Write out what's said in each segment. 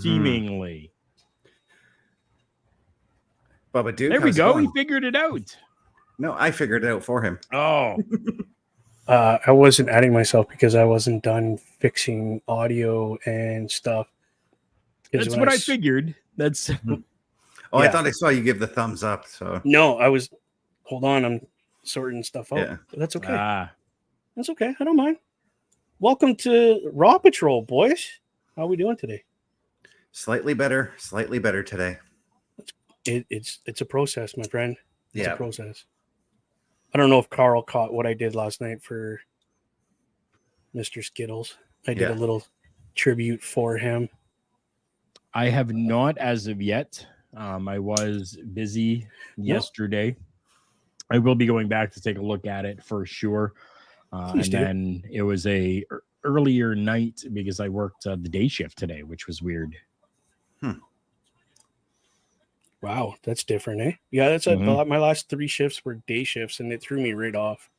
Seemingly. Bubba Duke, there we go. He figured it out. No, I figured it out for him. Oh. I wasn't adding myself because I wasn't done fixing audio and stuff. That's what I figured. That's. Oh, yeah. I thought I saw you give the thumbs up. So no, I was. Hold on, I'm sorting stuff out. Yeah. That's okay. That's okay. I don't mind. Welcome to Raw Patrol, boys. How are we doing today? Slightly better today. It's a process, my friend. It's a process. I don't know if Carl caught what I did last night for Mr. Skittles. I did a little tribute for him. I have not as of yet. I was busy yesterday. I will be going back to take a look at it for sure. And then it was a earlier night because I worked the day shift today, which was weird. Wow, that's different, eh? Yeah, that's my last 3 shifts were day shifts, and it threw me right off.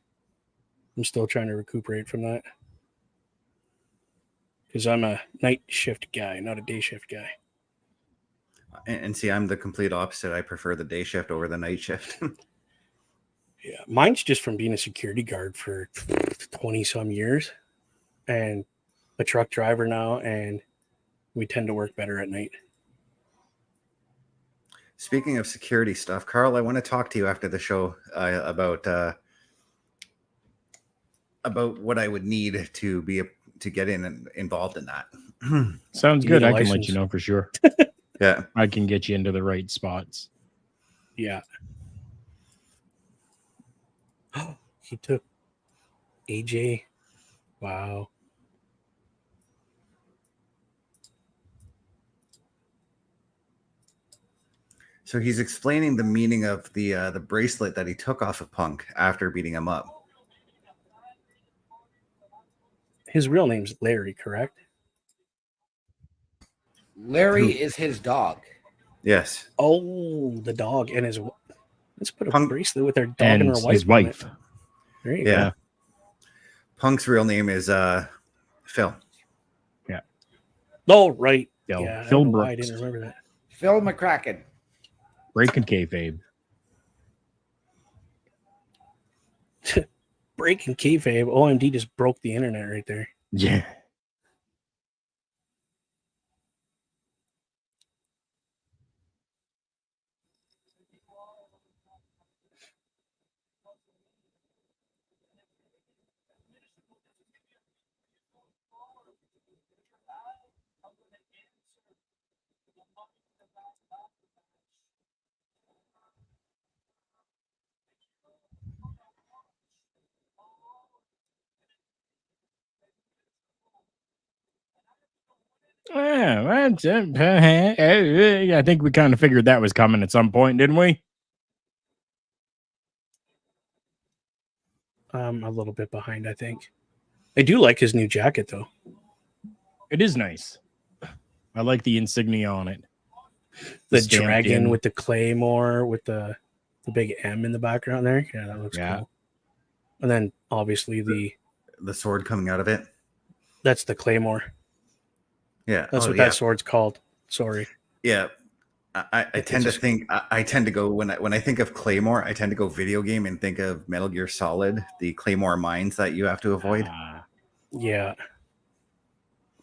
I'm still trying to recuperate from that because I'm a night shift guy, not a day shift guy. And see, I'm the complete opposite. I prefer the day shift over the night shift. Yeah, mine's just from being a security guard for 20 some years and a truck driver now, and we tend to work better at night. Speaking of security stuff, Carl, I want to talk to you after the show about what I would need to get involved in that. Sounds good. I can let you know for sure. Yeah, I can get you into the right spots. Yeah. He took AJ. Wow. So he's explaining the meaning of the bracelet that he took off of Punk after beating him up. His real name's Larry, correct? Larry is his dog. Yes. Oh, the dog and his. Let's put a bracelet with their dog and her wife. His wife. There you go. Punk's real name is Phil. Yeah. Oh, right. Phil. Yeah. Phil Brooks. I didn't remember that. Phil McCracken. Breaking kayfabe. Breaking kayfabe. OMD just broke the internet right there. Yeah. I think we kind of figured that was coming at some point, didn't we? I'm a little bit behind, I think. I do like his new jacket, though. It is nice. I like the insignia on it. The dragon with the claymore with the big M in the background there. Yeah, that looks cool. And then obviously the sword coming out of it. That's the claymore. Yeah, that's what that sword's called. Sorry. Yeah, I tend to think I tend to go when I think of Claymore, I tend to go video game and think of Metal Gear Solid, the Claymore mines that you have to avoid. Yeah.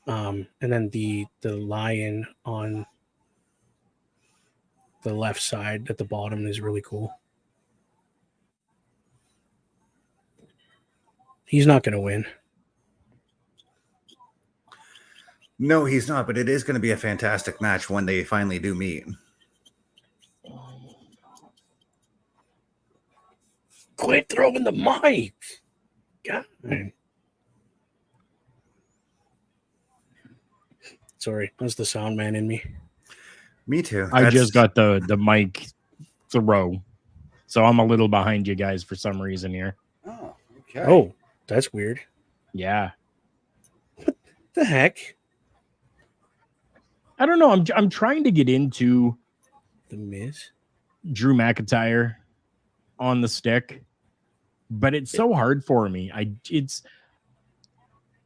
And then the lion on the left side at the bottom is really cool. He's not going to win. No, he's not, but it is going to be a fantastic match when they finally do meet. Quit throwing the mic. God. Sorry, that's the sound man in me. Me too. I just got the mic throw, so I'm a little behind you guys for some reason here. Oh, okay. Oh, that's weird. Yeah. What the heck? I don't know. I'm trying to get into the Miz, Drew McIntyre on the stick, but it's so hard for me.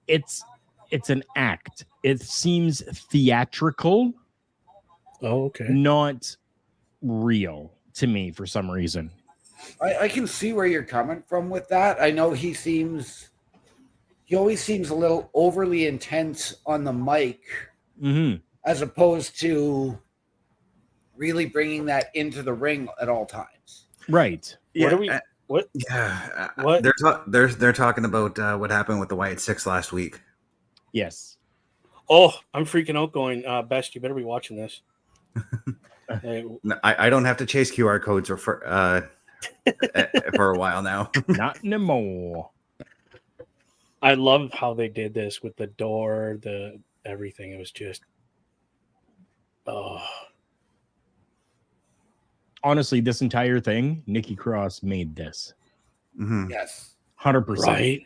It's it's an act. It seems theatrical. Oh, okay. Not real to me for some reason. I can see where you're coming from with that. I know he always seems a little overly intense on the mic, as opposed to really bringing that into the ring at all times. Right. Yeah. What? Yeah. What? They're talking about what happened with the Wyatt Sicks last week. Yes. Oh, I'm freaking out going, Best, you better be watching this. No, I don't have to chase QR codes for a while now. Not anymore. I love how they did this with the door, the everything. It was just, Honestly, this entire thing, Nikki Cross made this. Mm-hmm. Yes. 100%. Right?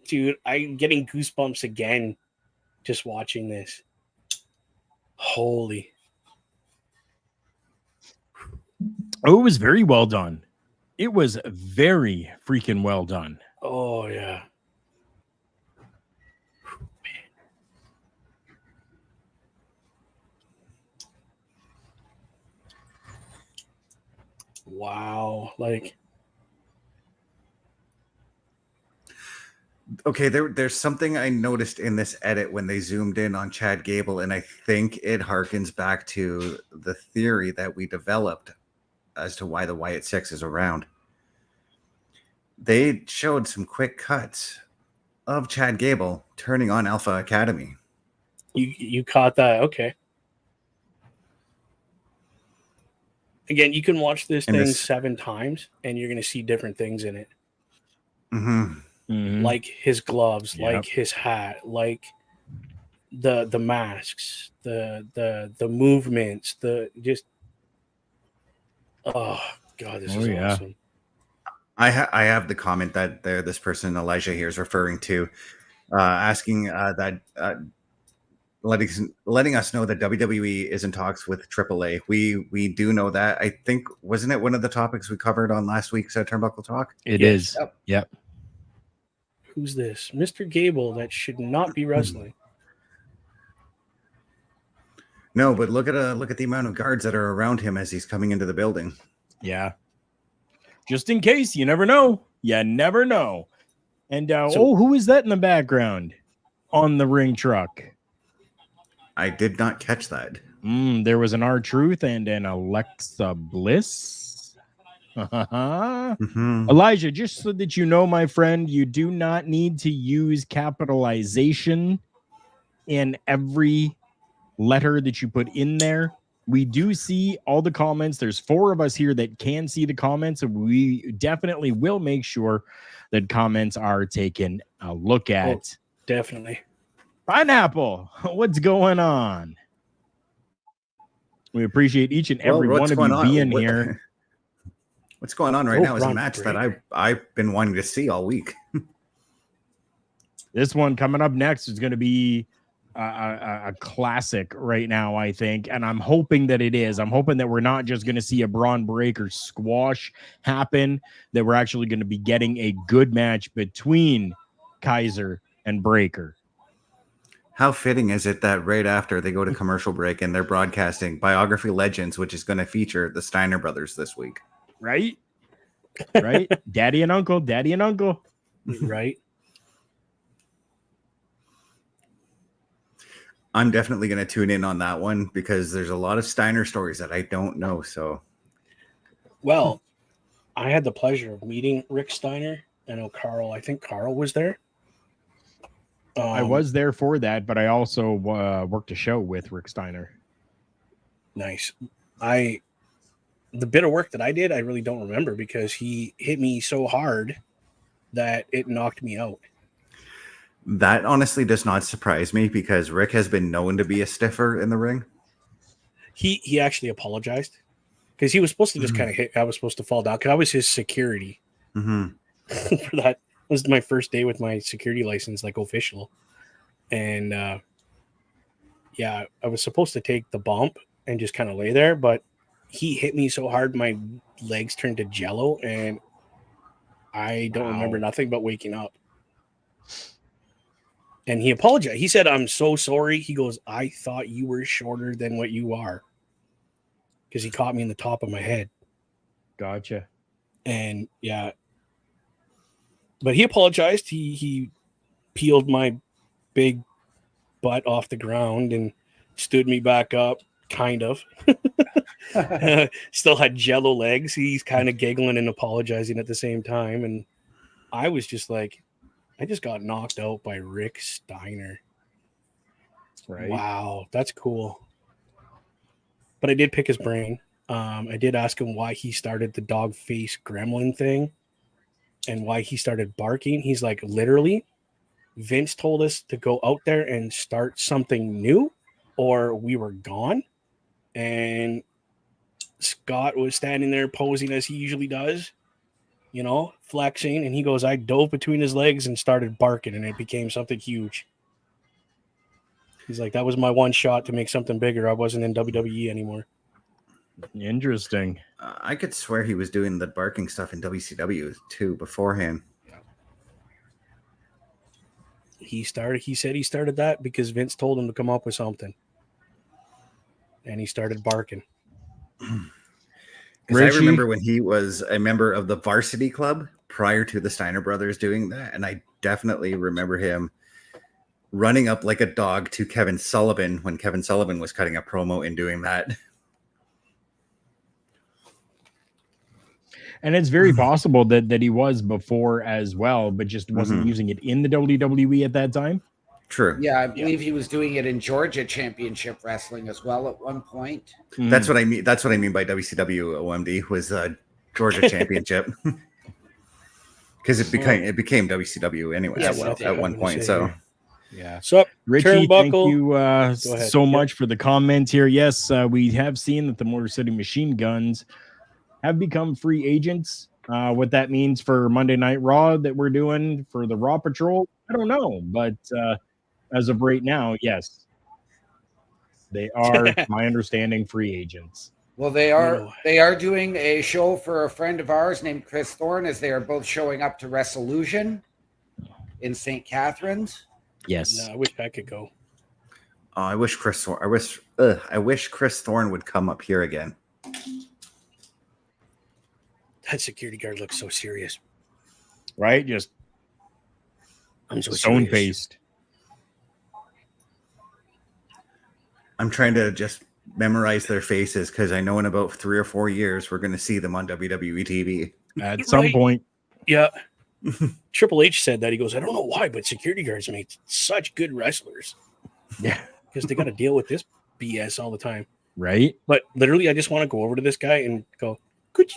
Dude, I'm getting goosebumps again just watching this. Holy. Oh, it was very well done. It was very freaking well done. Oh, yeah. Wow. Like, okay, there's something I noticed in this edit when they zoomed in on Chad Gable, and I think it harkens back to the theory that we developed as to why the Wyatt Sicks is around. They showed some quick cuts of Chad Gable turning on Alpha Academy. you caught that. Okay. Again, you can watch this thing 7 times and you're going to see different things in it. Mm-hmm. Like his gloves, Yep. like his hat, like the masks, the movements, the just oh god, this is awesome. I have the comment that this person Elijah here is referring to, asking that letting us know that WWE is in talks with AAA. We do know that. I think, wasn't it one of the topics we covered on last week's Turnbuckle Talk? It is. Yep. Who's this? Mr. Gable that should not be wrestling. No, but look at the amount of guards that are around him as he's coming into the building. Yeah. Just in case, you never know. You never know. And who is that in the background on the ring truck? I did not catch that. There was an R-Truth and an Alexa Bliss. Elijah, just so that you know, my friend, you do not need to use capitalization in every letter that you put in there. We do see all the comments. There's 4 of us here that can see the comments, and we definitely will make sure that comments are taken a look at. Oh, definitely. Pineapple, what's going on? We appreciate each and every one of you being here. What's going on right now is a match that I've been wanting to see all week. This one coming up next is going to be a classic right now, I think, and I'm hoping that it is. I'm hoping that we're not just going to see a Braun Breaker squash happen, that we're actually going to be getting a good match between Kaiser and Breaker. How fitting is it that right after they go to commercial break and they're broadcasting Biography Legends, which is going to feature the Steiner brothers this week? Right? Right? Daddy and uncle. Right? I'm definitely going to tune in on that one because there's a lot of Steiner stories that I don't know. So, well, I had the pleasure of meeting Rick Steiner. I know I think Carl was there. I was there for that, but I also worked a show with Rick Steiner. Nice. The bit of work that I did, I really don't remember because he hit me so hard that it knocked me out. That honestly does not surprise me because Rick has been known to be a stiffer in the ring. He actually apologized because he was supposed to just kind of hit. I was supposed to fall down because I was his security. For that was my first day with my security license, like official. And I was supposed to take the bump and just kind of lay there, but he hit me so hard my legs turned to jello, and I don't remember nothing but waking up. And he apologized. He said, "I'm so sorry." He goes, "I thought you were shorter than what you are," because he caught me in the top of my head. Gotcha. And yeah, but he apologized. He peeled my big butt off the ground and stood me back up, kind of. Still had jello legs. He's kind of giggling and apologizing at the same time. And I was just like, I just got knocked out by Rick Steiner. Right. Wow, that's cool. But I did pick his brain. I did ask him why he started the dog face gremlin thing and why he started barking. He's like, literally, Vince told us to go out there and start something new or we were gone. And Scott was standing there posing as he usually does, you know, flexing. And he goes, I dove between his legs and started barking, and it became something huge. He's like, that was my one shot to make something bigger. I wasn't in WWE anymore. Interesting. I could swear he was doing the barking stuff in WCW too beforehand. He said he started that because Vince told him to come up with something. And he started barking. Because I remember when he was a member of the varsity club prior to the Steiner brothers doing that. And I definitely remember him running up like a dog to Kevin Sullivan when Kevin Sullivan was cutting a promo and doing that. And it's very possible that he was before as well, but just wasn't using it in the WWE at that time. True. Yeah, I believe he was doing it in Georgia Championship Wrestling as well at one point. That's what I mean. That's what I mean by WCW OMD was Georgia Championship. Because it became WCW anyway at one point. So yeah. So Richie, thank you so much for the comment here. Yes, we have seen that the Motor City Machine Guns have become free agents. What that means for Monday Night Raw that we're doing for the Raw Patrol, I don't know. But as of right now, yes, they are, my understanding, free agents. Well, they are doing a show for a friend of ours named Chris Thorne, as they are both showing up to Wrestlution in St. Catharines. Yes. I wish I could go. I wish Chris Thorne would come up here again. That security guard looks so serious. Right? Just I'm so stone-faced. I'm trying to just memorize their faces because I know in about 3 or 4 years we're going to see them on WWE TV. At some point. Yeah. Triple H said that. He goes, I don't know why, but security guards make such good wrestlers. Yeah. Because they got to deal with this BS all the time. Right? But literally, I just want to go over to this guy and go, Gucci,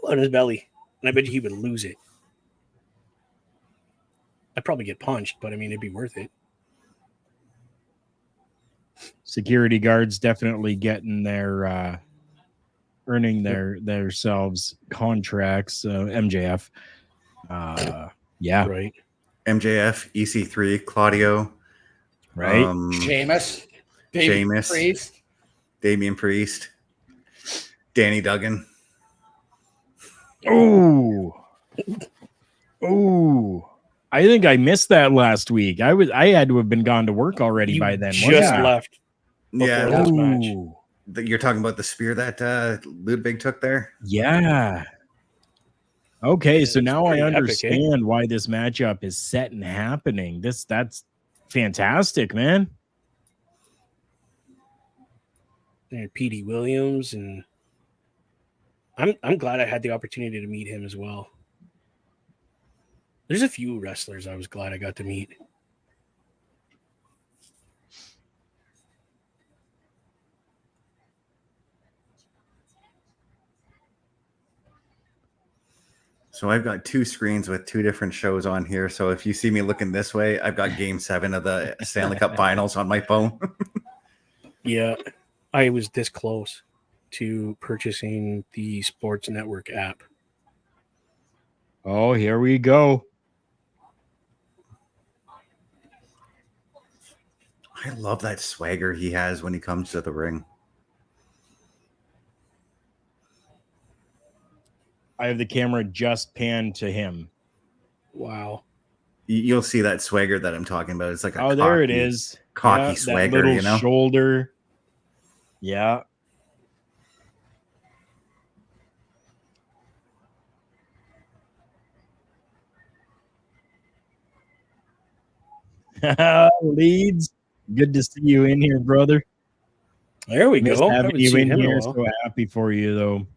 on his belly. And I bet you he would lose it. I'd probably get punched, but I mean, it'd be worth it. Security guards definitely getting their earning their selves contracts. MJF. Yeah. Right. MJF, EC3, Claudio. Right. Sheamus. Damian Priest. Danny Duggan. Oh, I think I missed that last week. I had to have been gone to work already by then. Just left. Yeah. This match. You're talking about the spear that Ludwig took there? Yeah. Okay, so now I understand epic, why this matchup is set and happening. That's fantastic, man. And Petey Williams, and I'm glad I had the opportunity to meet him as well. There's a few wrestlers I was glad I got to meet. So I've got 2 screens with 2 different shows on here. So if you see me looking this way, I've got Game 7 of the Stanley Cup Finals on my phone. Yeah, I was this close to purchasing the Sports Network app. Oh, here we go. I love that swagger he has when he comes to the ring. I have the camera just panned to him. Wow. You'll see that swagger that I'm talking about. It's like a there it is. Cocky swagger, that little you know? shoulder. Yeah. Leeds. Good to see you in here, brother. There we Missed go. having you in here. So happy for you, though.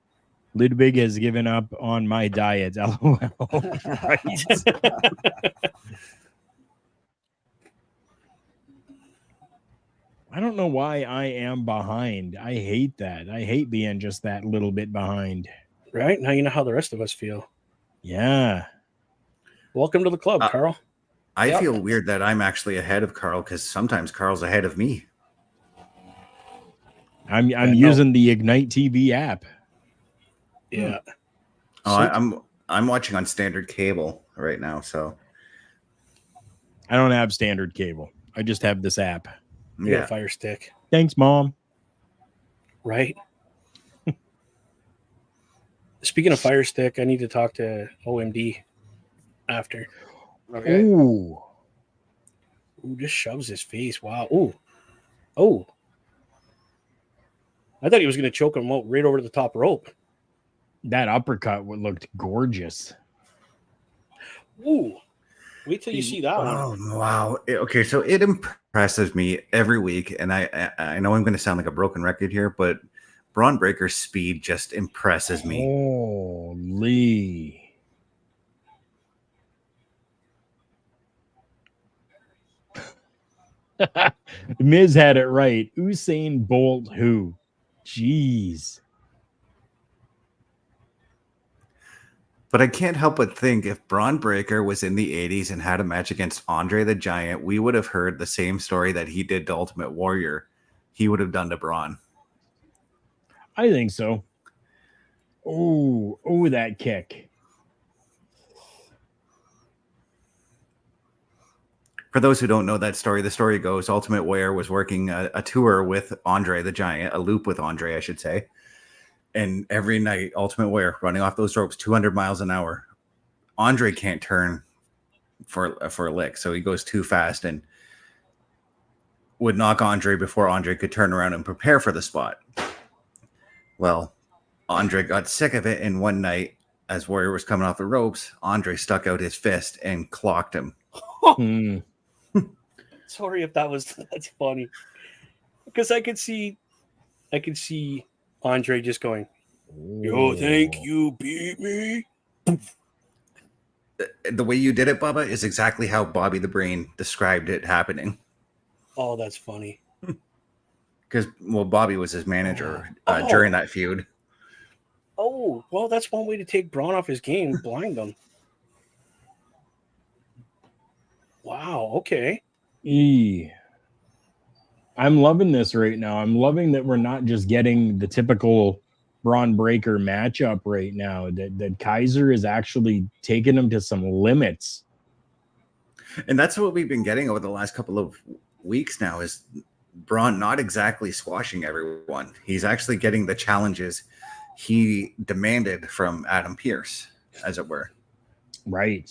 Ludwig has given up on my diet. LOL. Right. I don't know why I am behind. I hate that. I hate being just that little bit behind. Right? Now you know how the rest of us feel. Yeah. Welcome to the club, Carl. I feel weird that I'm actually ahead of Carl because sometimes Carl's ahead of me. I'm using the Ignite TV app. Yeah. Oh, I'm watching on standard cable right now, so I don't have standard cable. I just have this app. You got a Fire Stick. Thanks, Mom. Right. Speaking of Fire Stick, I need to talk to OMD after. Okay. Ooh, just shoves his face. Wow. Oh. I thought he was going to choke him out right over the top rope. That uppercut looked gorgeous. Ooh. Wait till you see that one. Oh, wow. Okay, so it impresses me every week, and I know I'm going to sound like a broken record here, but Braun Breaker's speed just impresses me. Holy. Miz had it right. Usain Bolt who? Jeez. But I can't help but think if Braun Breaker was in the 80s and had a match against Andre the Giant, we would have heard the same story that he did to Ultimate Warrior. He would have done to Braun. I think so. Oh, that kick. For those who don't know that story, the story goes Ultimate Warrior was working a tour with Andre the Giant, a loop with Andre, I should say. And every night, Ultimate Warrior running off those ropes 200 miles an hour. Andre can't turn for a lick, so he goes too fast and would knock Andre before Andre could turn around and prepare for the spot. Well, Andre got sick of it, and one night, as Warrior was coming off the ropes, Andre stuck out his fist and clocked him. Sorry if that's funny. Because I could see Andre just going, "You think you beat me?" The way you did it, Bubba, is exactly how Bobby the Brain described it happening. Oh, that's funny. Because, Bobby was his manager during that feud. Oh, well, that's one way to take Braun off his game, blind him. Wow, okay. I'm loving this right now. I'm loving that we're not just getting the typical Braun Breaker matchup right now, that Kaiser is actually taking him to some limits. And that's what we've been getting over the last couple of weeks now is Braun not exactly squashing everyone. He's actually getting the challenges he demanded from Adam Pearce, as it were. Right.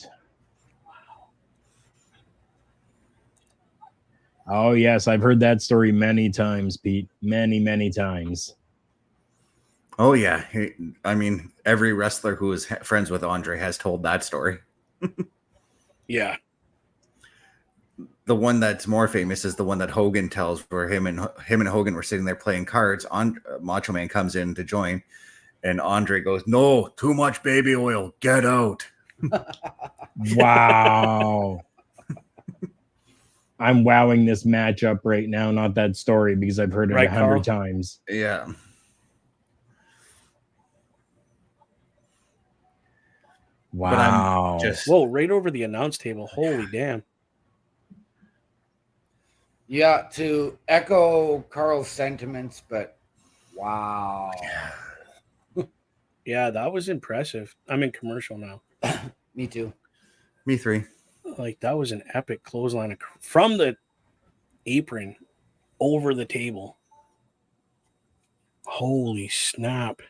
Oh, yes. I've heard that story many times, Pete. Many, many times. Oh, yeah. I mean, every wrestler who is friends with Andre has told that story. Yeah. The one that's more famous is the one that Hogan tells, where him and Hogan were sitting there playing cards. Macho Man comes in to join, and Andre goes, "No, too much baby oil. Get out." Wow. I'm wowing this matchup right now, not that story, because I've heard it 100 times. Yeah. Wow. Whoa, right over the announce table. Holy damn. Yeah, to echo Carl's sentiments, but wow. Yeah, that was impressive. I'm in commercial now. Me too. Me three. Like, that was an epic clothesline from the apron over the table. Holy snap.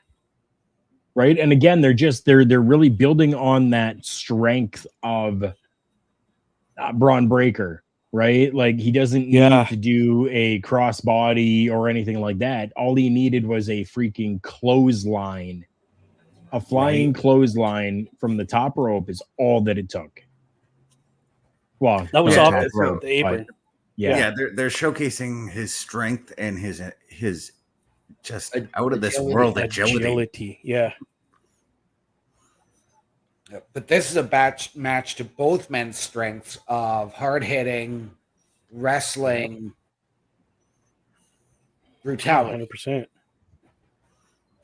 right? And again, they're really building on that strength of Braun Breaker, right? Like he doesn't need to do a crossbody or anything like that. All he needed was a freaking clothesline. A flying clothesline from the top rope is all that it took. Well, that was off the apron. They're showcasing his strength and his just out of this world agility. Yeah. But this is a match to both men's strengths of hard hitting, wrestling, brutality. 100%.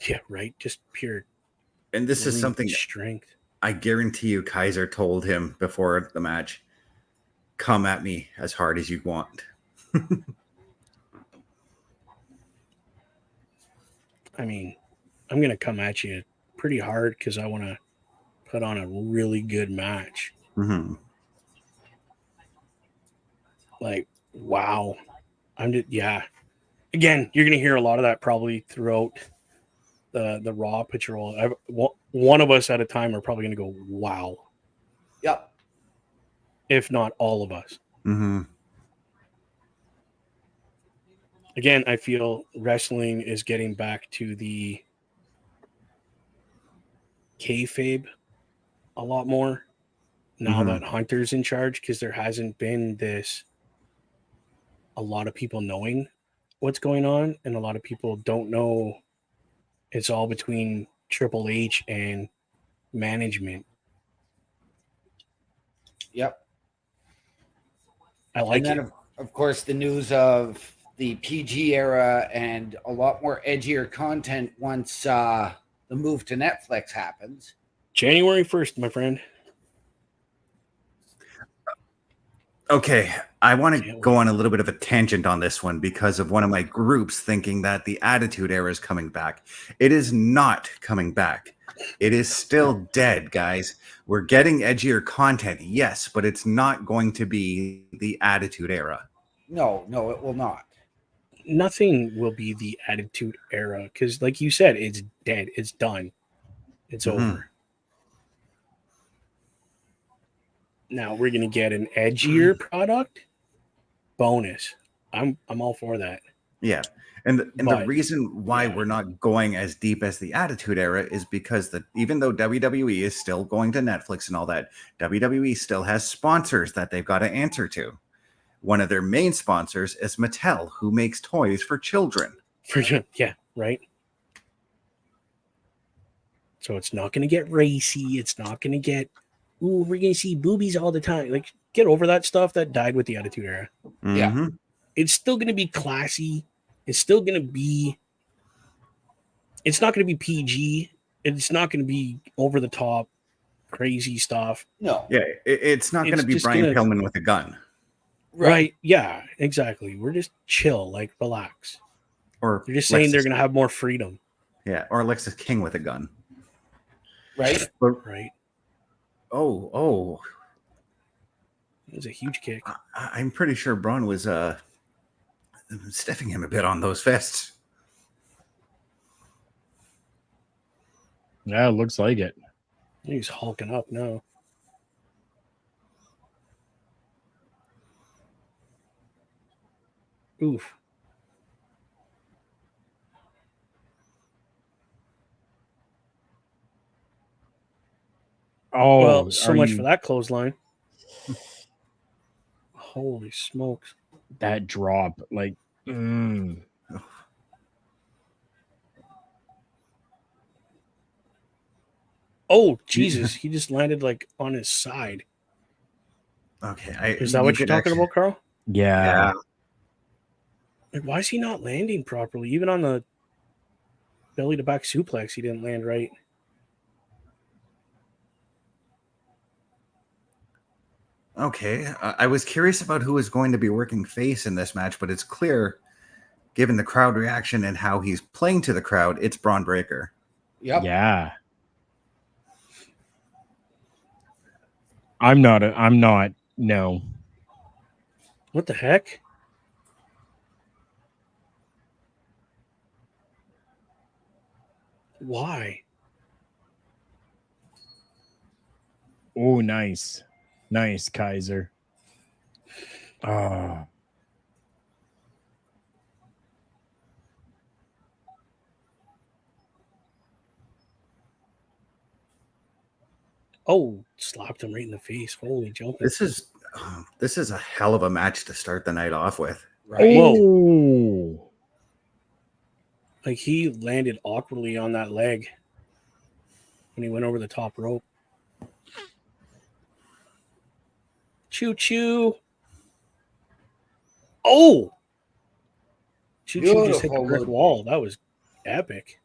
Yeah, right. Just pure. And this is something strength. I guarantee you Kaiser told him before the match, come at me as hard as you want. I mean, I'm going to come at you pretty hard because I want to put on a really good match. Mm-hmm. Like, wow. Again, you're going to hear a lot of that probably throughout the Raw Patrol. One of us at a time are probably going to go, wow. Yep. If not all of us. Mm-hmm. Again, I feel wrestling is getting back to the kayfabe a lot more now that Hunter's in charge, because there hasn't been a lot of people knowing what's going on, and a lot of people don't know it's all between Triple H and management. Yep. I like it. Of course, the news of the PG era and a lot more edgier content once the move to Netflix happens. January 1st, my friend. Okay, I want to go on a little bit of a tangent on this one because of one of my groups thinking that the Attitude Era is coming back. It is not coming back. It is still dead, guys. We're getting edgier content, yes, but it's not going to be the Attitude Era. No, it will not. Nothing will be the Attitude Era because, like you said, it's dead. It's done. It's over. Now we're gonna get an edgier product. Bonus. I'm all for that. Yeah. And the reason why we're not going as deep as the Attitude Era is because even though WWE is still going to Netflix and all that, WWE still has sponsors that they've got to answer to. One of their main sponsors is Mattel, who makes toys for children. Yeah, right. So it's not going to get racy. It's not going to get, ooh, we're going to see boobies all the time. Like, get over that stuff that died with the Attitude Era. Mm-hmm. Yeah. It's still going to be classy. It's still going to be, it's not going to be PG. It's not going to be over the top, crazy stuff. No. Yeah, it's not going to be Brian Pillman with a gun. Right. Yeah, exactly. We're just chill, like relax. Or you're just saying they're going to have more freedom. Yeah, or Alexis King with a gun. Right. Right. Oh. It was a huge kick. I'm pretty sure Braun was stiffing him a bit on those fists. Yeah, it looks like it. He's hulking up now. Oof. Oh, well, so much for that clothesline. Holy smokes. That drop, like, Oh, Jesus. He just landed like on his side. Okay. Is that what you're talking about, Carl? Yeah. Like, why is he not landing properly? Even on the belly to back suplex, he didn't land right. Okay. I was curious about who is going to be working face in this match, but it's clear, given the crowd reaction and how he's playing to the crowd, it's Braun Breaker. Yep. Yeah. I'm not. No. What the heck? Why? Oh, nice. Nice, Kaiser. Oh. Oh, slapped him right in the face. Holy jumping. This is a hell of a match to start the night off with. Right. Whoa. Like he landed awkwardly on that leg when he went over the top rope. Choo choo. Oh! Choo choo just hit the brick wall. That was epic.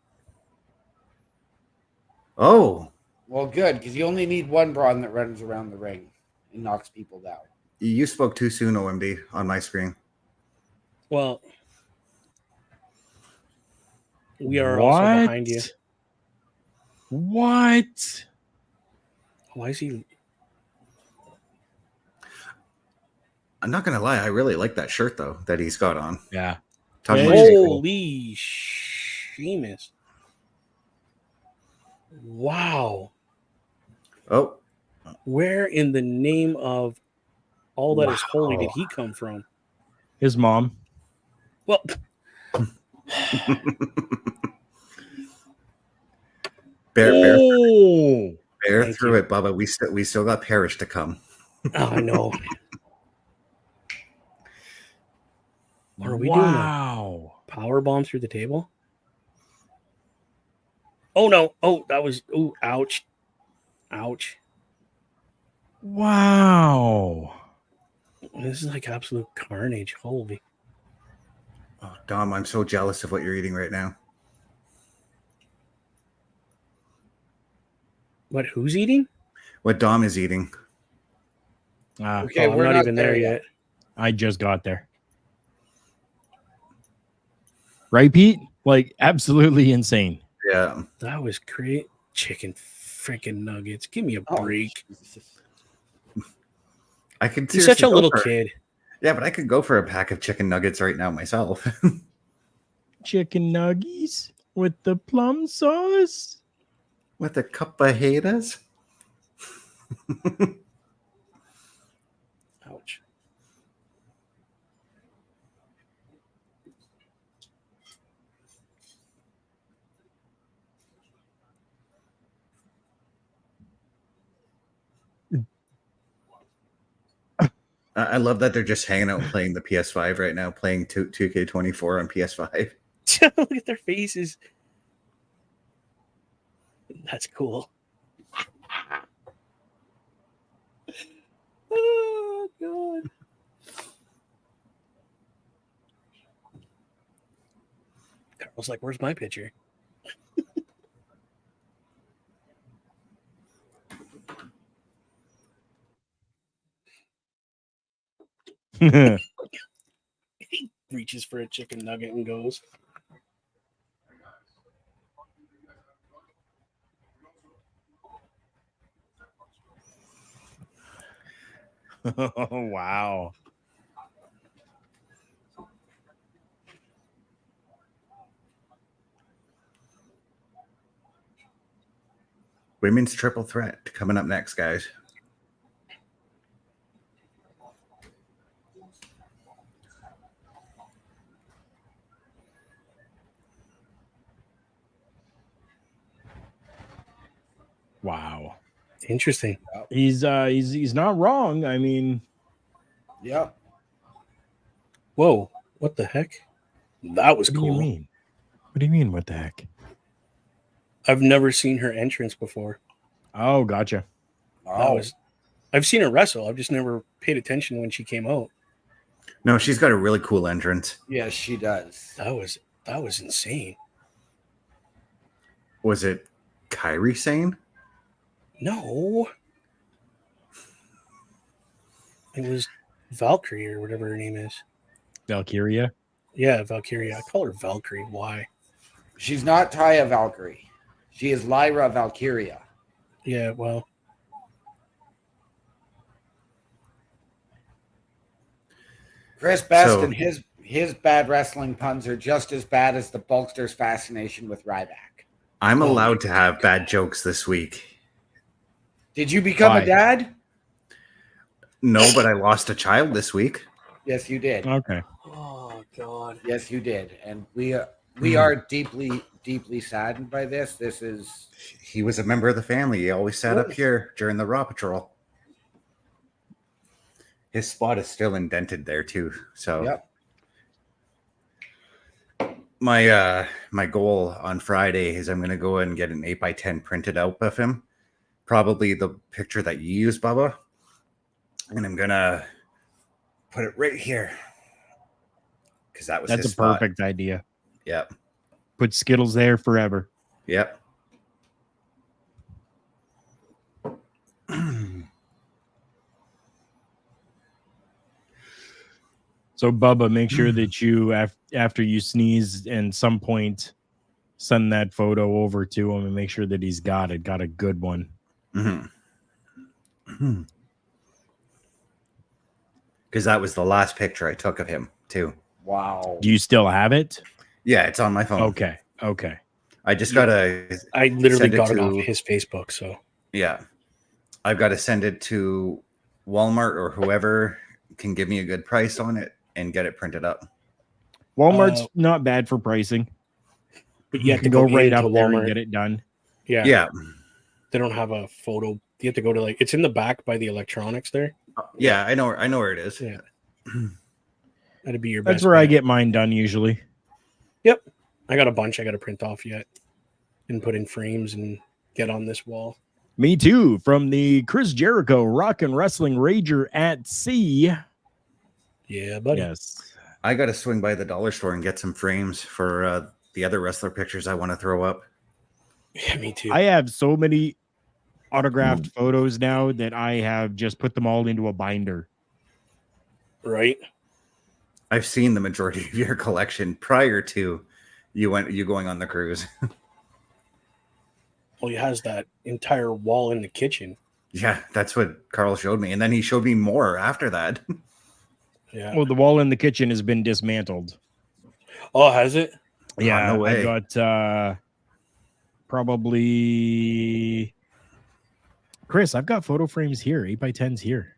Oh. Well, good, because you only need one Braun that runs around the ring and knocks people down. You spoke too soon, OMD, on my screen. Well, we are also behind you. What? Why is he? I'm not going to lie. I really like that shirt, though, that he's got on. Yeah. Holy Sheamus. Wow. Oh. Where in the name of all that is holy did he come from? His mom. Well, bear Thank through you. it, Bubba. We still got Parrish to come. Oh, I know. Are we doing a power bomb through the table? Oh no! Oh, that was ouch! Ouch! Wow. This is like absolute carnage. Holy! Oh, Dom, I'm so jealous of what you're eating right now. What? Who's eating? What Dom is eating. Okay, I'm not even there yet. I just got there. Right, Pete? Like, absolutely insane. Yeah. That was great. Chicken freaking nuggets. Give me a break. I could. He's such a little kid. Yeah, but I could go for a pack of chicken nuggets right now myself. Chicken nuggies with the plum sauce. With a cup of haters. Ouch. I love that they're just hanging out and playing the PS5 right now, playing 2K24 on PS5. Look at their faces. That's cool. Oh, God. Carl's like, where's my picture? He reaches for a chicken nugget and goes. Oh, wow. Women's triple threat coming up next, guys. Wow. Interesting. He's not wrong. I mean, Yep. Whoa, what the heck? That was what cool. do you mean? What do you mean, what the heck? I've never seen her entrance before. Oh, gotcha. I've seen her wrestle. I've just never paid attention when she came out. No, she's got a really cool entrance. Yes, she does. That was insane. Was it Kairi Sane? No. It was Valkyrie or whatever her name is. Valkyria? Yeah, Valkyria. I call her Valkyrie. Why? She's not Taya Valkyrie. She is Lyra Valkyria. Yeah, well. Chris Best and his bad wrestling puns are just as bad as the Bulkster's fascination with Ryback. I'm allowed to have bad jokes this week. Did you become a dad? No, but I lost a child this week. Yes, you did. Okay. Oh God. Yes, you did, and we are deeply, deeply saddened by this. This is. He was a member of the family. He always sat up here during the Raw Patrol. His spot is still indented there too. So. Yep. My goal on Friday is I'm going to go and get an 8x10 printed out of him. Probably the picture that you use, Bubba. And I'm going to put it right here. Because that's his a spot. Perfect idea. Yep. Put Skittles there forever. Yep. So, Bubba, make sure that you, after you sneeze, and some point, send that photo over to him and make sure that he's got a good one. Because that was the last picture I took of him, too. Wow. Do you still have it? Yeah, it's on my phone. Okay. I just got to... I literally got it off his Facebook, so... Yeah. I've got to send it to Walmart or whoever can give me a good price on it and get it printed up. Walmart's not bad for pricing. But you have to go right up there and get it done. Yeah. Yeah. They don't have a photo. You have to go to it's in the back by the electronics there. Yeah, I know where it is. Yeah. That'd be your best. That's where I get mine done usually. Yep. I got a bunch I got to print off yet and put in frames and get on this wall. Me too. From the Chris Jericho Rock and Wrestling Rager at Sea. Yeah, buddy. Yes. I got to swing by the dollar store and get some frames for the other wrestler pictures I want to throw up. Yeah, me too. I have so many autographed photos now that I have just put them all into a binder. Right. I've seen the majority of your collection prior to you going on the cruise. Well, he has that entire wall in the kitchen. Yeah, that's what Carl showed me. And then he showed me more after that. Yeah. Well, the wall in the kitchen has been dismantled. Oh, has it? Yeah, no way. I got probably Chris, I've got photo frames here, 8x10s here.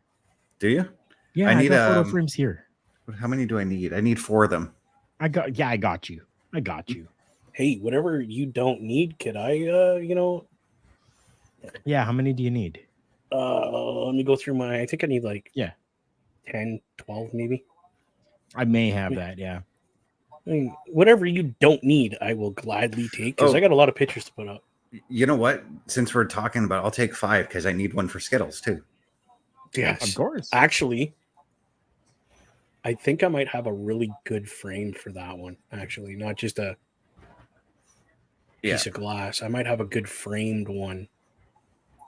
Do you? Yeah, I got photo frames here. How many do I need? I need 4 of them. I got you. Hey, whatever you don't need, kid. Yeah, how many do you need? Let me go through I think I need 10, 12 maybe. I may have that, yeah. I mean, whatever you don't need, I will gladly take because I got a lot of pictures to put up. You know what? Since we're talking about, I'll take 5 because I need one for Skittles too. Yes, of course. Actually, I think I might have a really good frame for that one. Actually, not just a piece of glass. I might have a good framed one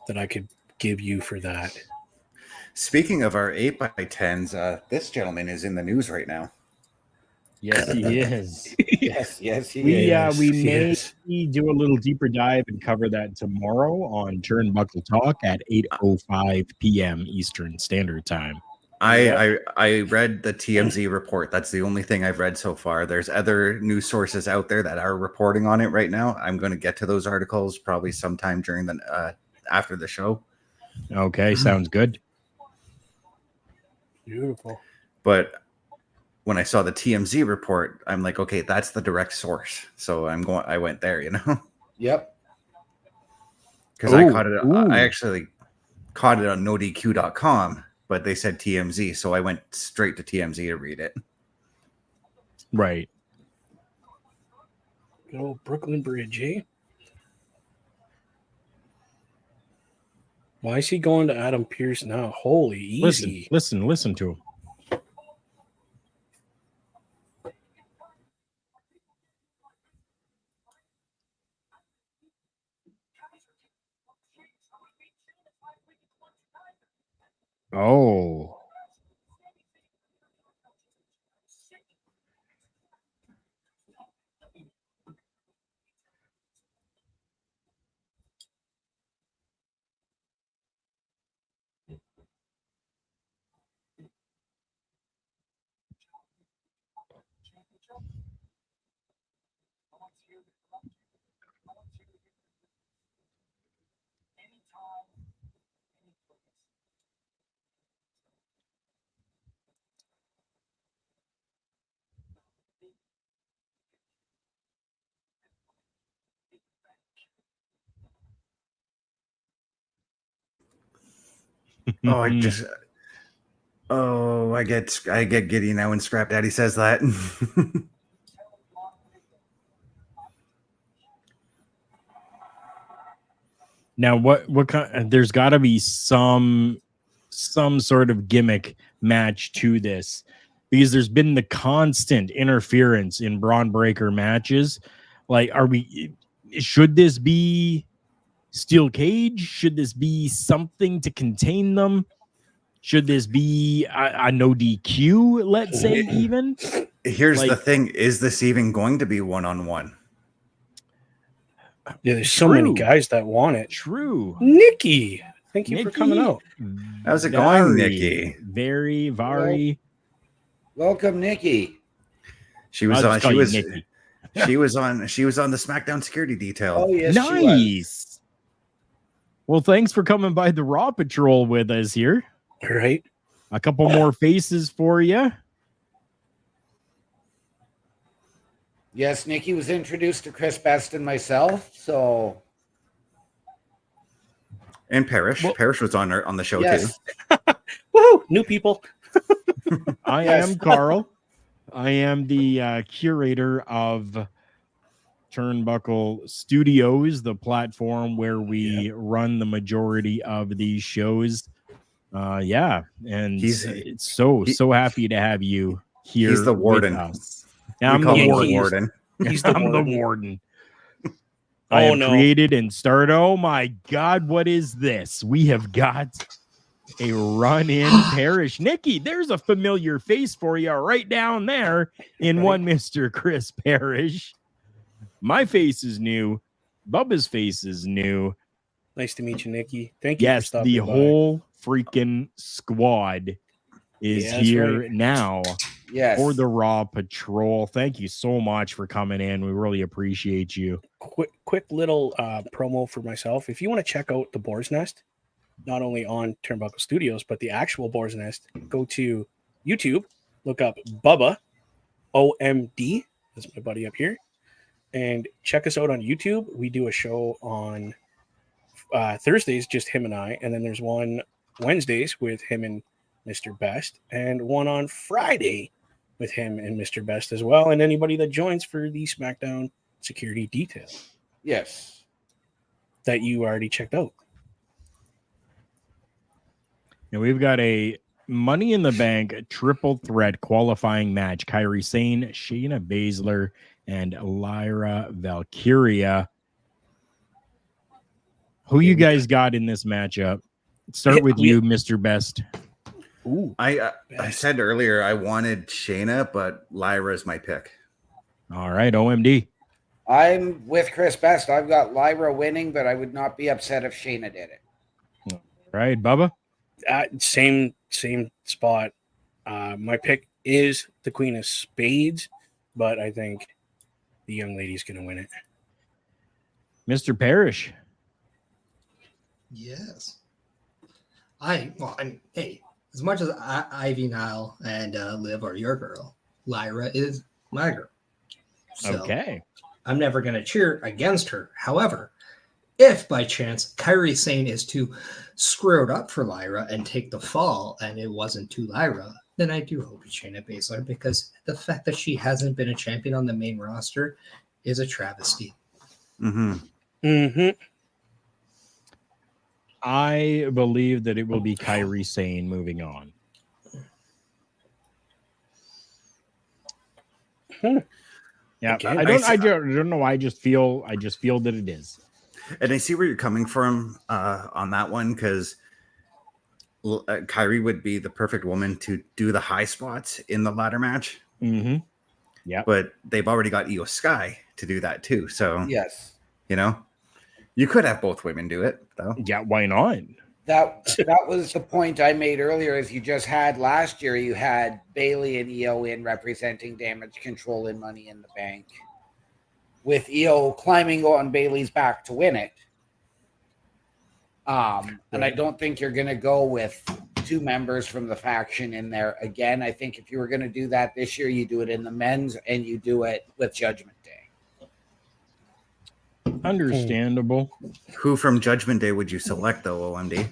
that I could give you for that. Speaking of our 8x10s, this gentleman is in the news right now. Yes, he is. yes, he is. We may do a little deeper dive and cover that tomorrow on Turnbuckle Talk at 8:05 p.m. Eastern Standard Time. I read the TMZ report. That's the only thing I've read so far. There's other news sources out there that are reporting on it right now. I'm going to get to those articles probably sometime during the after the show. Okay, sounds good. Beautiful. But when I saw the TMZ report, I'm like, okay, that's the direct source. So I went there, Yep. Because I actually caught it on nodq.com, but they said TMZ, so I went straight to TMZ to read it. Right. Good old Brooklyn Bridge, eh? Why is he going to Adam Pearce now? Holy easy. Listen to him. Oh. I get giddy now when Scrap Daddy says that. Now, what kind? There's got to be some sort of gimmick match to this, because there's been the constant interference in Braun Breaker matches. Like, should this be steel cage? Should this be something to contain them? Should this be a no DQ, let's say, even? Here's the thing. Is this even going to be one-on-one? Yeah, there's so many guys that want it. True. Nikki, thank you for coming out. How's it going, Nikki? Very. Welcome, Nikki. She was on the SmackDown security detail. Oh, yes. Nice. Well, thanks for coming by the Raw Patrol with us here. All right. A couple more faces for you. Yes, Nikki was introduced to Chris Best and myself, so. And Parrish. Parrish was on the show too. Woohoo! New people. I am Carl. I am the curator of Turnbuckle Studios, the platform where we run the majority of these shows. And it's so happy to have you here. He's the warden. I'm the warden. I'm the warden. I am created and started. Oh my God, what is this? We have got a run-in Parrish. Nikki, there's a familiar face for you right down there in one Mr. Chris Parrish. My face is new. Bubba's face is new. Nice to meet you, Nikki. Thank you. Yes, the whole freaking squad is here now for the Raw Patrol. Thank you so much for coming in. We really appreciate you. Quick little promo for myself. If you want to check out the Boar's Nest, not only on Turnbuckle Studios, but the actual Boar's Nest, go to YouTube, look up Bubba OMD. That's my buddy up here. And check us out on YouTube. We do a show on Thursdays, just him and I. And then there's one Wednesdays with him and Mr. Best, and one on Friday with him and Mr. Best as well. And anybody that joins for the SmackDown security detail. Yes. That you already checked out. And we've got a Money in the Bank triple threat qualifying match. Kairi Sane, Shayna Baszler, and Lyra Valkyria. Who you guys got in this matchup? Start with you, Mr. Best. Ooh, I said earlier I wanted Shayna, but Lyra's my pick. All right, OMD. I'm with Chris Best. I've got Lyra winning, but I would not be upset if Shayna did it. All right, Bubba. Same spot. My pick is the Queen of Spades, but I think the young lady's going to win it. Mr. Parrish. Yes. Hey, as much as Ivy Nile and Liv are your girl, Lyra is my girl. So okay. I'm never going to cheer against her. However, if by chance Kairi Sane is to screw it up for Lyra and take the fall and it wasn't to Lyra, then I do hope it's Shayna Baszler, because the fact that she hasn't been a champion on the main roster is a travesty. Mm-hmm. Mm-hmm. I believe that it will be Kairi Sane moving on. Yeah, okay. I don't know. I just feel that it is. And I see where you're coming from on that one, because Kairi would be the perfect woman to do the high spots in the ladder match. Mm-hmm. Yeah, but they've already got Io Sky to do that too. So yes, you could have both women do it, though. Yeah, why not? That was the point I made earlier. As you just had last year, you had Bayley and Io in representing Damage Control and Money in the Bank, with Io climbing on Bayley's back to win it. And I don't think you're going to go with two members from the faction in there again. I think if you were going to do that this year, you do it in the men's and you do it with Judgment Day. Understandable. Who from Judgment Day would you select, though, OMD?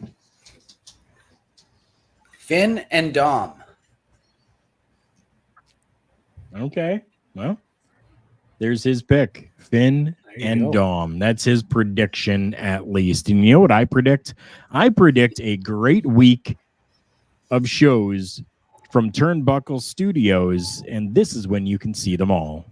Finn and Dom. Okay. Well, there's his pick. Finn and Dom. That's his prediction, at least. And you know what I predict? I predict a great week of shows from Turnbuckle Studios, and this is when you can see them all.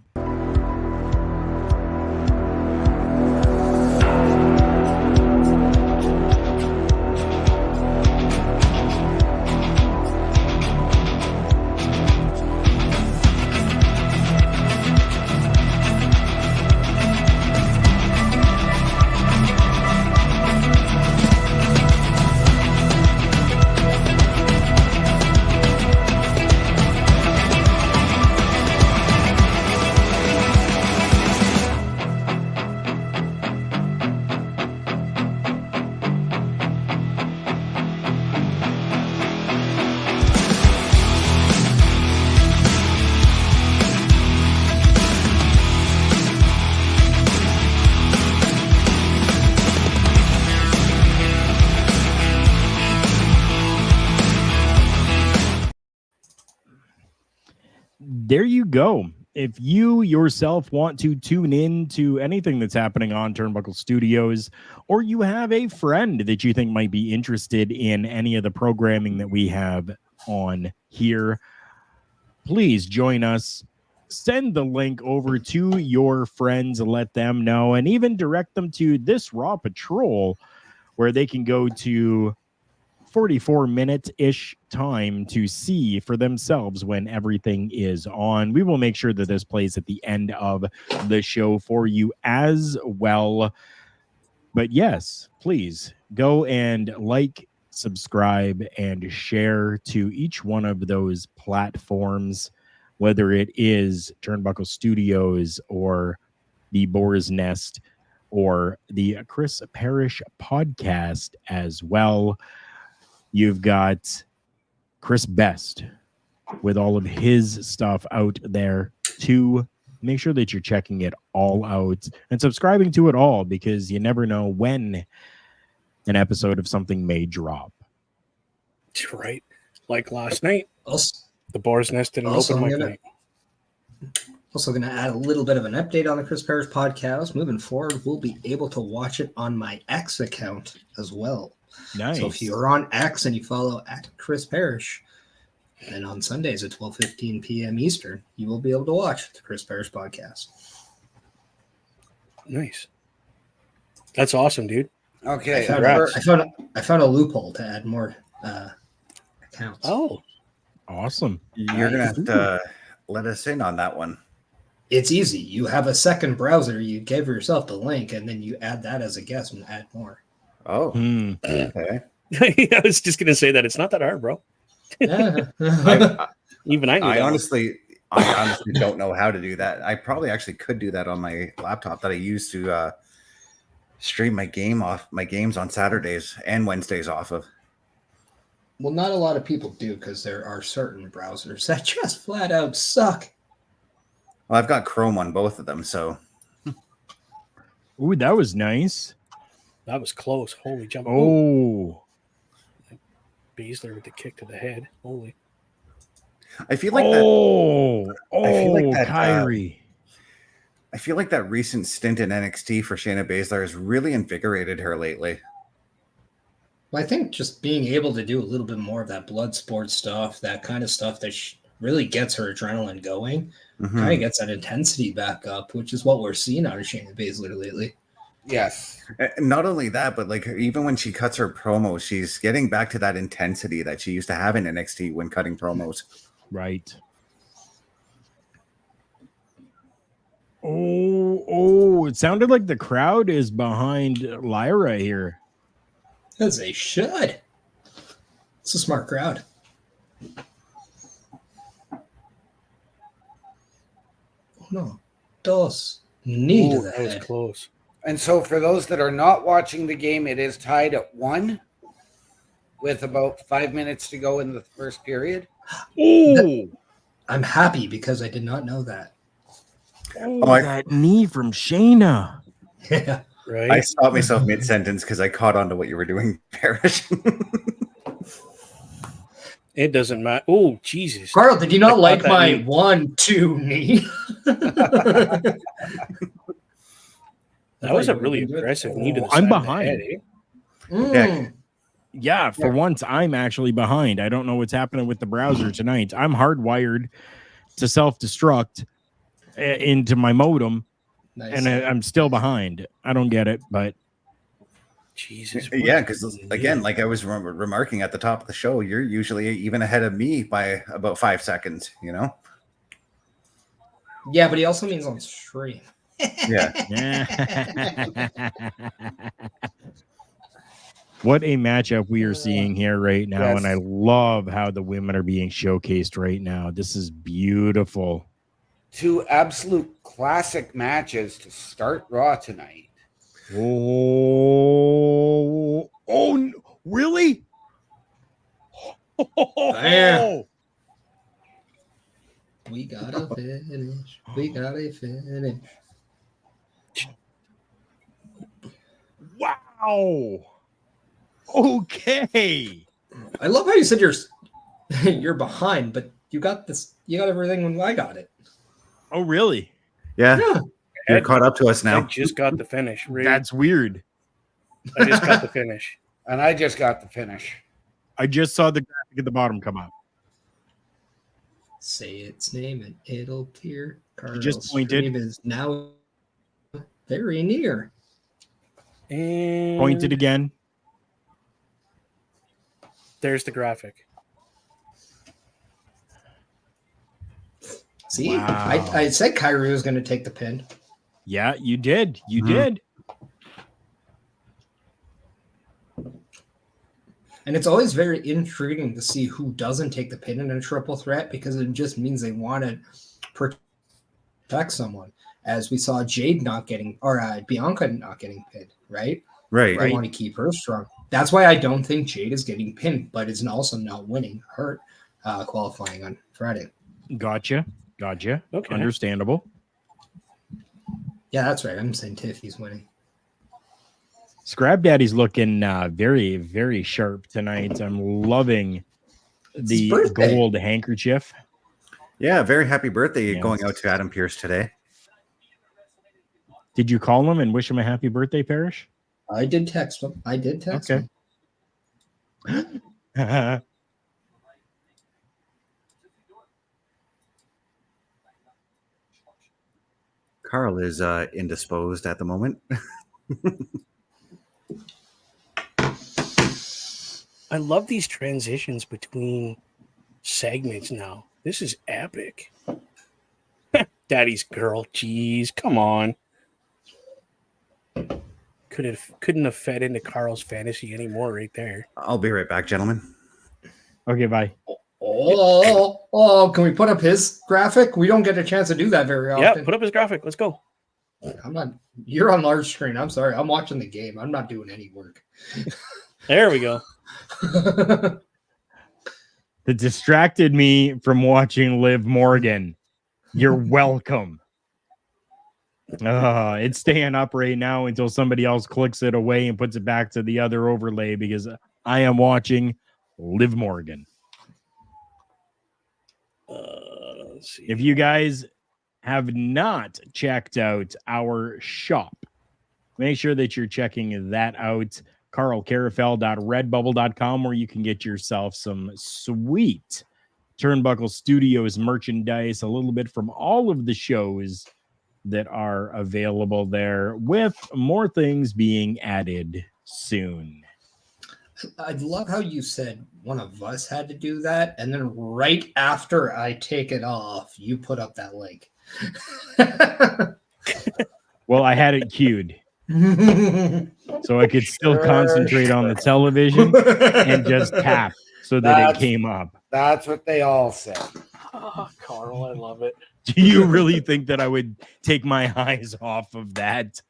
There you go. If you yourself want to tune in to anything that's happening on Turnbuckle Studios, or you have a friend that you think might be interested in any of the programming that we have on here, please join us. Send the link over to your friends and let them know, and even direct them to this Raw Patrol, where they can go to 44-minute-ish time to see for themselves when everything is on. We will make sure that this plays at the end of the show for you as well. But yes, please go and like, subscribe, and share to each one of those platforms, whether it is Turnbuckle Studios or the Boar's Nest or the Chris Parrish podcast as well. You've got Chris Best with all of his stuff out there too. Make sure that you're checking it all out and subscribing to it all, because you never know when an episode of something may drop. Right. Like last night. The Boar's Nest didn't Also, open my night. Also going to add a little bit of an update on the Chris Parrish podcast. Moving forward, we'll be able to watch it on my X account as well. Nice. So if you're on X and you follow at Chris Parrish, and on Sundays at 12:15 p.m. Eastern, you will be able to watch the Chris Parrish podcast. Nice. That's awesome, dude. Okay. I found a loophole to add more accounts. Oh, awesome. You're going to have to let us in on that one. It's easy. You have a second browser. You give yourself the link, and then you add that as a guest and add more. Oh, okay. I was just going to say that it's not that hard, bro. I honestly don't know how to do that. I probably actually could do that on my laptop that I use to stream my games on Saturdays and Wednesdays off of. Well, not a lot of people do, because there are certain browsers that just flat out suck. Well, I've got Chrome on both of them, so. Ooh, that was nice. That was close. Holy jump. Oh. Baszler with the kick to the head. Holy. I feel like Kairi. I feel like that recent stint in NXT for Shayna Baszler has really invigorated her lately. Well, I think just being able to do a little bit more of that blood sport stuff, that kind of stuff that really gets her adrenaline going, kind of gets that intensity back up, which is what we're seeing out of Shayna Baszler lately. Yes. Not only that, but like even when she cuts her promos, she's getting back to that intensity that she used to have in NXT when cutting promos. Right. Oh, it sounded like the crowd is behind Lyra here. As they should. It's a smart crowd. No. Dos. Knee to the that was head. close. And so for those that are not watching the game, it is tied at 1 with about 5 minutes to go in the first period. Oh, I'm happy because I did not know that. That knee from Shayna. Yeah. Right. I stopped myself mid-sentence because I caught on to what you were doing, Parrish. It doesn't matter. Oh, Jesus. Carl, did you not like my knee. 1-2 knee? That was a really aggressive knee to the side I'm of the behind. head, eh? Mm. Yeah, for once, I'm actually behind. I don't know what's happening with the browser tonight. I'm hardwired to self-destruct into my modem, Nice. and I'm still behind. I don't get it, but Jesus. Yeah, because again, like I was remarking at the top of the show, you're usually even ahead of me by about 5 seconds, you know? Yeah, but he also means on stream. Yeah. What a matchup we are seeing here right now. Yes. And I love how the women are being showcased right now. This is beautiful. 2 absolute classic matches to start Raw tonight. Oh, really? Damn. We gotta finish. We gotta finish. Wow. Okay. I love how you said you're behind, but you got this. You got everything when I got it. Oh, really? Yeah. Yeah. You're caught up to us I now. just got the finish. Reed. That's weird. I just got the finish. And I just got the finish. I just saw the graphic at the bottom come up. Say its name and it'll appear. You just pointed. Stream is now very near. And Pointed again. there's the graphic. See, Wow. I said Kairi was going to take the pin. Yeah, you did. You Mhm. did. And it's always very intriguing to see who doesn't take the pin in a triple threat because it just means they want to protect someone. As we saw Jade not getting, or Bianca not getting pinned, right? Right. They want to keep her strong. That's why I don't think Jade is getting pinned, but is also not winning her qualifying on Friday. Gotcha. Okay. Understandable. Yeah, that's right. I'm saying Tiffy's winning. Scrap Daddy's looking very, very sharp tonight. I'm loving the birthday. gold handkerchief. Yeah, very happy birthday Yes. going out to Adam Pearce today. Did you call him and wish him a happy birthday, Parrish? I did text him. Okay. him. Carl is indisposed at the moment. I love these transitions between segments now. This is epic. Daddy's girl. Jeez, come on. Couldn't have fed into Carl's fantasy anymore right there. I'll be right back, gentlemen. Okay, bye. Oh, can we put up his graphic? We don't get a chance to do that very often. Yeah, put up his graphic. Let's go. I'm not. You're on large screen. I'm sorry. I'm watching the game. I'm not doing any work. There we go. That distracted me from watching Liv Morgan. You're welcome. It's staying up right now until somebody else clicks it away and puts it back to the other overlay because I am watching Liv Morgan. Let's see. If you guys have not checked out our shop, make sure that you're checking that out. carlcarafel.redbubble.com, where you can get yourself some sweet Turnbuckle Studios merchandise, a little bit from all of the shows that are available there, with more things being added soon. I love how you said one of us had to do that, and then right after I take it off, you put up that link. Well, I had it queued so I could still concentrate on the television and just tap so that it came up. That's what they all say. Oh, Carl, I love it. Do you really think that I would take my eyes off of that?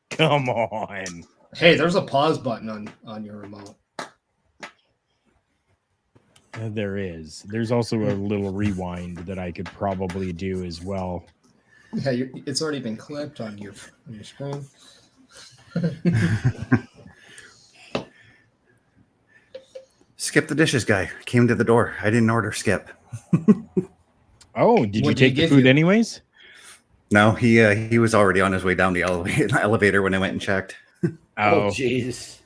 Come on. Hey, there's a pause button on your remote. There is. There's also a little rewind that I could probably do as well. Yeah, it's already been clipped on your screen. Skip the dishes guy came to the door. I didn't order Skip. Oh, did you take the food anyways? No, he was already on his way down the elevator when I went and checked. Oh, jeez.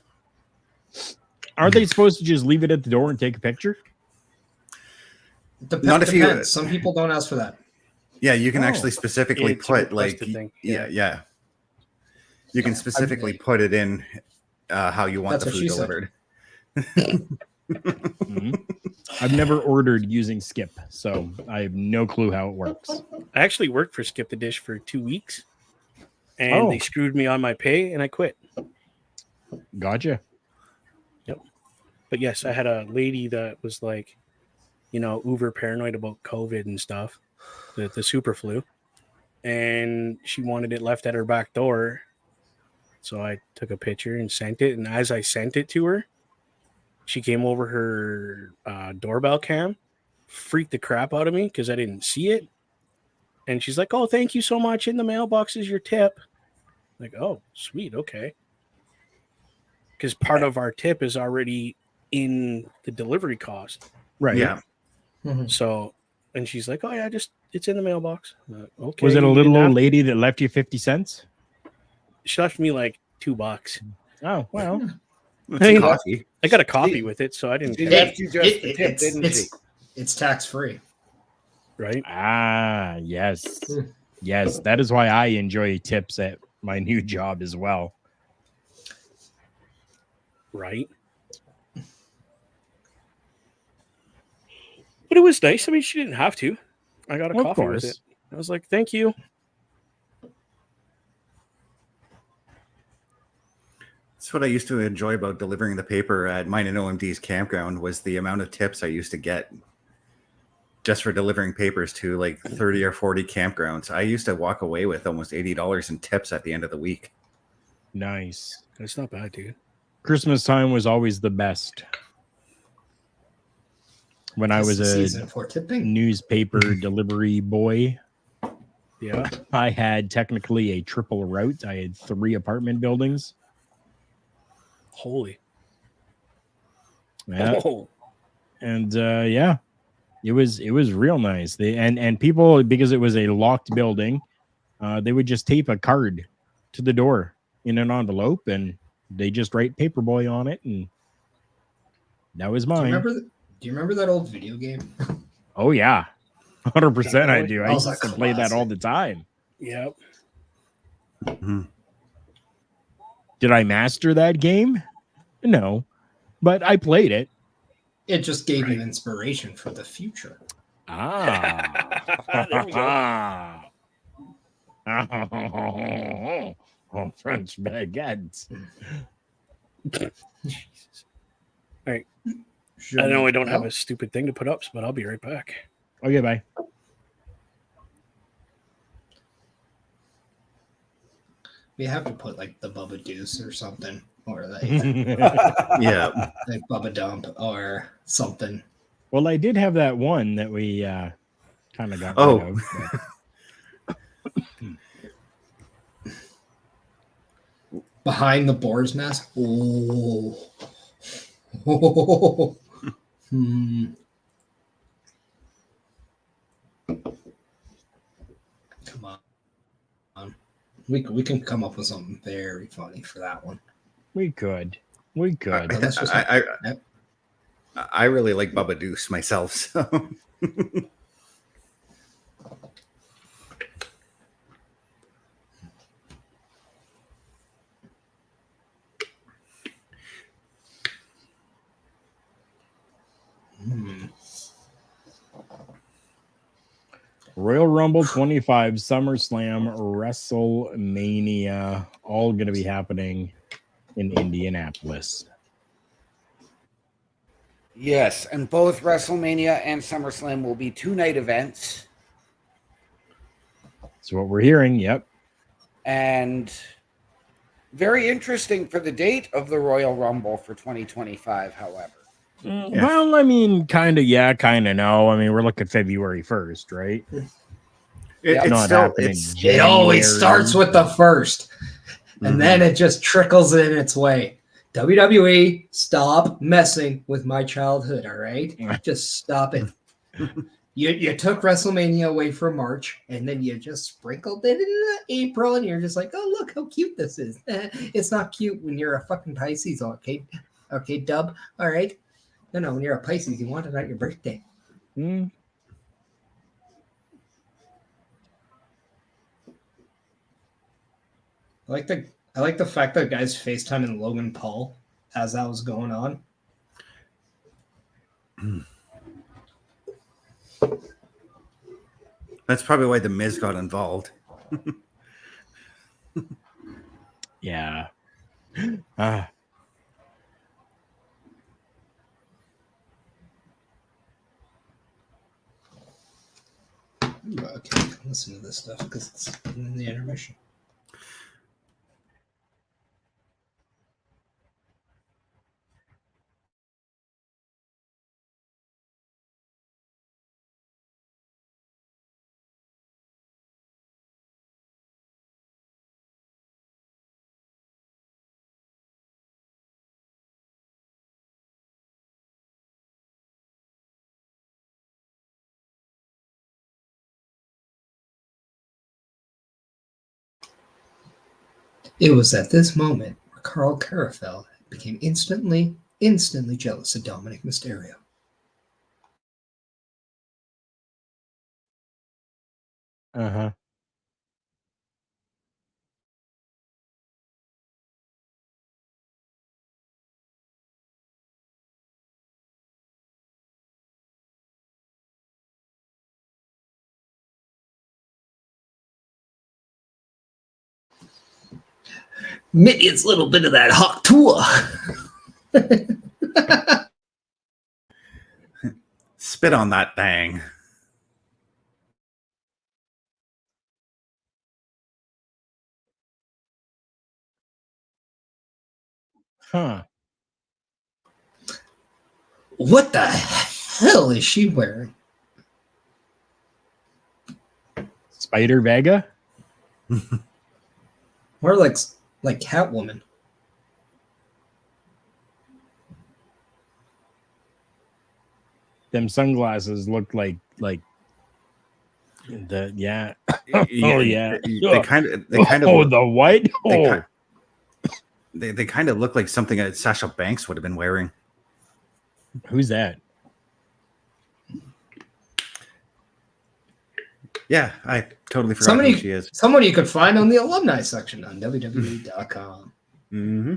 Aren't they supposed to just leave it at the door and take a picture? Not if you. Some people don't ask for that. Yeah, you can actually specifically put like yeah. You can specifically put it in how you want the food delivered. I've never ordered using Skip, so I have no clue how it works. I actually worked for Skip the Dish for 2 weeks, and they screwed me on my pay, and I quit. Gotcha. Yep. But yes, I had a lady that was like, uber paranoid about COVID and stuff, the super flu, and she wanted it left at her back door. So I took a picture and sent it, and as I sent it to her, she came over her doorbell cam, freaked the crap out of me because I didn't see it. And she's like, "Oh, thank you so much. In the mailbox is your tip." Like, "Oh, sweet. Okay." Because part of our tip is already in the delivery cost. Right. Yeah. Mm-hmm. So, and she's like, "Oh, yeah, it's in the mailbox." Okay. Was it a little old lady that left you 50 cents? She left me like $2. Oh, well. Coffee. I got a coffee with it, so I didn't. She left you just the tip, didn't she? It's tax free, right? Ah, yes, yes. That is why I enjoy tips at my new job as well. Right. But it was nice. I mean, she didn't have to. I got a coffee with it. I was like, "Thank you." That's what I used to enjoy about delivering the paper at mine and OMD's campground was the amount of tips I used to get just for delivering papers to like 30 or 40 campgrounds. I used to walk away with almost $80 in tips at the end of the week. Nice. That's not bad, dude. Christmas time was always the best. When I was a newspaper delivery boy, yeah, I had technically a triple route. I had 3 apartment buildings. Holy. Yeah. Oh. And yeah, it was real nice. And people, because it was a locked building, they would just tape a card to the door in an envelope, and they just write Paperboy on it, and that was mine. Do you remember that old video game? Oh yeah, 100%. I do. I used to play that all the time. Yep. Mm-hmm. Did I master that game? No, but I played it. It just gave you inspiration for the future. There we go. French baguettes. Jesus. All right. I know I don't have a stupid thing to put up, but I'll be right back. Okay, bye. We have to put like the Bubba Deuce or something, or like yeah, like Bubba Dump or something. Well, I did have that one that we kind of got rid of. Behind the boar's nest. Oh. Come on. We can come up with something very funny for that one. We could. I really like Bubba Deuce myself, so. Royal Rumble 25, SummerSlam, WrestleMania, all going to be happening in Indianapolis. Yes, and both WrestleMania and SummerSlam will be 2-night events. That's what we're hearing, yep. And very interesting for the date of the Royal Rumble for 2025, however. Yeah. Well, I mean, kind of, yeah, kind of no. I mean, we're looking February 1st, right? It always starts with the 1st, and then it just trickles in its way. WWE, stop messing with my childhood, all right? Just stop it. You took WrestleMania away from March, and then you just sprinkled it in April, and you're just like, oh, look how cute this is. It's not cute when you're a fucking Pisces, okay? Okay, dub, all right? No, when you're a Pisces, you want it on your birthday. Mm. I like the fact that guys FaceTiming Logan Paul as that was going on. That's probably why the Miz got involved. Yeah. Okay, listen to this stuff because it's in the intermission. It was at this moment where Karl Karufel became instantly jealous of Dominic Mysterio. Uh-huh. It's a little bit of that hot tour. Spit on that thing. Huh. What the hell is she wearing? Spider Vega? More like Catwoman. Them sunglasses look like the Yeah, oh yeah. They kind of the white. Oh, they kind of look like something that Sasha Banks would have been wearing. who's that? Yeah, I totally forgot who she is. Someone you could find on the alumni section on WWE.com. Mm-hmm.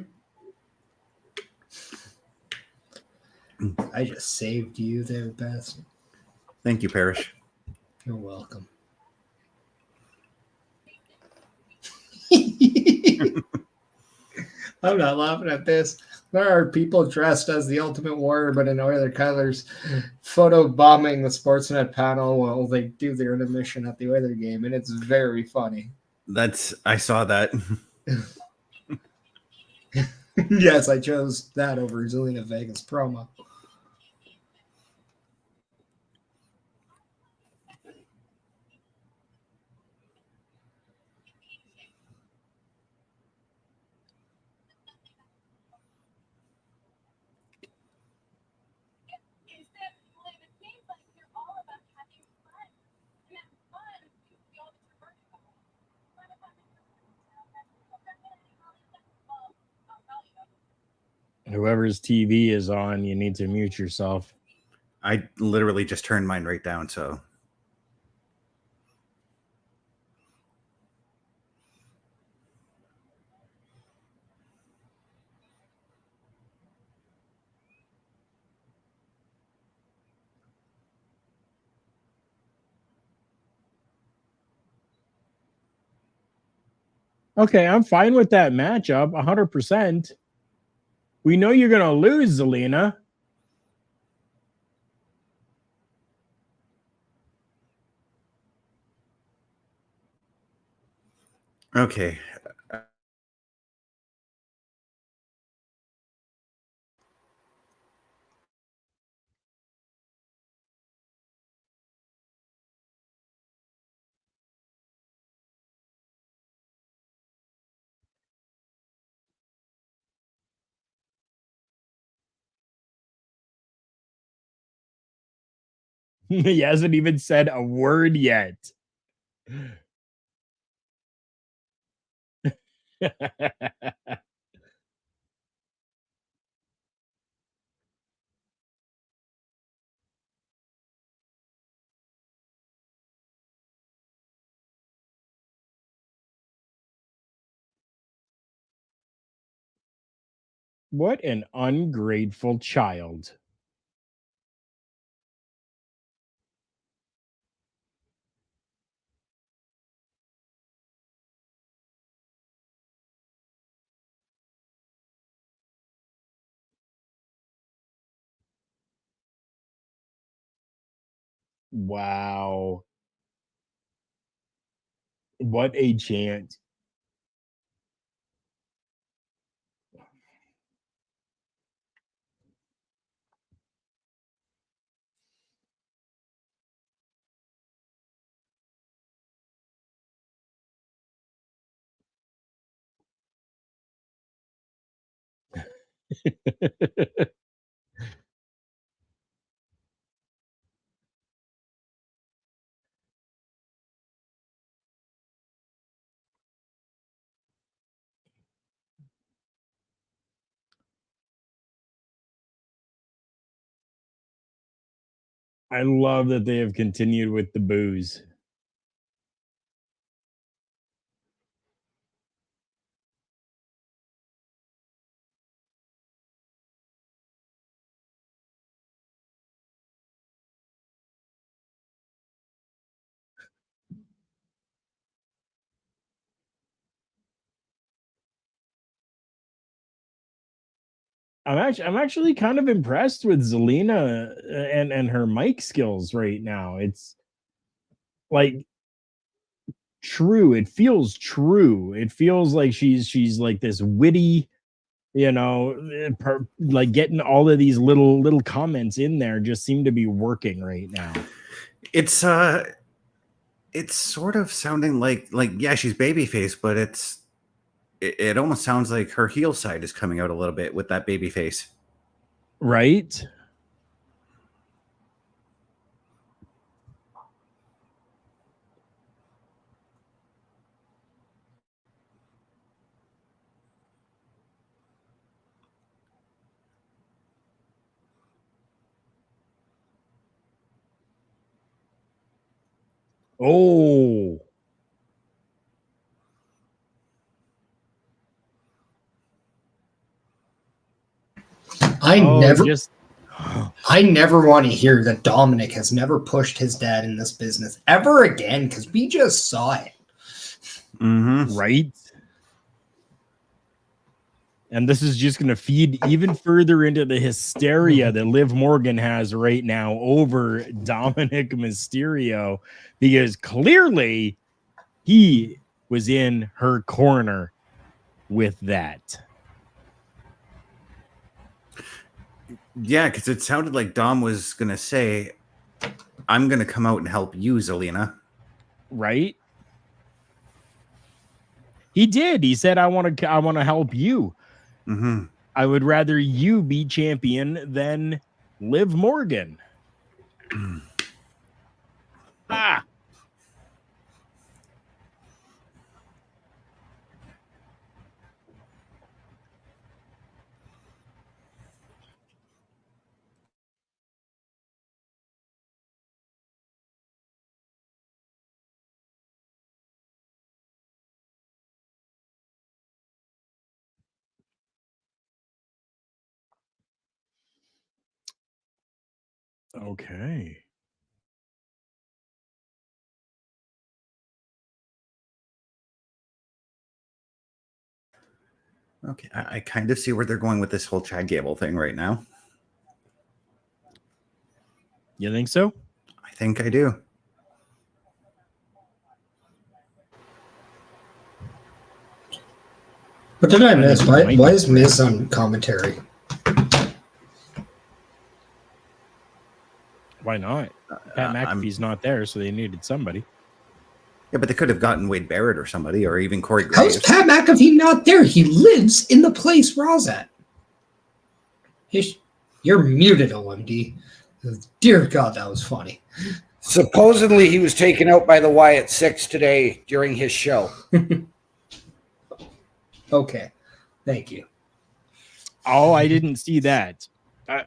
I just saved you there, bastard. Thank you, Parrish. You're welcome. I'm not laughing at this. There are people dressed as the Ultimate Warrior, but in other colors, photo bombing the Sportsnet panel while they do their intermission at the Oiler game, and it's very funny. I saw that. Yes, I chose that over Zelina Vega's promo. Whoever's TV is on, you need to mute yourself. I literally just turned mine right down, so. Okay, I'm fine with that matchup, 100%. We know you're gonna lose, Zelina. Okay. He hasn't even said a word yet. What an ungrateful child. Wow. What a chant. I love that they have continued with the booze. I'm actually kind of impressed with Zelina and her mic skills right now. It's like true. It feels true. It feels like she's like this witty, like getting all of these little comments in there just seem to be working right now. It's sort of sounding like yeah, she's babyface, but it almost sounds like her heel side is coming out a little bit with that baby face. Right? Oh. I never want to hear that Dominic has never pushed his dad in this business ever again, because we just saw it. Mm-hmm. Right? And this is just going to feed even further into the hysteria that Liv Morgan has right now over Dominic Mysterio, because clearly he was in her corner with that. Yeah, because it sounded like Dom was going to say, I'm going to come out and help you, Zelina. Right? He did. He said, I want to help you. Mm-hmm. I would rather you be champion than Liv Morgan. Ah. Okay. Okay, I kind of see where they're going with this whole Chad Gable thing right now. You think so? I think I do. What did I miss? Why is Miz on commentary? Why not? Pat McAfee's not there, so they needed somebody. Yeah, but they could have gotten Wade Barrett or somebody, or even Corey Graves. How's Pat McAfee not there? He lives in the place Raw's at. You're muted, OMD. Dear God, that was funny. Supposedly, he was taken out by the Wyatt Sicks today during his show. Okay. Thank you. Oh, I didn't see that.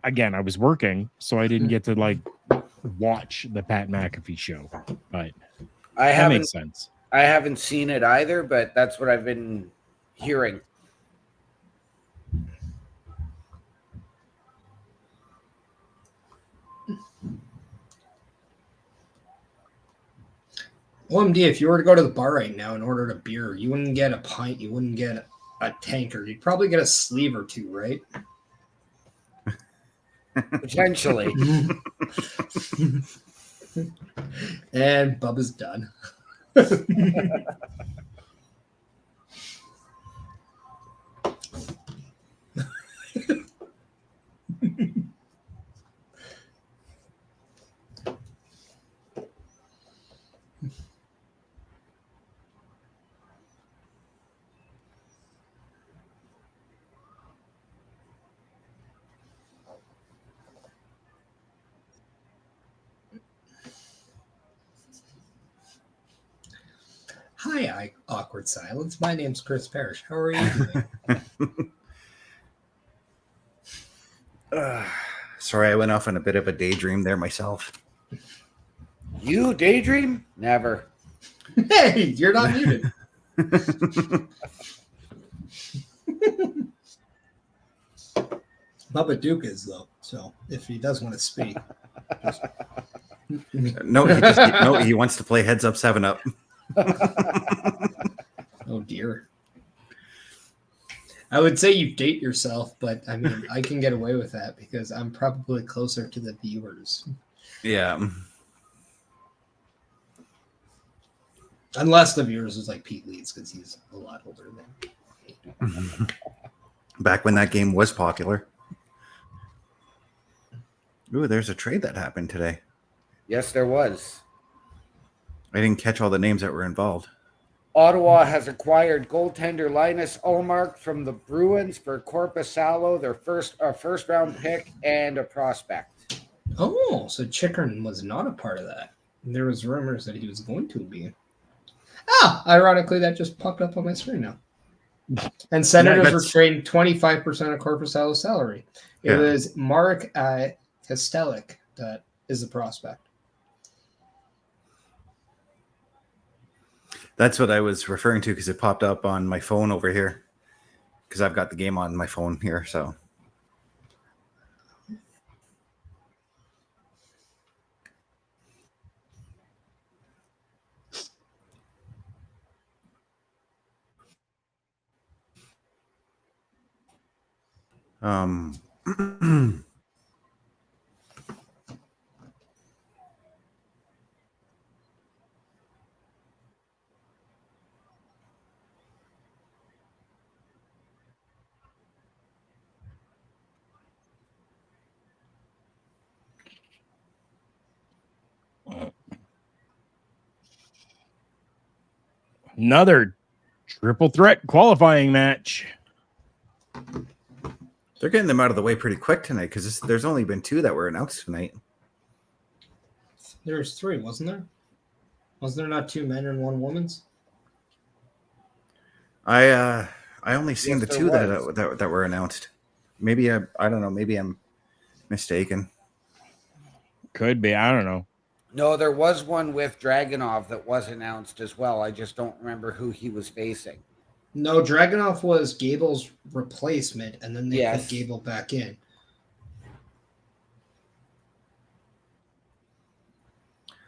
Again, I was working, so I didn't get to like watch the Pat McAfee show. But that makes sense. I haven't seen it either, but that's what I've been hearing. OMD, if you were to go to the bar right now and order a beer, you wouldn't get a pint, you wouldn't get a tanker. You'd probably get a sleeve or two, right? Potentially. And Bubba's done. Hi, Awkward Silence. My name's Chris Parrish. How are you doing? Sorry, I went off on a bit of a daydream there myself. You daydream? Never. Hey, you're not muted. Bubba Duke is, though, so if he does want to speak. Just... No, he wants to play Heads Up 7-Up. Oh dear. I would say you date yourself, but I mean, I can get away with that because I'm probably closer to the viewers. Yeah. Unless the viewers is like Pete Leeds because he's a lot older than. Back when that game was popular. Ooh, there's a trade that happened today. Yes, there was. I didn't catch all the names that were involved. Ottawa has acquired goaltender Linus Ullmark from the Bruins for Korpisalo, their first round pick and a prospect. Oh, so Chickern was not a part of that. There was rumors that he was going to be. Ironically, that just popped up on my screen now. And Senators were trading 25% of Korpisalo's salary. It was Marek Kastelik that is the prospect. That's what I was referring to because it popped up on my phone over here. Because I've got the game on my phone here, so. Another triple threat qualifying match. They're getting them out of the way pretty quick tonight because there's only been 2 that were announced tonight. There's 3, wasn't there? Was there not 2 men and 1 woman's? I only seen the 2 that were announced. Maybe I don't know. Maybe I'm mistaken. Could be. I don't know. No, there was one with Dragunov that was announced as well. I just don't remember who he was facing. No, Dragunov was Gable's replacement, and then they put Gable back in.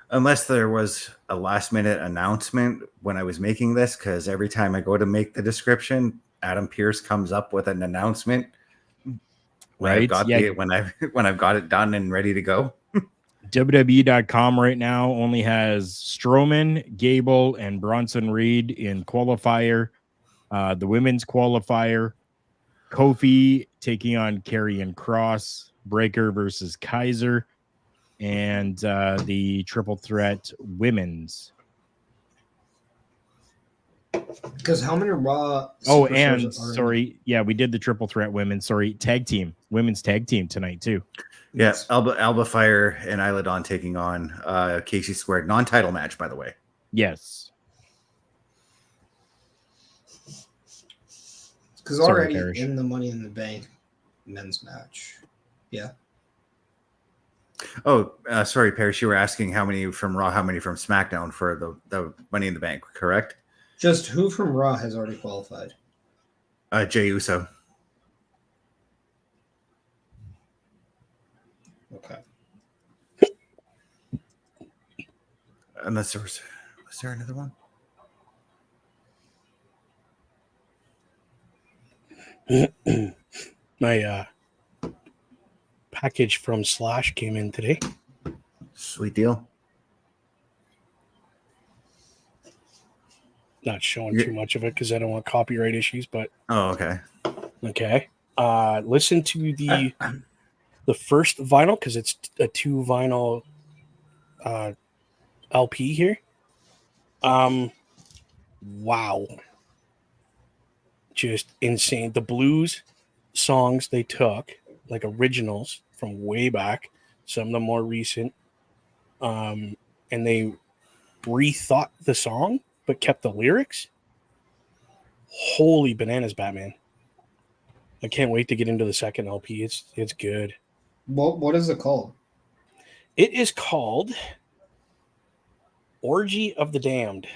Unless there was a last-minute announcement when I was making this, because every time I go to make the description, Adam Pearce comes up with an announcement. When I've got it done and ready to go. WWE.com right now only has Strowman, Gable, and Bronson Reed in qualifier. The women's qualifier, Kofi taking on Karrion Kross, Breaker versus Kaiser, and the triple threat women's. Because how many Raw? Oh, Superstars and are in- sorry, yeah, we did the triple threat women. Sorry, women's tag team tonight too. Yes, Alba Fire and Isla Dawn taking on Casey Squared, non-title match, by the way. Yes. Because Sorry, already Parrish. in the Money in the Bank men's match. Yeah. Oh, sorry, Parrish. You were asking how many from Raw, how many from SmackDown for the Money in the Bank, correct? Just who from Raw has already qualified? Jey Uso. Okay. Unless was there another one? My package from Slash came in today. Sweet deal. Not showing too much of it because I don't want copyright issues, but Oh, okay. okay. Listen to the first vinyl because it's a 2 vinyl LP here. Wow. Just insane. The blues songs they took, like originals from way back, some of them more recent, and they rethought the song but kept the lyrics. Holy bananas, Batman. I can't wait to get into the second LP. It's good. What is it called? It is called Orgy of the Damned.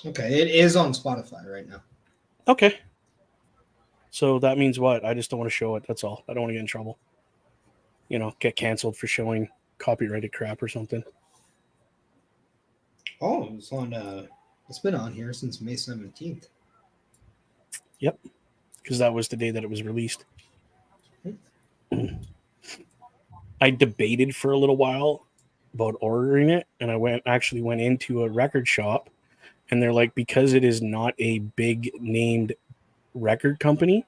Okay, it is on Spotify right now. Okay. So that means what? I just don't want to show it. That's all. I don't want to get in trouble. Get canceled for showing copyrighted crap or something. Oh, it's on. It's been on here since May 17th. Yep. Because that was the day that it was released. I debated for a little while about ordering it, and I actually went into a record shop, and they're like, because it is not a big named record company,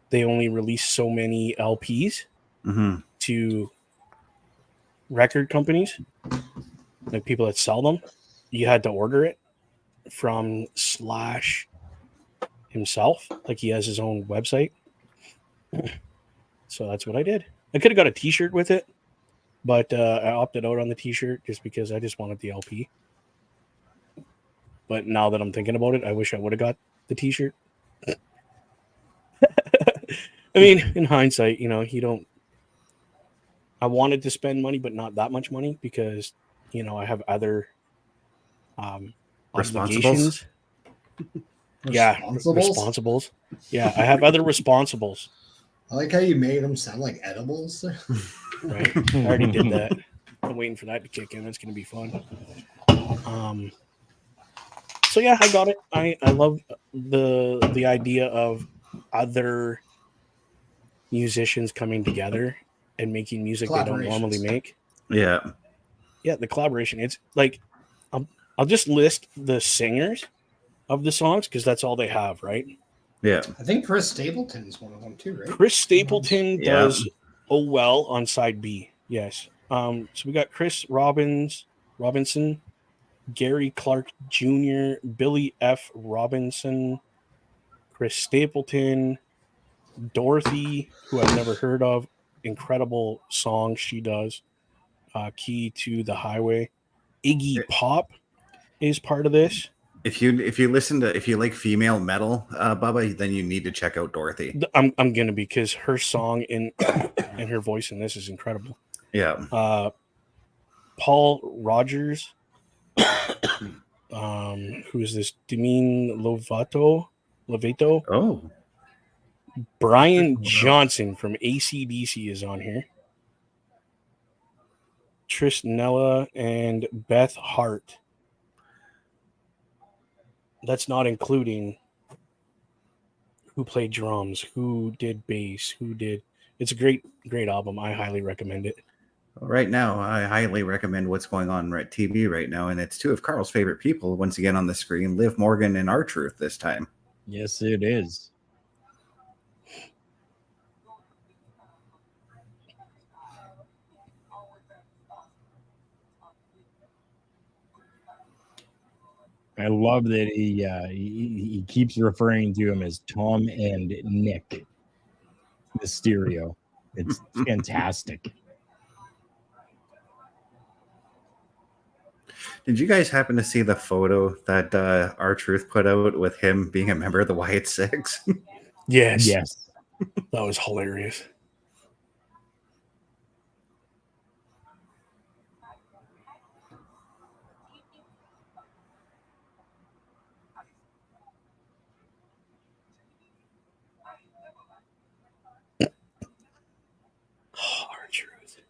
they only release so many LPs to record companies, like people that sell them. You had to order it from Slash himself, like he has his own website. So that's what I did. I could have got a t-shirt with it, but I opted out on the t-shirt just because I just wanted the LP. But now that I'm thinking about it, I wish I would have got the t-shirt. I mean, in hindsight, you don't. I wanted to spend money, but not that much money because, I have other obligations. Yeah, responsibles. Yeah, I have other responsibles. I like how you made them sound like edibles. Right, I already did that. I'm waiting for that to kick in. That's going to be fun. So yeah, I got it. I love the idea of other musicians coming together and making music they don't normally make. Yeah, the collaboration. It's like I'll just list the singers of the songs because that's all they have, right? Yeah, I think Chris Stapleton is one of them too, right? Chris Stapleton does "Oh Well" on side B. Yes. So we got Chris Robinson, Gary Clark Jr., Billy F. Robinson, Chris Stapleton, Dorothy, who I've never heard of. Incredible song she does. Key to the Highway. Iggy Pop is part of this. If you like female metal, Bubba, then you need to check out Dorothy. I'm gonna because her song and her voice in this is incredible. Yeah. Paul Rogers. Who is this? Demi Lovato? Oh. Brian Johnson from AC/DC is on here. Trisnella and Beth Hart. That's not including who played drums, who did bass, It's a great album. I highly recommend it. Right now, I highly recommend What's Going On Red TV right now, and it's two of Carl's favorite people once again on the screen, Liv Morgan and R-Truth this time. Yes, it is. I love that he keeps referring to him as Tom and Nick Mysterio. It's fantastic. Did you guys happen to see the photo that R-Truth put out with him being a member of the Wyatt Sicks? Yes. Yes. That was hilarious. Oh, R-Truth.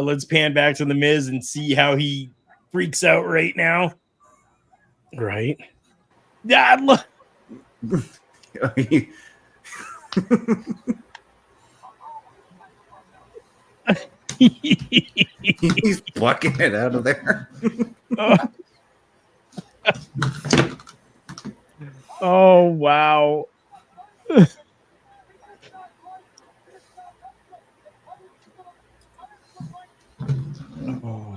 Let's pan back to the Miz and see how he freaks out right now. Right. Yeah, look. He's plucking it out of there. Oh, wow. Oh.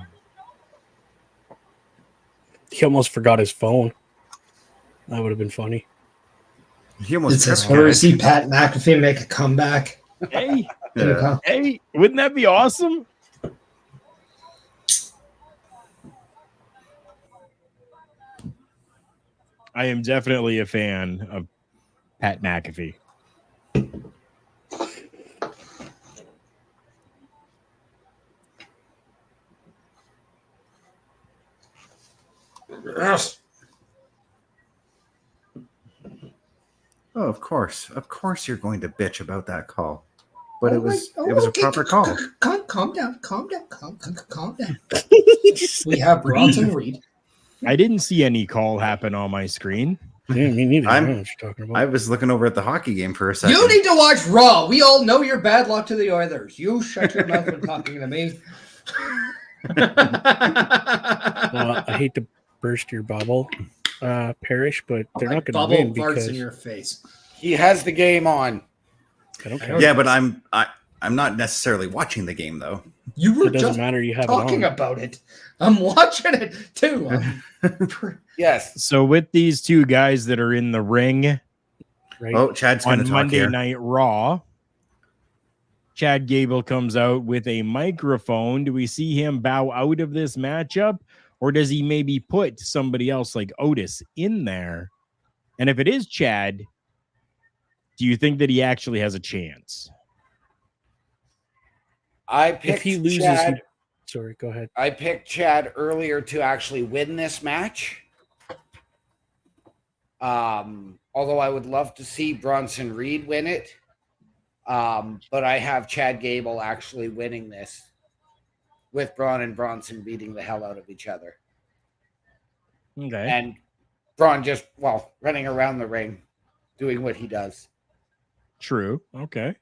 He almost forgot his phone. That would have been funny. He almost It says, "Where see Pat McAfee make a comeback?" Hey, Yeah. hey, wouldn't that be awesome? I am definitely a fan of Pat McAfee. Yes. Oh, of course you're going to bitch about that call, but it was a proper call. Calm down. We have Bronson Reed. I didn't see any call happen on my screen. Yeah, me neither. I I'm- don't know what you're talking about. I was looking over at the hockey game for a second. You need to watch Raw. We all know you're bad luck to the Oilers. You shut your mouth when talking to me. Well, I hate to burst your bubble, Parrish, but they're not going to Bubble win farts because in your face. He has the game on. I don't care. Yeah, but I'm not necessarily watching the game though. You were It doesn't just matter. You have talking it on. about it. I'm watching it too. Yes. So with these two guys that are in the ring Right? Oh, Chad's going to on talk Monday here. Night Raw, Chad Gable comes out with a microphone. Do we see him bow out of this matchup, or does he maybe put somebody else like Otis in there? And if it is Chad, do you think that he actually has a chance? I picked If he loses, Chad. sorry, go ahead. I picked Chad earlier to actually win this match. Although I would love to see Bronson Reed win it. But I have Chad Gable actually winning this with Braun and Bronson beating the hell out of each other. Okay. And Braun just, running around the ring, doing what he does. True. Okay.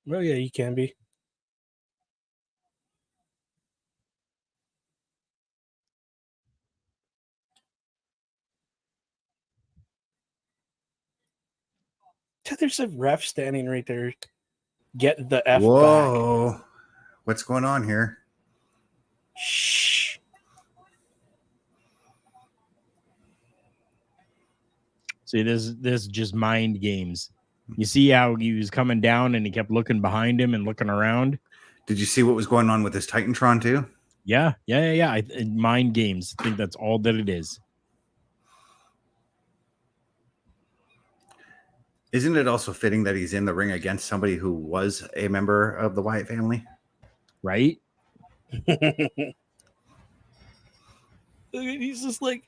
Well, yeah, you can be. There's a ref standing right there. Get the F back. Whoa. What's going on here? Shh. See, this is just mind games. You see how he was coming down and he kept looking behind him and looking around? Did you see what was going on with this Titantron too? Yeah. Mind games. I think that's all that it is. Isn't it also fitting that he's in the ring against somebody who was a member of the Wyatt family? Right? He's just like,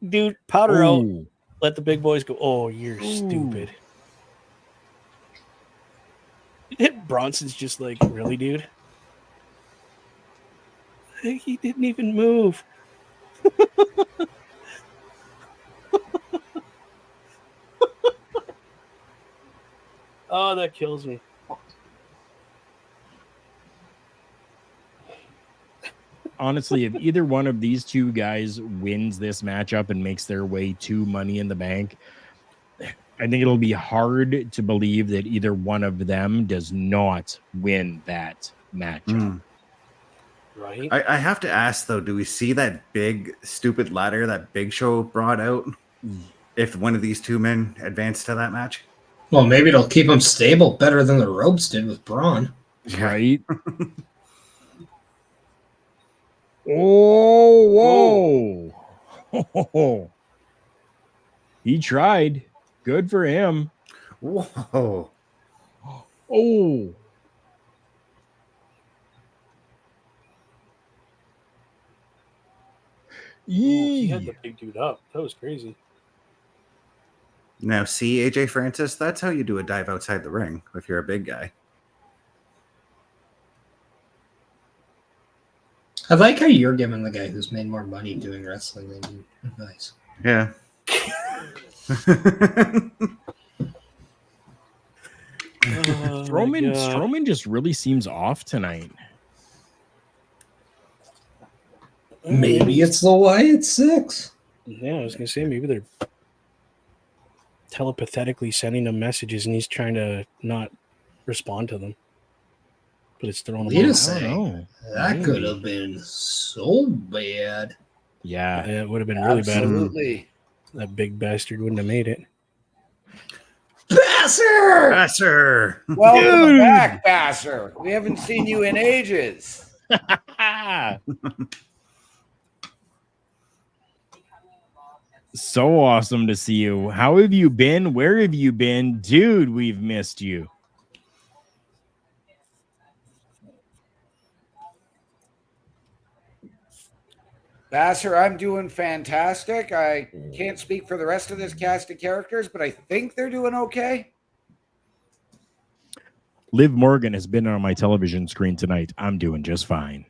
dude, powder out. Ooh. Let the big boys go. Oh, you're stupid. Bronson's just like, really, dude? He didn't even move. Oh, that kills me. Honestly, if either one of these two guys wins this matchup and makes their way to Money in the Bank, I think it'll be hard to believe that either one of them does not win that matchup. Right. I have to ask though, do we see that big stupid ladder that Big Show brought out if one of these two men advance to that match? Well, maybe it'll keep them stable better than the ropes did with Braun. Right? Oh, whoa. He tried. Good for him. Whoa. Oh. He had the big dude up. That was crazy. Now, see, AJ Francis, that's how you do a dive outside the ring if you're a big guy. I like how you're giving the guy who's made more money doing wrestling than you advice. Yeah. Strowman just really seems off tonight. Maybe it's the Wyatt Sicks. Yeah, I was gonna say maybe they're telepathically sending him messages and he's trying to not respond to them. But it's throwing him off. That could have been so bad. Yeah, it would have been really bad. Absolutely. That big bastard wouldn't have made it. Basser! Welcome back, Basser. We haven't seen you in ages. So awesome to see you. How have you been? Where have you been? Dude, we've missed you. Basser, I'm doing fantastic. I can't speak for the rest of this cast of characters, but I think they're doing okay. Liv Morgan has been on my television screen tonight. I'm doing just fine.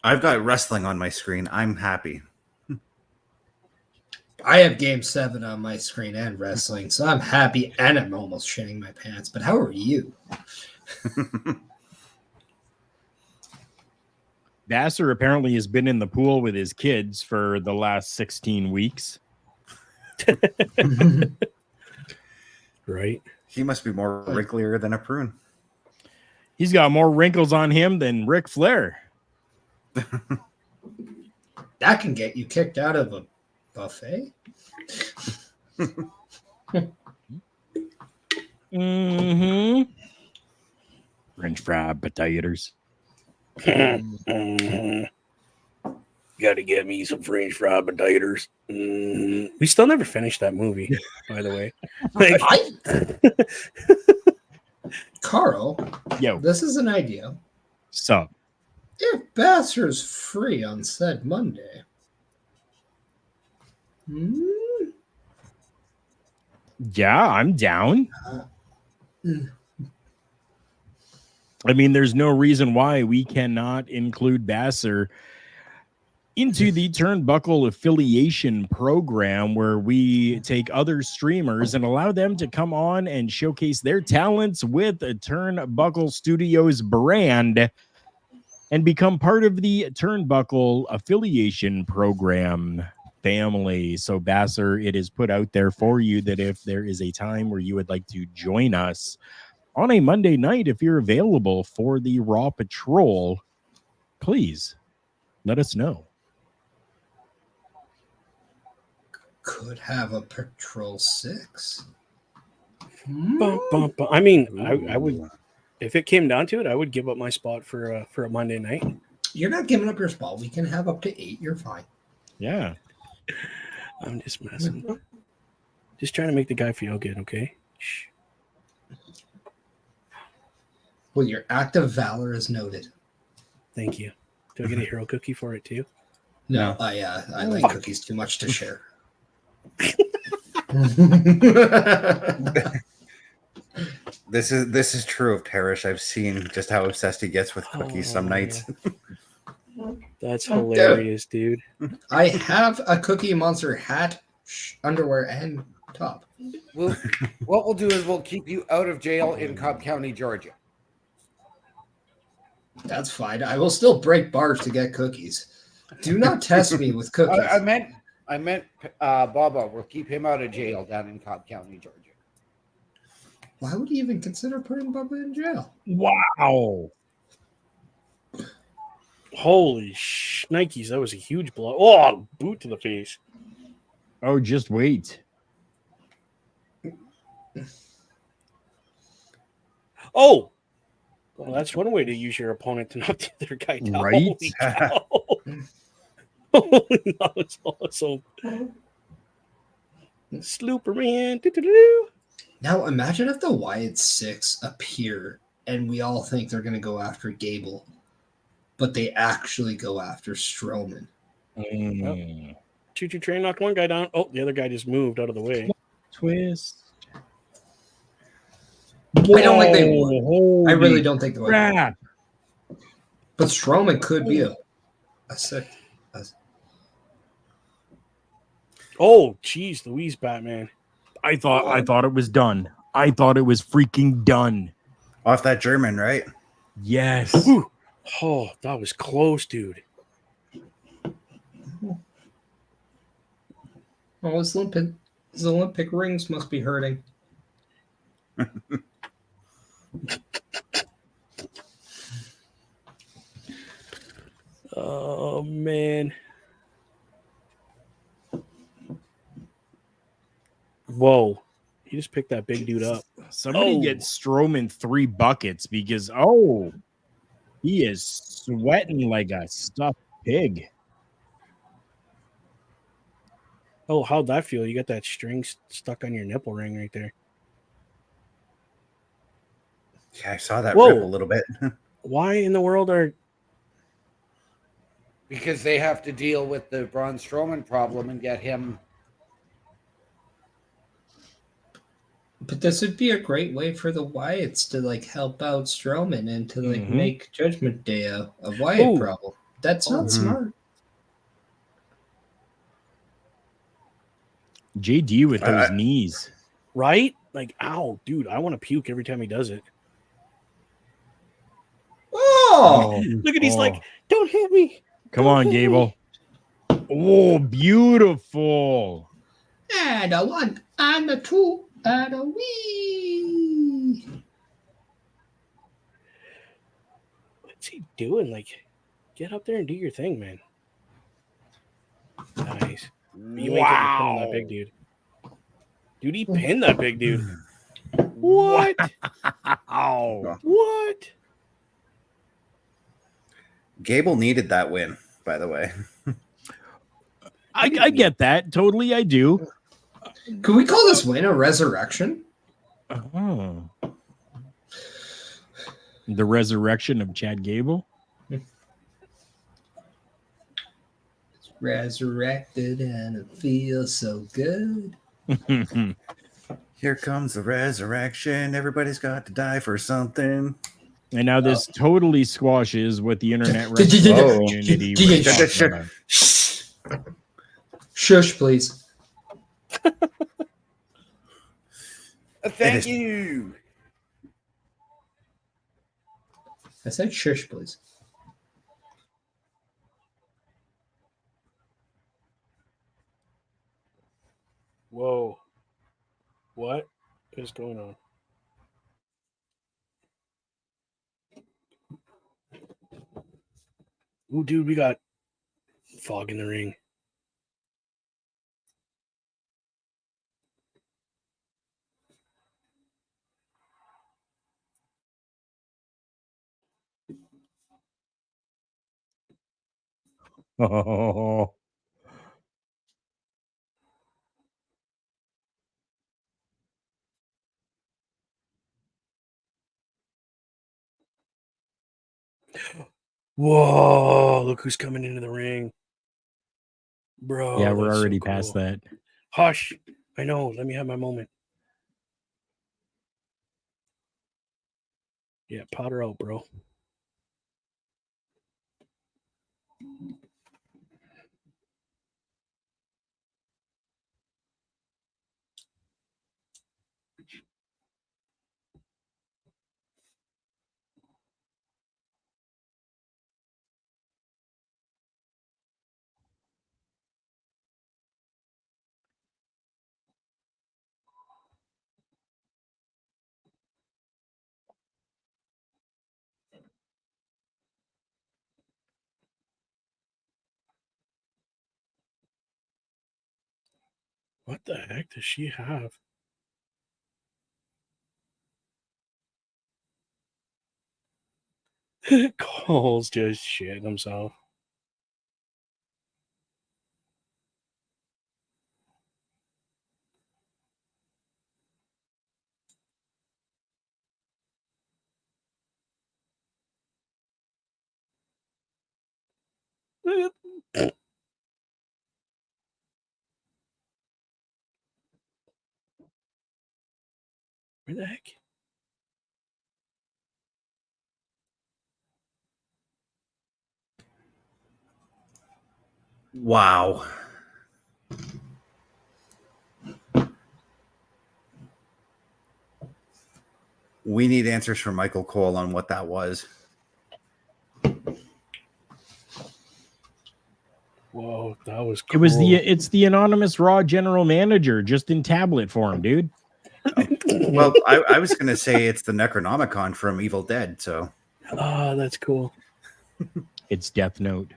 I've got wrestling on my screen. I'm happy. I have Game 7 on my screen and wrestling, so I'm happy and I'm almost shitting my pants. But how are you? Basser apparently has been in the pool with his kids for the last 16 weeks. Right. He must be more wrinklier than a prune. He's got more wrinkles on him than Ric Flair. That can get you kicked out of a buffet. French fry potatoes. Got to get me some French fry potatoes. We still never finished that movie, by the way. Carl, Yo, this is an idea. sup? If Basser's free on said Monday, Yeah, I'm down. I mean, there's no reason why we cannot include Basser into the Turnbuckle affiliation program where we take other streamers and allow them to come on and showcase their talents with a Turnbuckle Studios brand and become part of the Turnbuckle affiliation program family. So Basser, it is put out there for you that if there is a time where you would like to join us on a Monday night, if you're available for the Raw Patrol, please let us know. could have a Patrol 6. I mean, I would, if it came down to it, I would give up my spot for a Monday night. You're not giving up your spot. We can have up to 8. You're fine. Yeah. I'm just messing. Just trying to make the guy feel good, okay? Shh. Well, your act of valor is noted. Thank you. Do I get a hero cookie for it too? No, I like cookies too much to share. This is true of Parrish. I've seen just how obsessed he gets with cookies some nights. That's hilarious, dude. I have a Cookie Monster hat, underwear, and top. What we'll do is we'll keep you out of jail in Cobb County, Georgia. That's fine. I will still break bars to get cookies. Do not test me with cookies. I meant Baba. We'll keep him out of jail down in Cobb County, Georgia. Why would he even consider putting Bubba in jail? Wow. Holy shnikes, that was a huge blow. Oh, boot to the face. Oh, just wait. Oh, well, that's one way to use your opponent to knock the other guy down. Right? Holy cow. That was awesome. Slooperman. Now imagine if the Wyatt Sicks appear and we all think they're going to go after Gable, but they actually go after Strowman. Choo-choo train knocked one guy down. Oh, the other guy just moved out of the way. Twist. I don't think they would. I really don't think they would. Crap. But Strowman could be a sick. Oh, geez, Louise, Batman. I thought it was done. I thought it was freaking done. Off that German, right? Yes. Whew. Oh, that was close, dude. Oh, his Olympic rings must be hurting. Oh, man. Whoa. He just picked that big dude up. Somebody get Strowman 3 buckets because, he is sweating like a stuffed pig. Oh, how'd that feel? You got that string stuck on your nipple ring right there. Yeah, I saw that Whoa. rip a little bit. Why in the world are... Because they have to deal with the Braun Strowman problem and get him. But this would be a great way for the Wyatts to help out Strowman and to make Judgment Day a Wyatt problem. That's not smart. JD with those knees. Right? Like, ow, dude, I want to puke every time he does it. Oh! Look at he's like, don't hit me. Come on, Gable. Oh, beautiful. And a 1, and a 2, and a wee. What's he doing? Like, get up there and do your thing, man. Nice. You ain't getting pinned on that big dude. Dude, he pinned that big dude. What? What? Gable needed that win, by the way. I get that. Totally, I do. Could we call this win a resurrection? Oh. The resurrection of Chad Gable? Resurrected and it feels so good. Here comes the resurrection. Everybody's got to die for something. And now this totally squashes what the internet community was talking about. Shush, please. Thank you. I said shush, please. Whoa. What is going on? Ooh, dude, we got fog in the ring. Oh. Whoa, look who's coming into the ring. Bro. Yeah, we're that's so already cool. past that. Hush. I know. Let me have my moment. Yeah, powder out, bro. What the heck does she have? Cole's just shitting himself. Where the heck? Wow. We need answers from Michael Cole on what that was. Whoa, that was cool. It was it's the anonymous Raw general manager just in tablet form, dude. Well, I was going to say it's the Necronomicon from Evil Dead, so. Oh, that's cool. It's Death Note.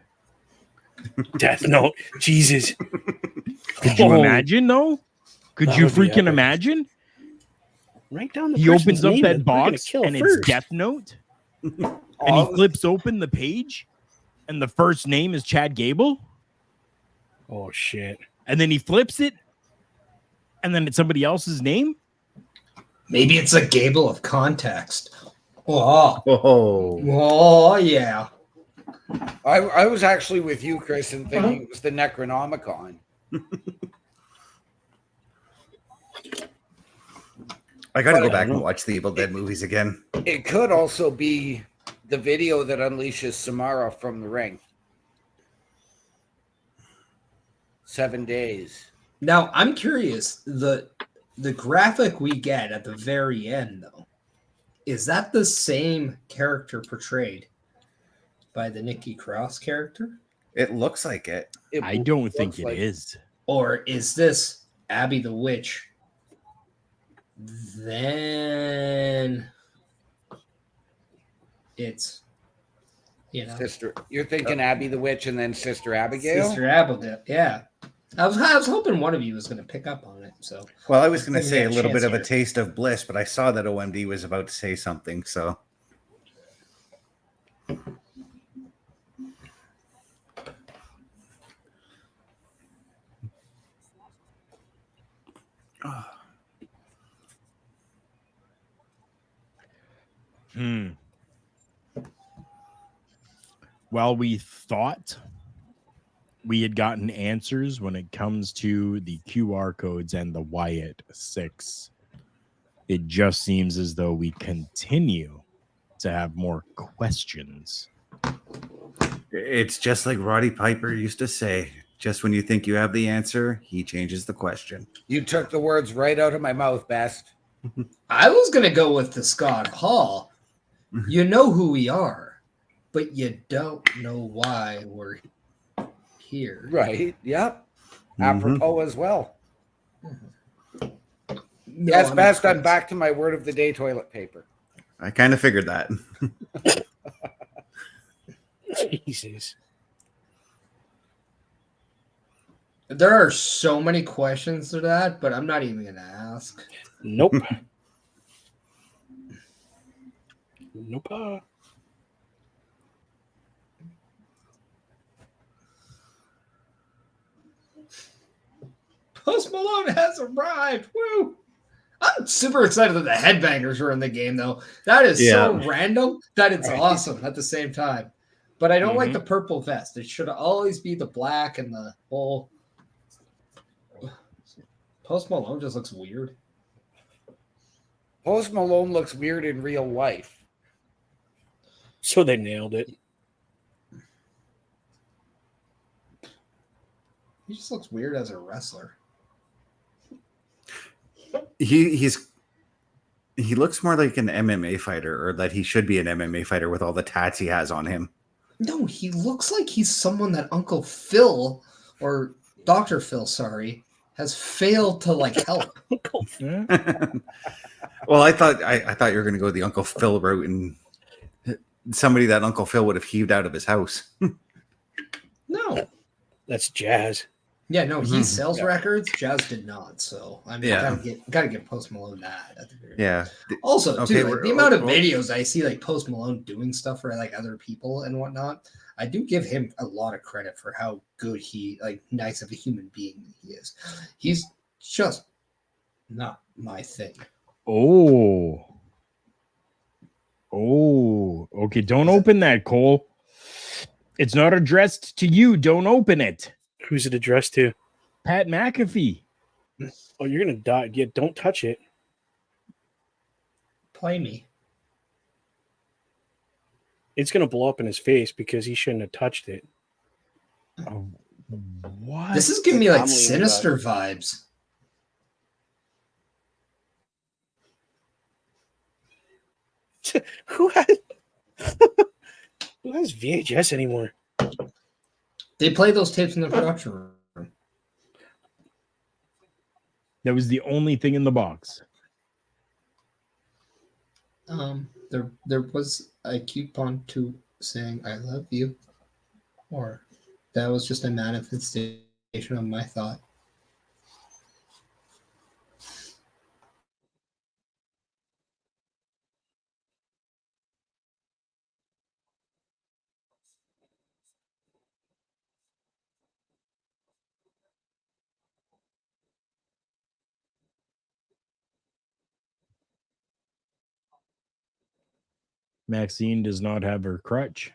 Death Note. Jesus. Could you imagine, though? Could you freaking imagine? Write down the He person's opens up name that box and first. it's Death Note. And he flips open the page and the first name is Chad Gable. Oh, shit. And then he flips it and then it's somebody else's name. Maybe it's a Gable of context. Oh, yeah. I was actually with you, Chris, and thinking it was the Necronomicon. I got to go back and watch the Evil Dead movies again. It could also be the video that unleashes Samara from the ring. 7 days. Now, I'm curious. The graphic we get at the very end, though, is that the same character portrayed by the Nikki Cross character? It looks like it. I don't think it is. Or is this Abby the Witch? Then it's, Sister. You're thinking Abby the Witch and then Sister Abigail? Sister Abigail, yeah. I was hoping one of you was going to pick up on it. So, well, I was going to say a little bit of a taste of bliss, but I saw that OMD was about to say something, so. Well, we thought we had gotten answers when it comes to the QR codes and the Wyatt Sicks. It just seems as though we continue to have more questions. It's just like Roddy Piper used to say, just when you think you have the answer, he changes the question. You took the words right out of my mouth, Best. I was going to go with the Scott Hall. You know who we are, but you don't know why we're here. Right. Yep. Apropos as well. No, Yes, Best. I'm back to my word of the day toilet paper. I kind of figured that. Jesus. There are so many questions to that, but I'm not even going to ask. Nope. Nope. Post Malone has arrived. Woo! I'm super excited that the Headbangers were in the game, though. That is so random that it's awesome at the same time. But I don't like the purple vest. It should always be the black and the whole. Post Malone just looks weird. Post Malone looks weird in real life. So they nailed it. He just looks weird as a wrestler. He looks more like an MMA fighter, or that he should be an MMA fighter with all the tats he has on him. No, he looks like he's someone that Uncle Phil, or Dr. Phil, sorry, has failed to help. Well, I thought you were going to go the Uncle Phil route, and somebody that Uncle Phil would have heaved out of his house. No, that's Jazz. Yeah, no, he sells records. Jazz did not. So I mean, gotta get Post Malone that. At the very Also, too, like, the amount of videos I see, like Post Malone doing stuff for like other people and whatnot, I do give him a lot of credit for how good nice of a human being he is. He's just not my thing. Oh, okay. Don't open that, Cole. It's not addressed to you. Don't open it. Who's it addressed to? Pat McAfee. Oh, you're gonna die. Yeah, don't touch it. Play me. It's gonna blow up in his face because he shouldn't have touched it. Oh, what? This is giving me like Sinister vibes. Who has VHS anymore? They play those tapes in the production room. That was the only thing in the box. There was a coupon to saying "I love you," or that was just a manifestation of my thought. Maxine does not have her crutch.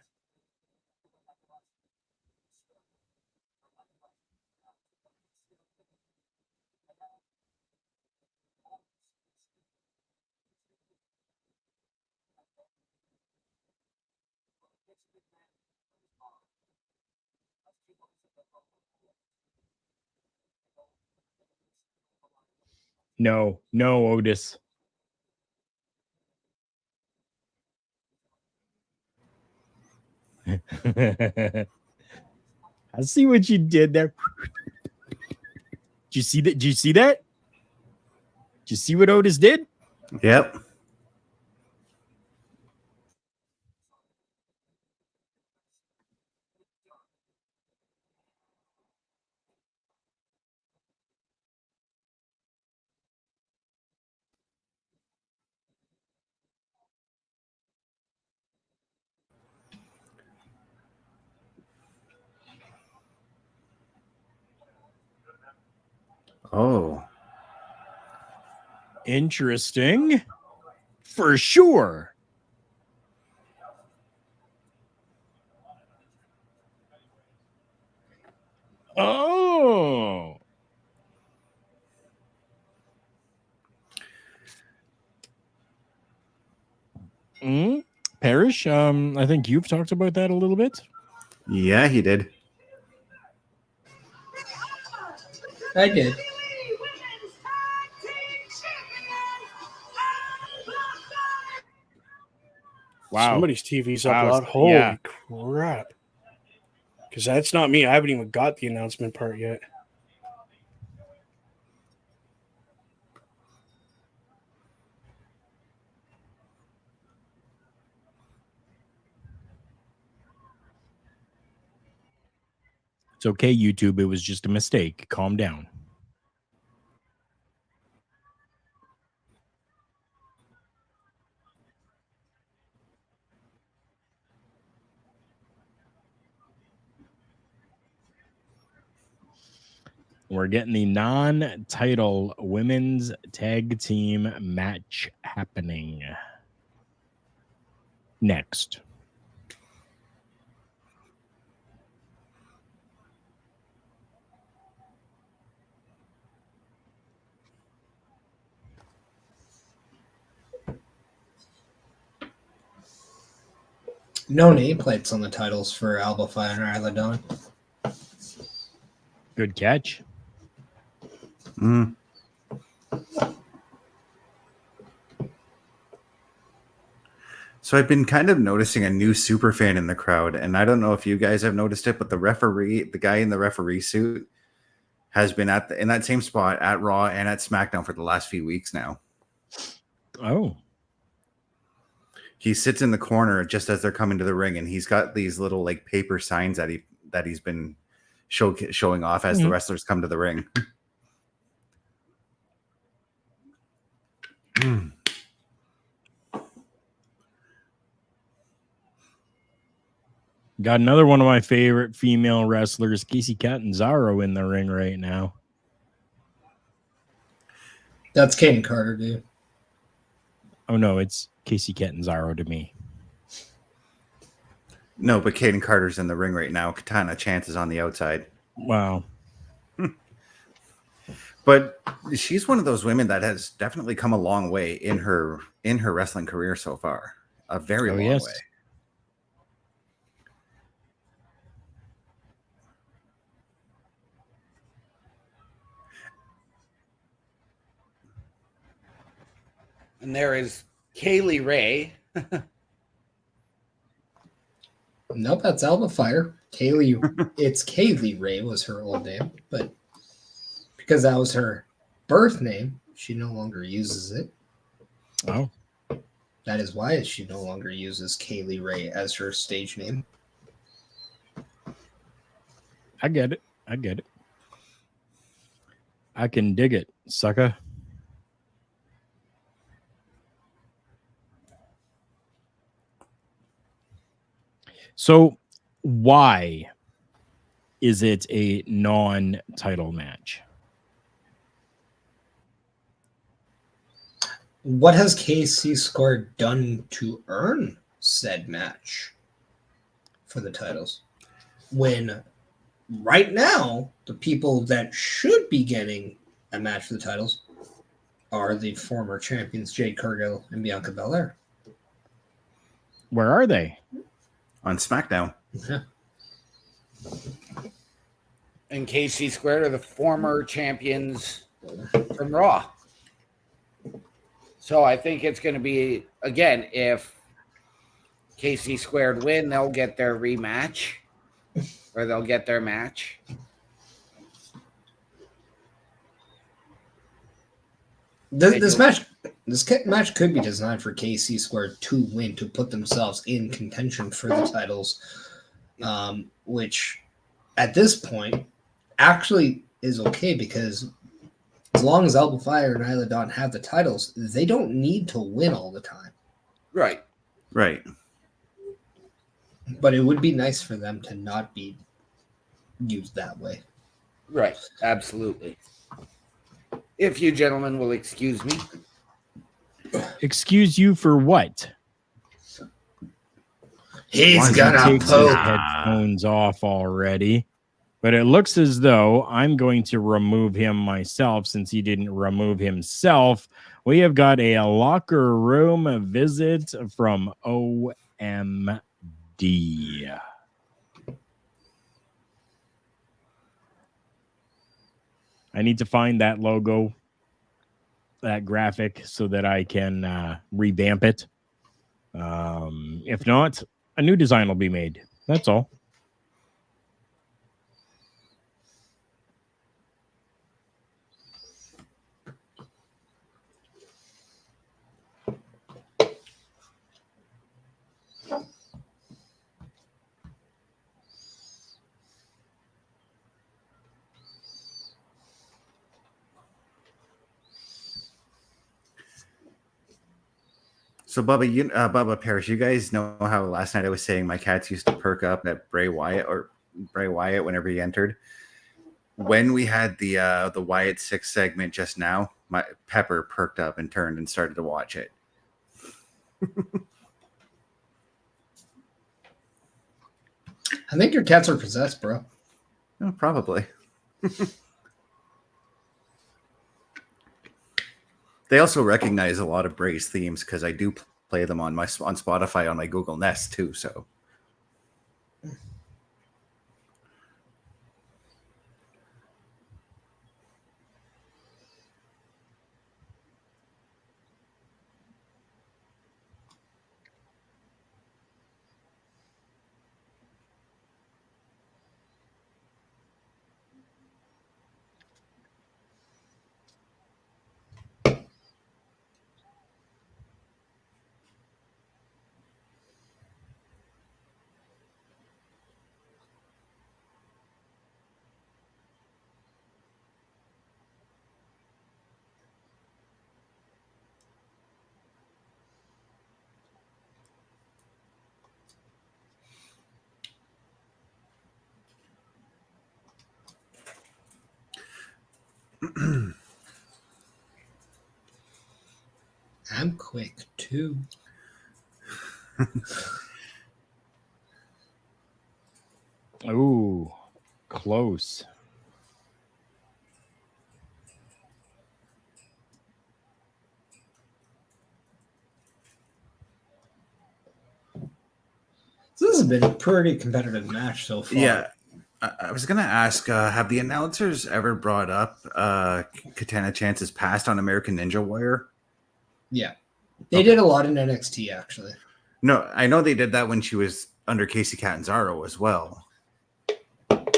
No, Otis. I see what you did there. Did you see that? Did you see that? Did you see what Otis did? Yep. Oh. Interesting. For sure. Oh. Parrish, I think you've talked about that a little bit. Yeah, he did. I did. Wow. Somebody's TV's up loud. Holy crap. Because that's not me. I haven't even got the announcement part yet. It's okay, YouTube. It was just a mistake. Calm down. We're getting the non-title women's tag team match happening next. No nameplates on the titles for Alba Fire and Isla Dawn. Good catch. So I've been kind of noticing a new super fan in the crowd, and I don't know if you guys have noticed it, but the guy in the referee suit, has been in that same spot at Raw and at SmackDown for the last few weeks now. Oh. He sits in the corner just as they're coming to the ring, and he's got these little like paper signs that he's been showing off as the wrestlers come to the ring. Got another one of my favorite female wrestlers, Casey Catanzaro, in the ring right now. That's Kaden Carter, dude. Oh, no, it's Casey Catanzaro to me. No, but Kaden Carter's in the ring right now. Katana Chance is on the outside. Wow. But she's one of those women that has definitely come a long way in her wrestling career so far. A very long way. And there is Kaylee Ray. Nope, that's Alba Fire. It's Kaylee Ray was her old name, but because that was her birth name, she no longer uses it. Oh. That is why she no longer uses Kaylee Ray as her stage name. I get it. I can dig it, sucker. So why is it a non-title match? What has KC Square done to earn said match for the titles? When right now, the people that should be getting a match for the titles are the former champions Jade Cargill and Bianca Belair. Where are they? On SmackDown. Yeah. And KC Squared are the former champions from Raw. So I think it's going to be, again, if KC Squared win, they'll get their rematch or they'll get their match. This match could be designed for KC Squared to win, to put themselves in contention for the titles, which at this point actually is okay because as long as Alba Fire and Isla Dawn have the titles, they don't need to win all the time. Right. But it would be nice for them to not be used that way. Right. Absolutely. If you gentlemen will excuse me. Excuse you for what? He's gonna take his poke. headphones off already. But it looks as though I'm going to remove him myself since he didn't remove himself. We have got a locker room visit from OMD. I need to find that logo, that graphic, so that I can revamp it. If not, a new design will be made. That's all. So Bubba Parrish, you guys know how last night I was saying my cats used to perk up at Bray Wyatt whenever he entered. When we had the Wyatt Sicks segment just now, my Pepper perked up and turned and started to watch it. I think your cats are possessed, bro. Oh, probably. They also recognize a lot of Bray's themes because I do play them on Spotify on my Google Nest too. So. I'm quick too. Ooh, close. This has been a pretty competitive match so far. Yeah. I was going to ask, have the announcers ever brought up Katana Chance's past on American Ninja Warrior? Yeah. They did a lot in NXT, actually. No, I know they did that when she was under Casey Catanzaro as well. Because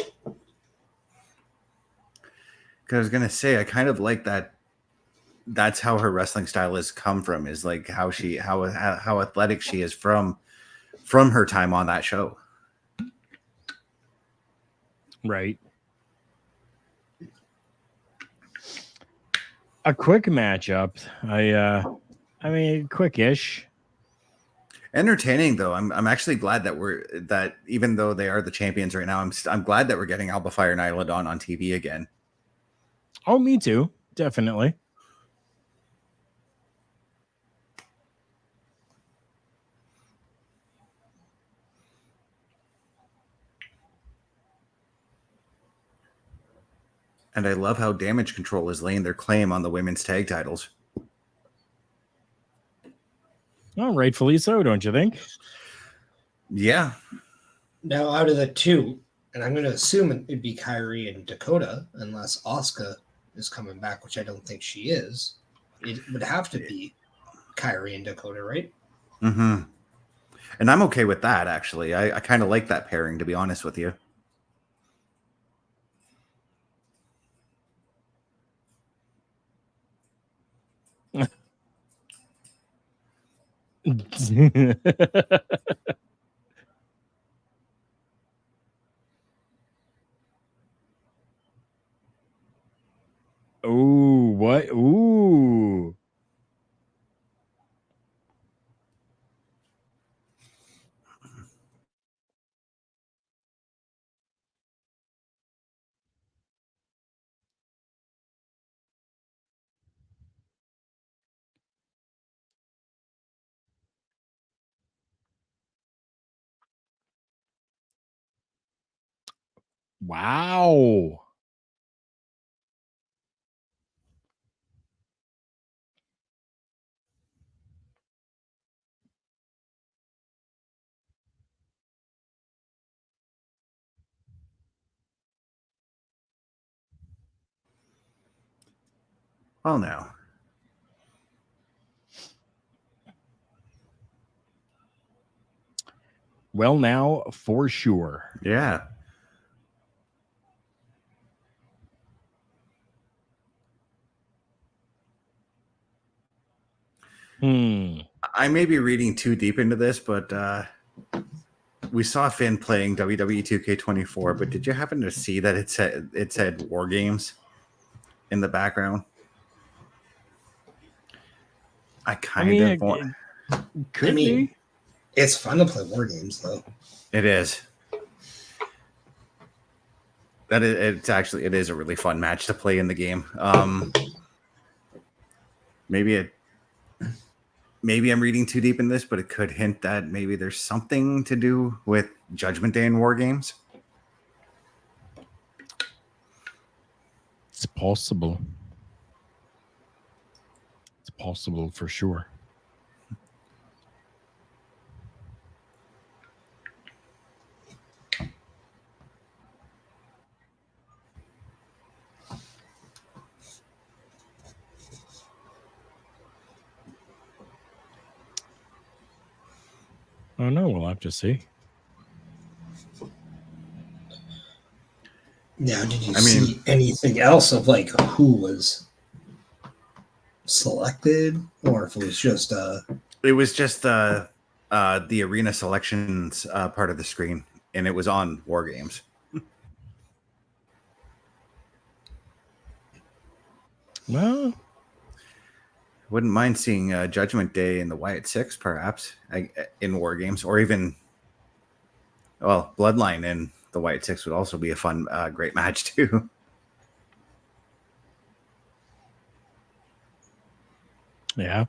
I was going to say, I kind of like that. That's how her wrestling style has come from, is like how athletic she is from her time on that show. Right. A quick matchup. I mean, quick-ish. Entertaining though. I'm actually glad that even though they are the champions right now, I'm glad that we're getting Alba Fire and Isla Dawn on TV again. Oh, me too. Definitely. And I love how Damage Control is laying their claim on the women's tag titles. Oh, rightfully so, don't you think? Yeah. Now, out of the two, and I'm going to assume it'd be Kairi and Dakota, unless Asuka is coming back, which I don't think she is. It would have to be Kairi and Dakota, right? Mm-hmm. And I'm okay with that, actually. I kind of like that pairing, to be honest with you. Ooh, what? Ooh. Wow. Oh, no. Well, now, for sure. Yeah. I may be reading too deep into this, but we saw Finn playing WWE 2K24, but did you happen to see that it said War Games in the background? I mean, it's fun to play War Games, though. It is. It is a really fun match to play in the game. Maybe I'm reading too deep in this, but it could hint that maybe there's something to do with Judgment Day and War Games. It's possible. It's possible for sure. Oh no, we'll have to see. Now, did you see anything else of like who was selected, or if it was just It was just the arena selections part of the screen, and it was on War Games. Well, wouldn't mind seeing Judgment Day and the Wyatt Sicks, perhaps, in War Games, or even, well, Bloodline and the Wyatt Sicks would also be a fun, great match too. Yeah.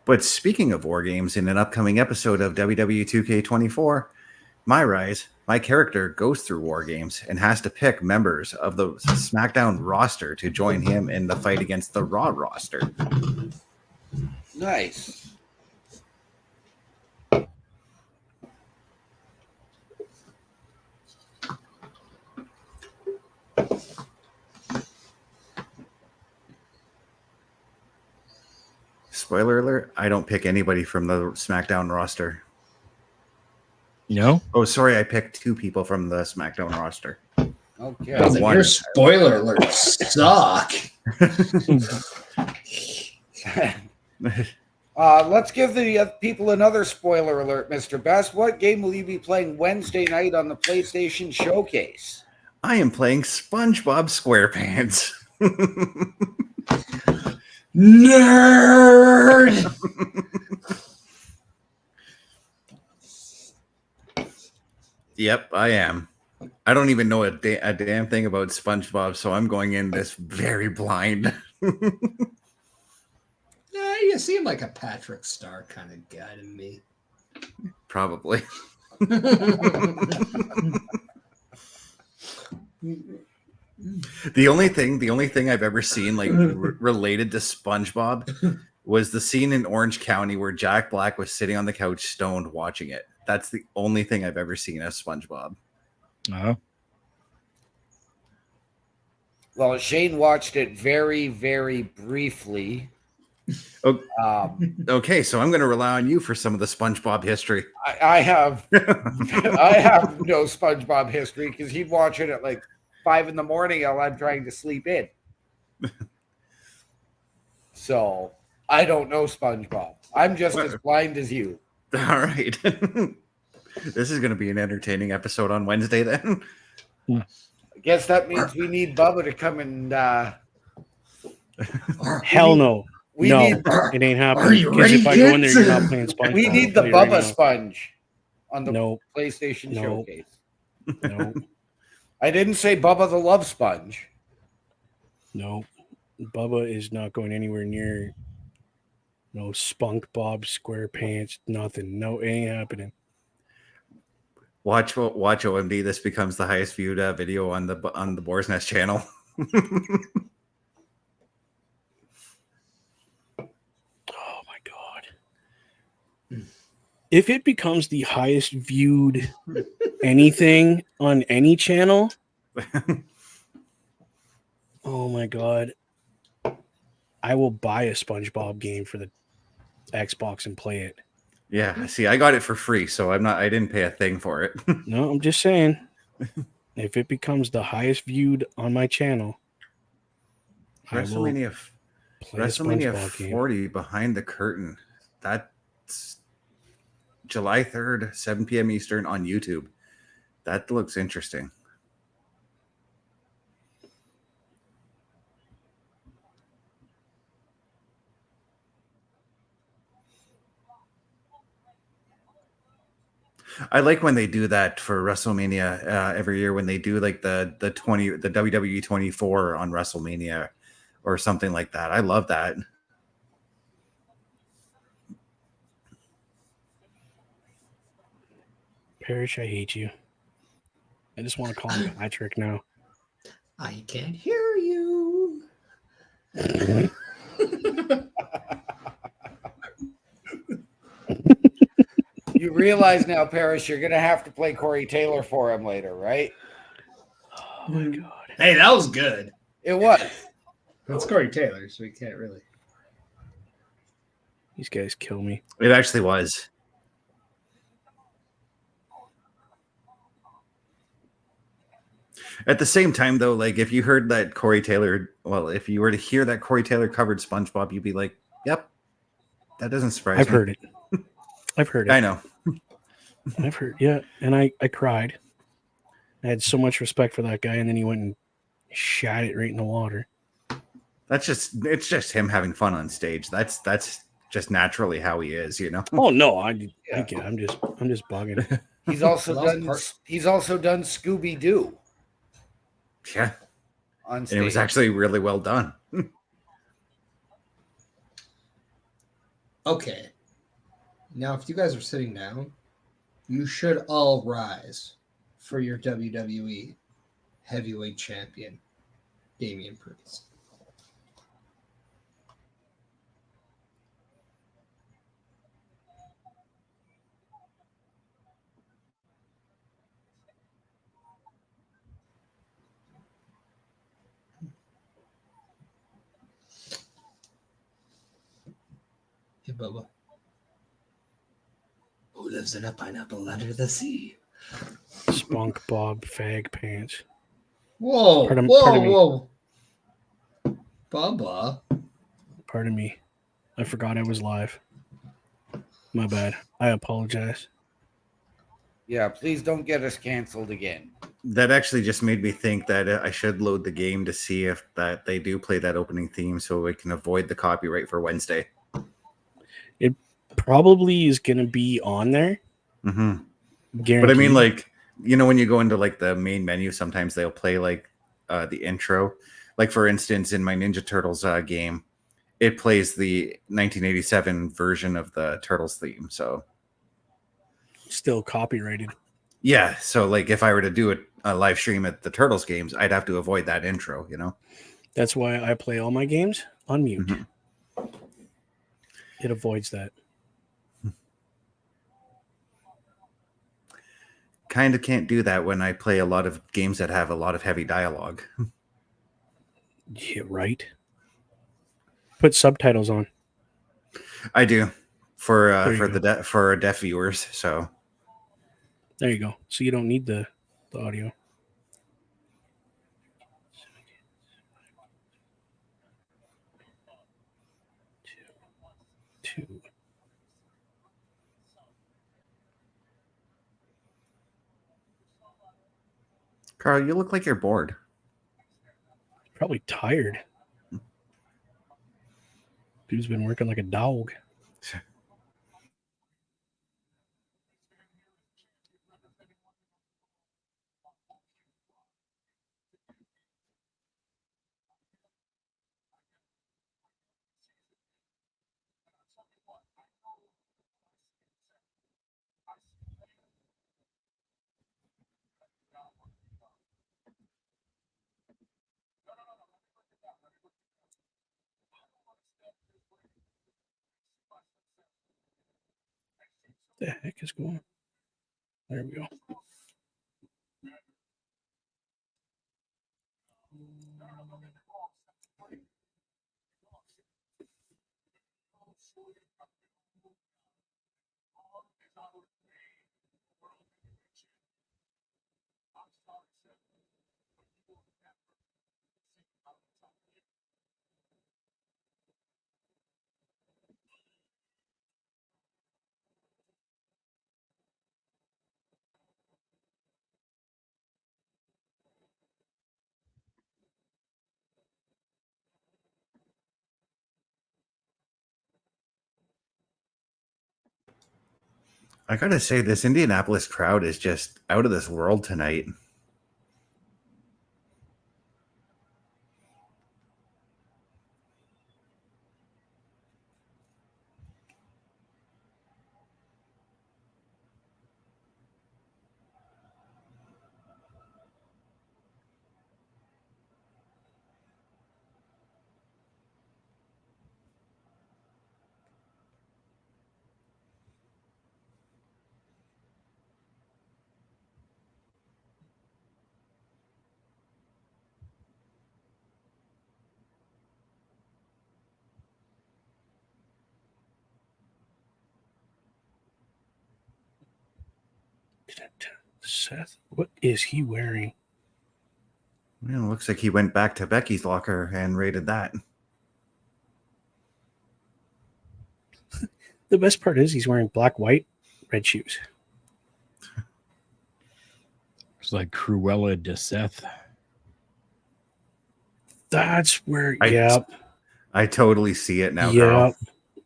But speaking of war games, in an upcoming episode of WWE 2K24, my character goes through war games and has to pick members of the SmackDown roster to join him in the fight against the Raw roster. Nice. Spoiler alert, I don't pick anybody from the SmackDown roster. No? Oh, sorry, I picked 2 people from the SmackDown roster. Okay. Well, one. Your spoiler alerts suck. Let's give the people another spoiler alert, Mr. Best. What game will you be playing Wednesday night on the PlayStation Showcase? I am playing SpongeBob SquarePants. Nerd! Yep, I am. I don't even know a damn thing about SpongeBob, so I'm going in this very blind. Yeah, you seem like a Patrick Star kind of guy to me. Probably. The only thing I've ever seen like related to SpongeBob was the scene in Orange County where Jack Black was sitting on the couch stoned watching it. That's the only thing I've ever seen as SpongeBob. Oh. Well, Shane watched it very, very briefly. Okay, so I'm going to rely on you for some of the SpongeBob history. I have I have no SpongeBob history because he'd watch it at like 5 a.m. while I'm trying to sleep in. So I don't know SpongeBob. I'm just as blind as you. All right. This is going to be an entertaining episode on Wednesday then. I guess that means we need Bubba to come and Hell no. we no, need it ain't happening. Are you Because ready, if I go in there, kids? you're not playing SpongeBob. we need the I'll tell you right Bubba now. sponge on the Nope. PlayStation Nope. Showcase. No, I didn't say Bubba the Love Sponge. no. Bubba is not going anywhere near no Spunk Bob SquarePants, nothing. No, it ain't happening. Watch OMD. This becomes the highest viewed video on the Boar's Nest channel. Oh my god. If it becomes the highest viewed anything on any channel, oh my god. I will buy a SpongeBob game for the Xbox and play it. Yeah, see, I got it for free, so I didn't pay a thing for it. No, I'm just saying. If it becomes the highest viewed on my channel, I will WrestleMania play a SpongeBob game. 40 behind the curtain. That's July 3rd, 7 p.m. Eastern on YouTube. That looks interesting. I like when they do that for WrestleMania every year when they do like the WWE 24 on WrestleMania or something like that. I love that. Parrish, I hate you. I just want to call him Patrick now. I can't hear you. You realize now, Parrish, you're going to have to play Corey Taylor for him later, right? Oh my god. Hey, that was good. It was. That's Corey Taylor, so we can't really. These guys kill me. It actually was. At the same time, though, like if you heard that Corey Taylor, well, if you were to hear that Corey Taylor covered SpongeBob, you'd be like, "Yep, that doesn't surprise me." I've heard it. I've heard it. I know. I've heard. Yeah, and I cried. I had so much respect for that guy, and then he went and shot it right in the water. It's just him having fun on stage. That's just naturally how he is, you know. Oh no, I get it. I'm just bugging. He's also Well, done Scooby Doo. Yeah. on stage. And it was actually really well done. Okay. Now, if you guys are sitting down, you should all rise for your WWE Heavyweight Champion, Damian Priest. Hey, Bubba. Who lives in a pineapple under the sea? Spunk Bob Fag Pants. Whoa, Pardon me. whoa. Bubba. Pardon me. I forgot I was live. My bad. I apologize. Yeah, please don't get us canceled again. That actually just made me think that I should load the game to see if that they do play that opening theme so we can avoid the copyright for Wednesday. It probably is going to be on there. Mm-hmm. Guaranteed. But I mean, like, you know, when you go into like the main menu, sometimes they'll play like the intro. Like, for instance, in my Ninja Turtles game, it plays the 1987 version of the Turtles theme. So still copyrighted. yeah. So like if I were to do a live stream at the Turtles games, I'd have to avoid that intro, you know? That's why I play all my games on mute. Mm-hmm. It avoids that. Kind of can't do that when I play a lot of games that have a lot of heavy dialogue. Yeah, right. Put subtitles on. I do for deaf viewers. So there you go. So you don't need the audio. Two. Carl, you look like you're bored. Probably tired. Dude's been working like a dog. The heck is going on? There we go. I gotta say, this Indianapolis crowd is just out of this world tonight. Seth, what is he wearing? Well, it looks like he went back to Becky's locker and raided that. The best part is he's wearing black, white, red shoes. It's like Cruella de Seth. That's where, I totally see it now, yeah. Carl. I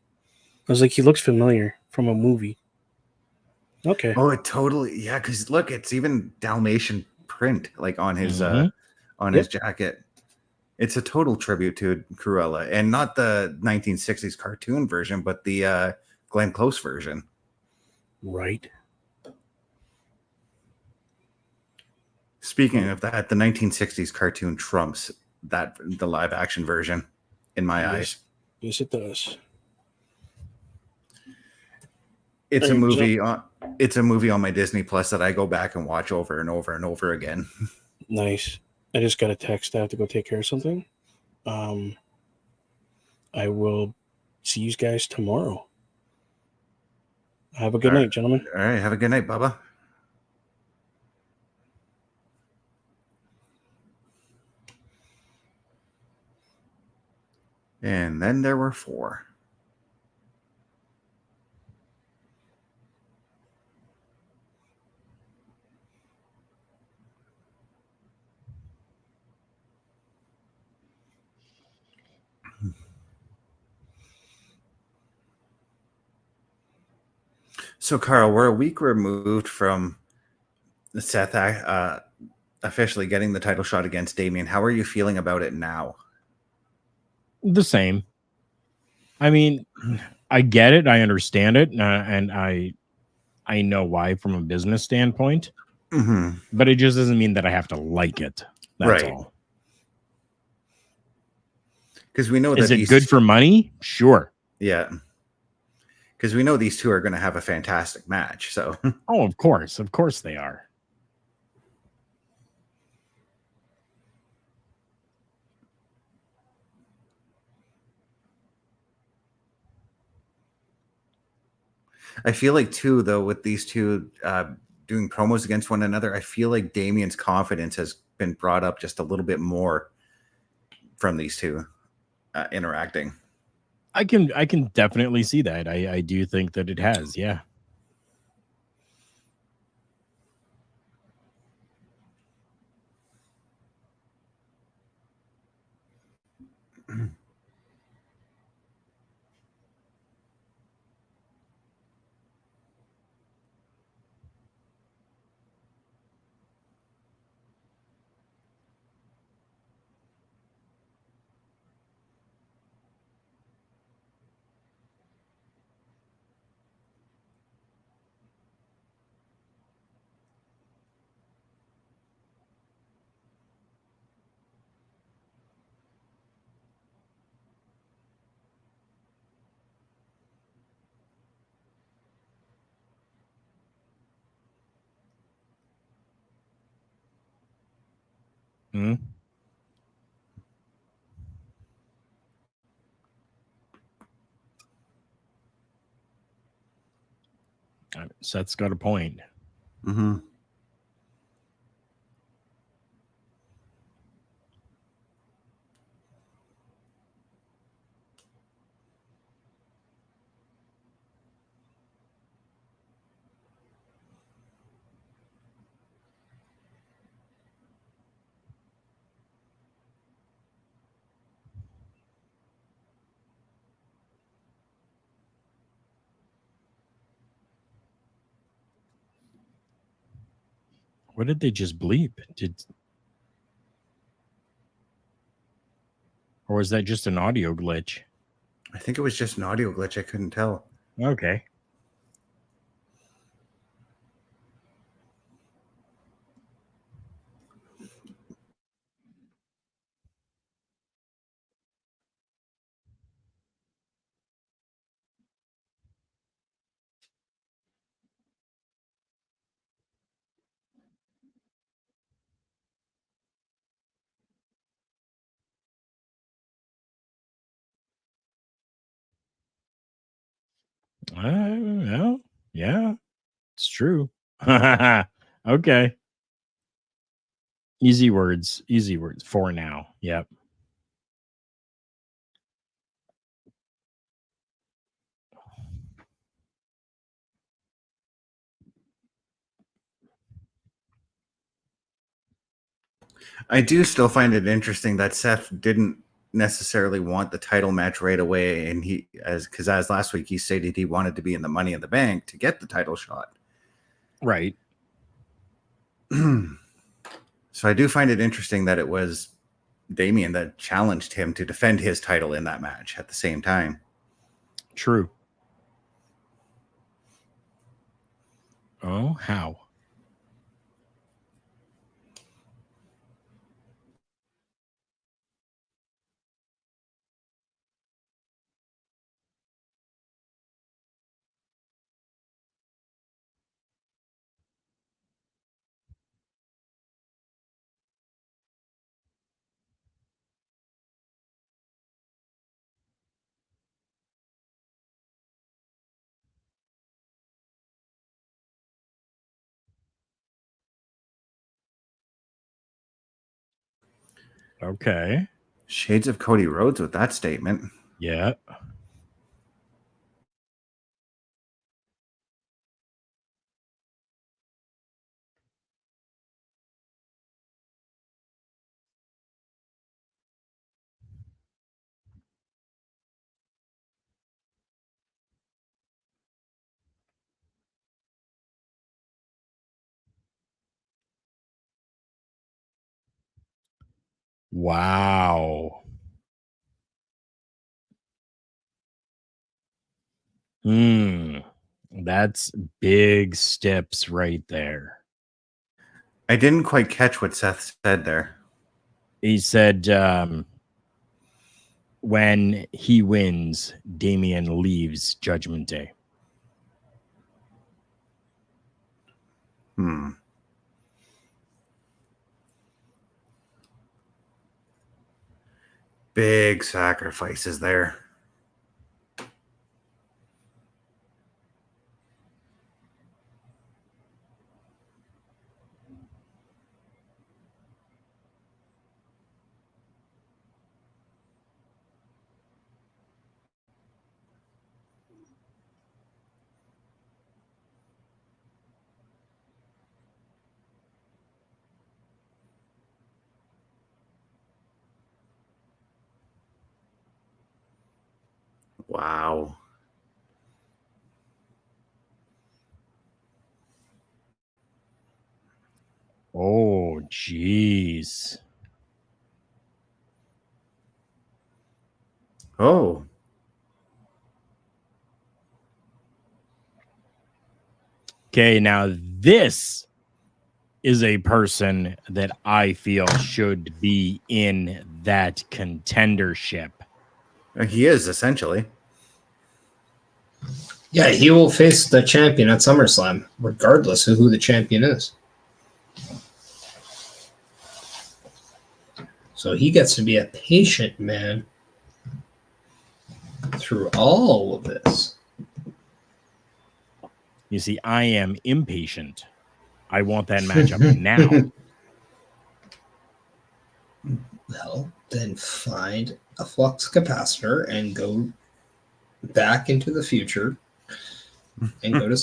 was like, he looks familiar from a movie. Okay. Oh, it totally, yeah, because look, it's even Dalmatian print, like on his his jacket. It's a total tribute to Cruella, and not the 1960s cartoon version, but the Glenn Close version. Right. Speaking of that, the 1960s cartoon trumps the live action version in my eyes. Yes, it does. It's a movie on my Disney Plus that I go back and watch over and over and over again. Nice. I just got a text. I have to go take care of something. I will see you guys tomorrow. Have a good night, gentlemen. All right. Have a good night, Bubba. And then there were 4. So, Carl, we're a week removed from Seth officially getting the title shot against Damian. How are you feeling about it now? The same. I mean, I get it. I understand it. And I know why from a business standpoint. Mm-hmm. But it just doesn't mean that I have to like it. That's all. Because we know that is it good for money? Sure. Yeah. Because we know these two are going to have a fantastic match. So, oh, of course they are. I feel like too, though, with these two doing promos against one another, I feel like Damian's confidence has been brought up just a little bit more from these two interacting. I can definitely see that. I do think that it has. Yeah. Hmm. Seth's got a point. Mm-hmm. What did they just bleep? Or was that just an audio glitch? I think it was just an audio glitch. I couldn't tell. Okay. Well, yeah, it's true. Okay. Easy words for now. Yep. I do still find it interesting that Seth didn't necessarily want the title match right away, and because last week he stated he wanted to be in the Money in the Bank to get the title shot. Right. So I do find it interesting that it was Damian that challenged him to defend his title in that match at the same time. True. Oh, how? Okay. Shades of Cody Rhodes with that statement. Yeah. Wow. That's big steps right there. I didn't quite catch what Seth said there. He said when he wins, Damian leaves Judgment Day. Big sacrifices there. Wow. Oh, jeez. Oh. Okay, now this is a person that I feel should be in that contendership. He is, essentially. Yeah, he will face the champion at SummerSlam, regardless of who the champion is. So he gets to be a patient man through all of this. You see, I am impatient. I want that matchup now. Well, then find a flux capacitor and go back into the future and go to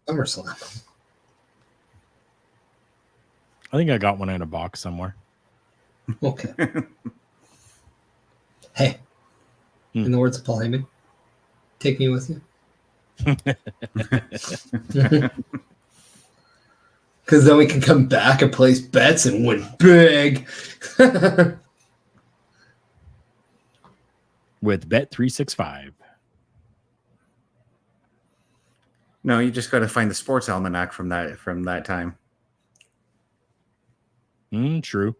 SummerSlam. I think I got one in a box somewhere. Okay. Hey, in the words of Paul Heyman, take me with you. Because then we can come back and place bets and win big. With Bet365. No, you just got to find the sports almanac from that time. True.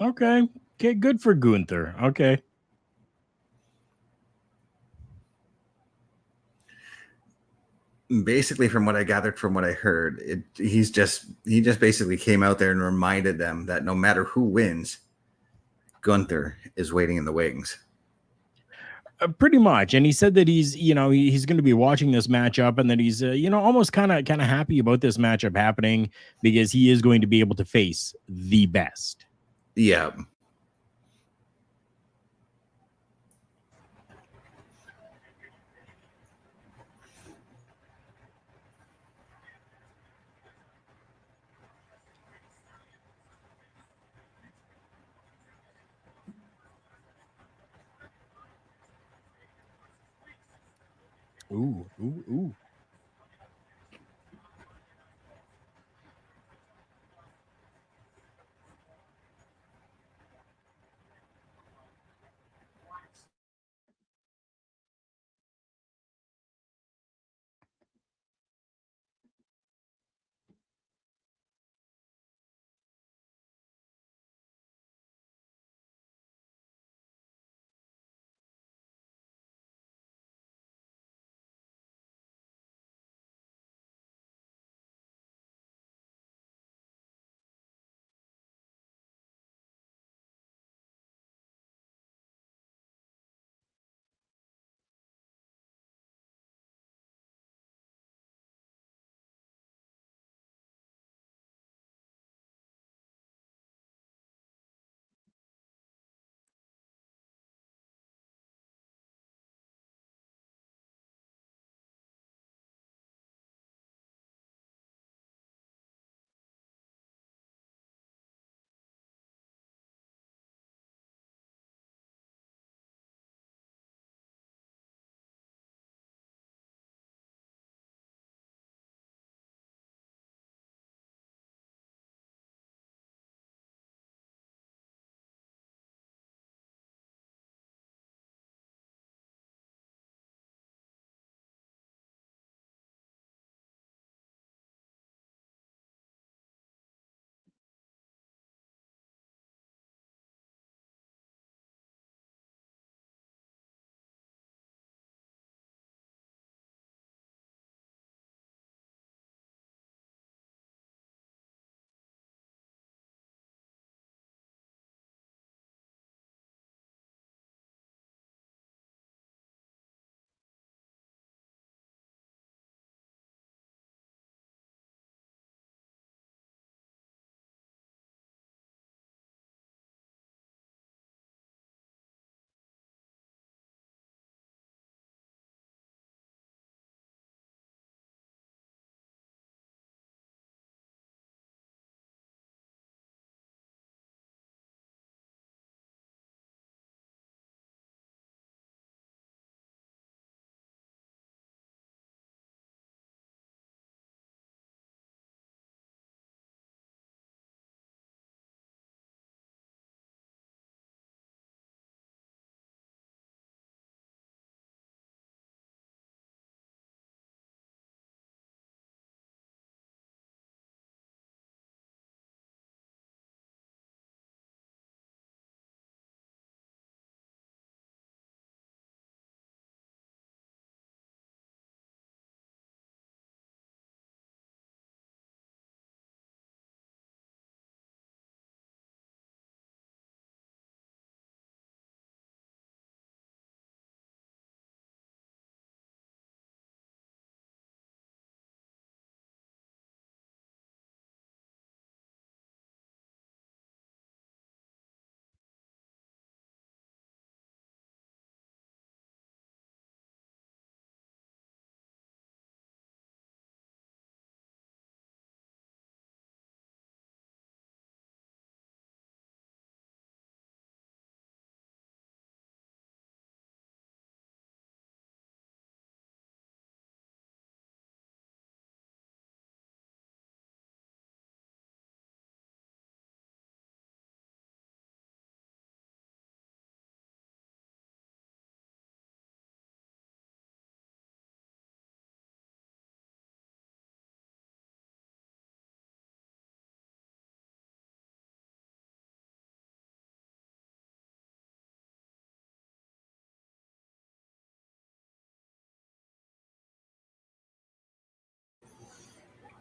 Okay. Okay. Good for Gunther. Okay. Basically, from what I gathered, from what I heard, he just basically came out there and reminded them that no matter who wins, Gunther is waiting in the wings. Pretty much. And he said that he's going to be watching this matchup, and that he's almost kind of happy about this matchup happening, because he is going to be able to face the best. Yeah. Ooh, ooh, ooh.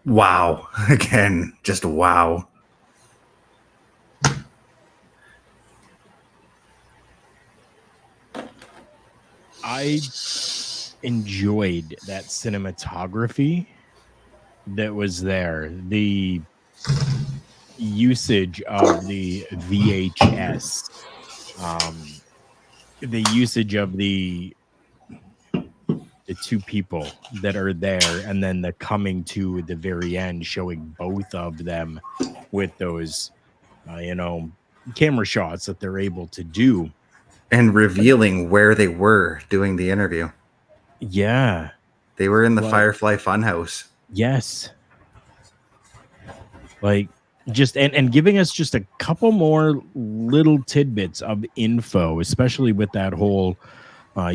Wow. Again, just wow. I enjoyed that cinematography that was there. The usage of the VHS, the usage of the two people that are there, and then the coming to the very end, showing both of them with those, camera shots that they're able to do. And revealing where they were doing the interview. Yeah. They were in the Firefly Funhouse. Yes. Like, just and giving us just a couple more little tidbits of info, especially with that whole, I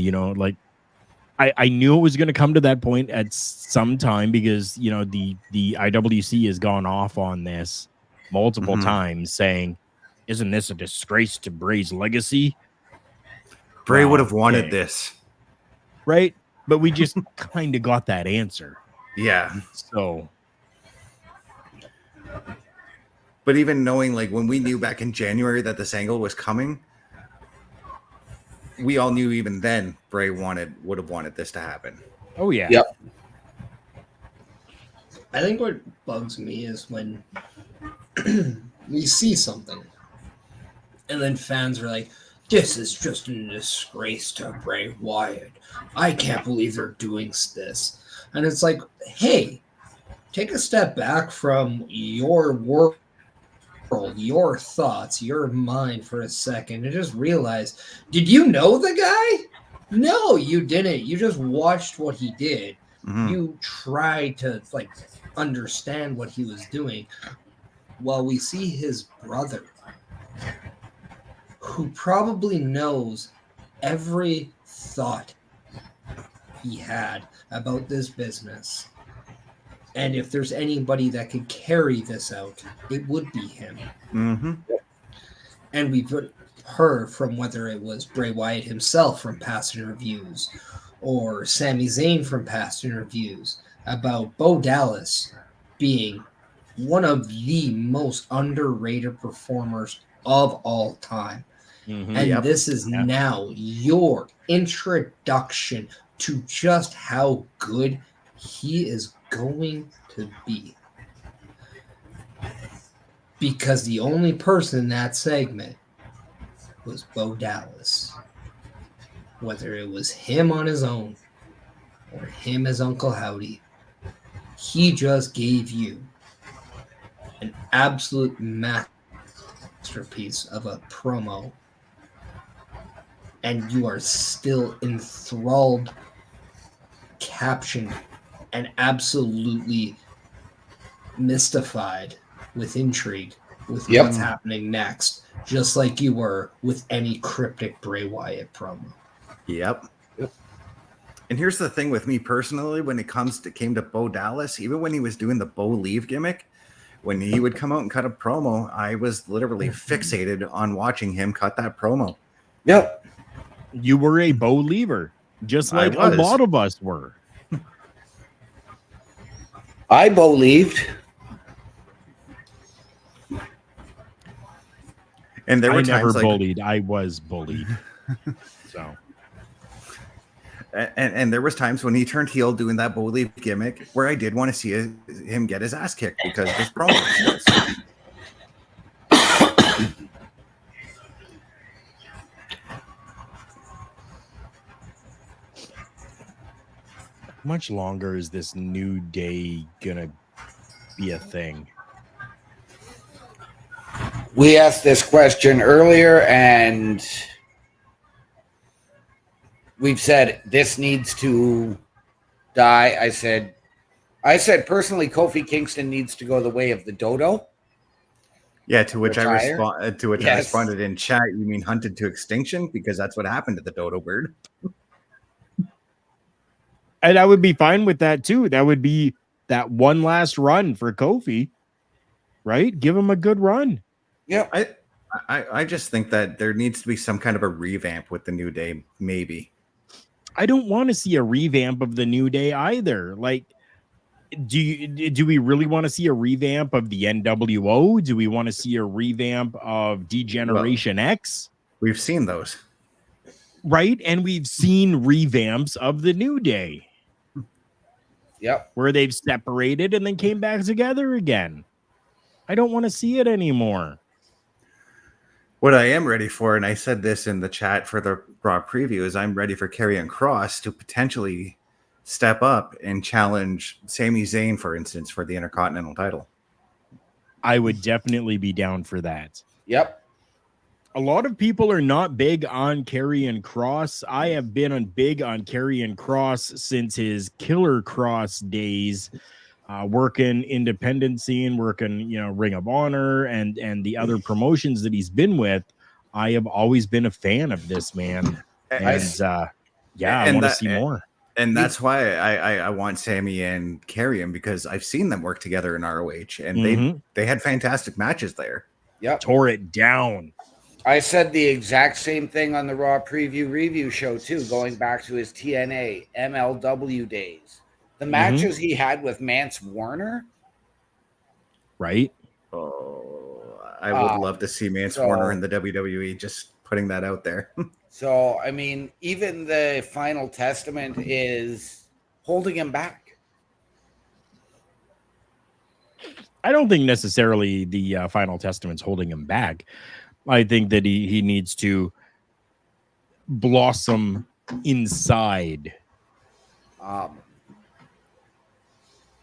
knew it was going to come to that point at some time because, the IWC has gone off on this multiple times saying, isn't this a disgrace to Bray's legacy? Bray would have wanted this. Right? But we just kind of got that answer. Yeah. So. But even knowing, like, when we knew back in January that this angle was coming, we all knew even then Bray would have wanted this to happen. Oh, yeah. Yep. I think what bugs me is when we see something and then fans are like, this is just a disgrace to Bray Wyatt. I can't believe they're doing this. And it's like, hey, take a step back from your world, your thoughts, your mind for a second and just realize, did you know the guy? No, you didn't. You just watched what he did. Mm-hmm. You tried to understand what he was doing. Well, we see his brother, who probably knows every thought he had about this business. And if there's anybody that could carry this out, it would be him. Mm-hmm. And we've heard from whether it was Bray Wyatt himself from past interviews or Sami Zayn from past interviews about Bo Dallas being one of the most underrated performers of all time. Mm-hmm. And this is now your introduction to just how good he is going to be. Because the only person in that segment was Bo Dallas. Whether it was him on his own or him as Uncle Howdy, he just gave you an absolute masterpiece of a promo. And you are still enthralled, captioned, and absolutely mystified with intrigue with what's happening next, just like you were with any cryptic Bray Wyatt promo. Yep. And here's the thing with me personally, when it came to Bo Dallas, even when he was doing the Bo Leave gimmick, when he would come out and cut a promo, I was literally fixated on watching him cut that promo. Yep. You were a Bo Leaver, just like a lot of us were. I believed. And there were never times bullied. I was bullied. So. And there was times when he turned heel doing that Bo Leave gimmick where I did want to see him get his ass kicked because this promo was. How much longer is this New Day gonna be a thing? We asked this question earlier, and we've said this needs to die. I said personally, Kofi Kingston needs to go the way of the dodo. Yeah, to which I responded in chat. You mean hunted to extinction? Because that's what happened to the dodo bird. And I would be fine with that too. That would be that one last run for Kofi, right? Give him a good run. Yeah, I just think that there needs to be some kind of a revamp with the New Day, maybe. I don't want to see a revamp of the New Day either. Like, do we really want to see a revamp of the NWO? Do we want to see a revamp of Degeneration X? We've seen those. Right? And we've seen revamps of the New Day. Yep. Where they've separated and then came back together again. I don't want to see it anymore. What I am ready for, and I said this in the chat for the Raw preview, is I'm ready for Karrion Kross to potentially step up and challenge Sami Zayn, for instance, for the Intercontinental title. I would definitely be down for that. Yep. A lot of people are not big on Karrion Kross. I have been big on Karrion Kross since his Killer Cross days, working independent scene, working, Ring of Honor and the other promotions that he's been with. I have always been a fan of this man. And I want to see more. And that's why I want Sammy and Karrion, because I've seen them work together in ROH, and they had fantastic matches there. Yep. Tore it down. I said the exact same thing on the Raw preview review show too, going back to his TNA, MLW days. The matches he had with Mance Warner. Right. Oh, I would love to see Mance Warner in the WWE, just putting that out there. So, I mean, even the Final Testament is holding him back. I don't think necessarily the Final Testament's holding him back. I think that he needs to blossom inside.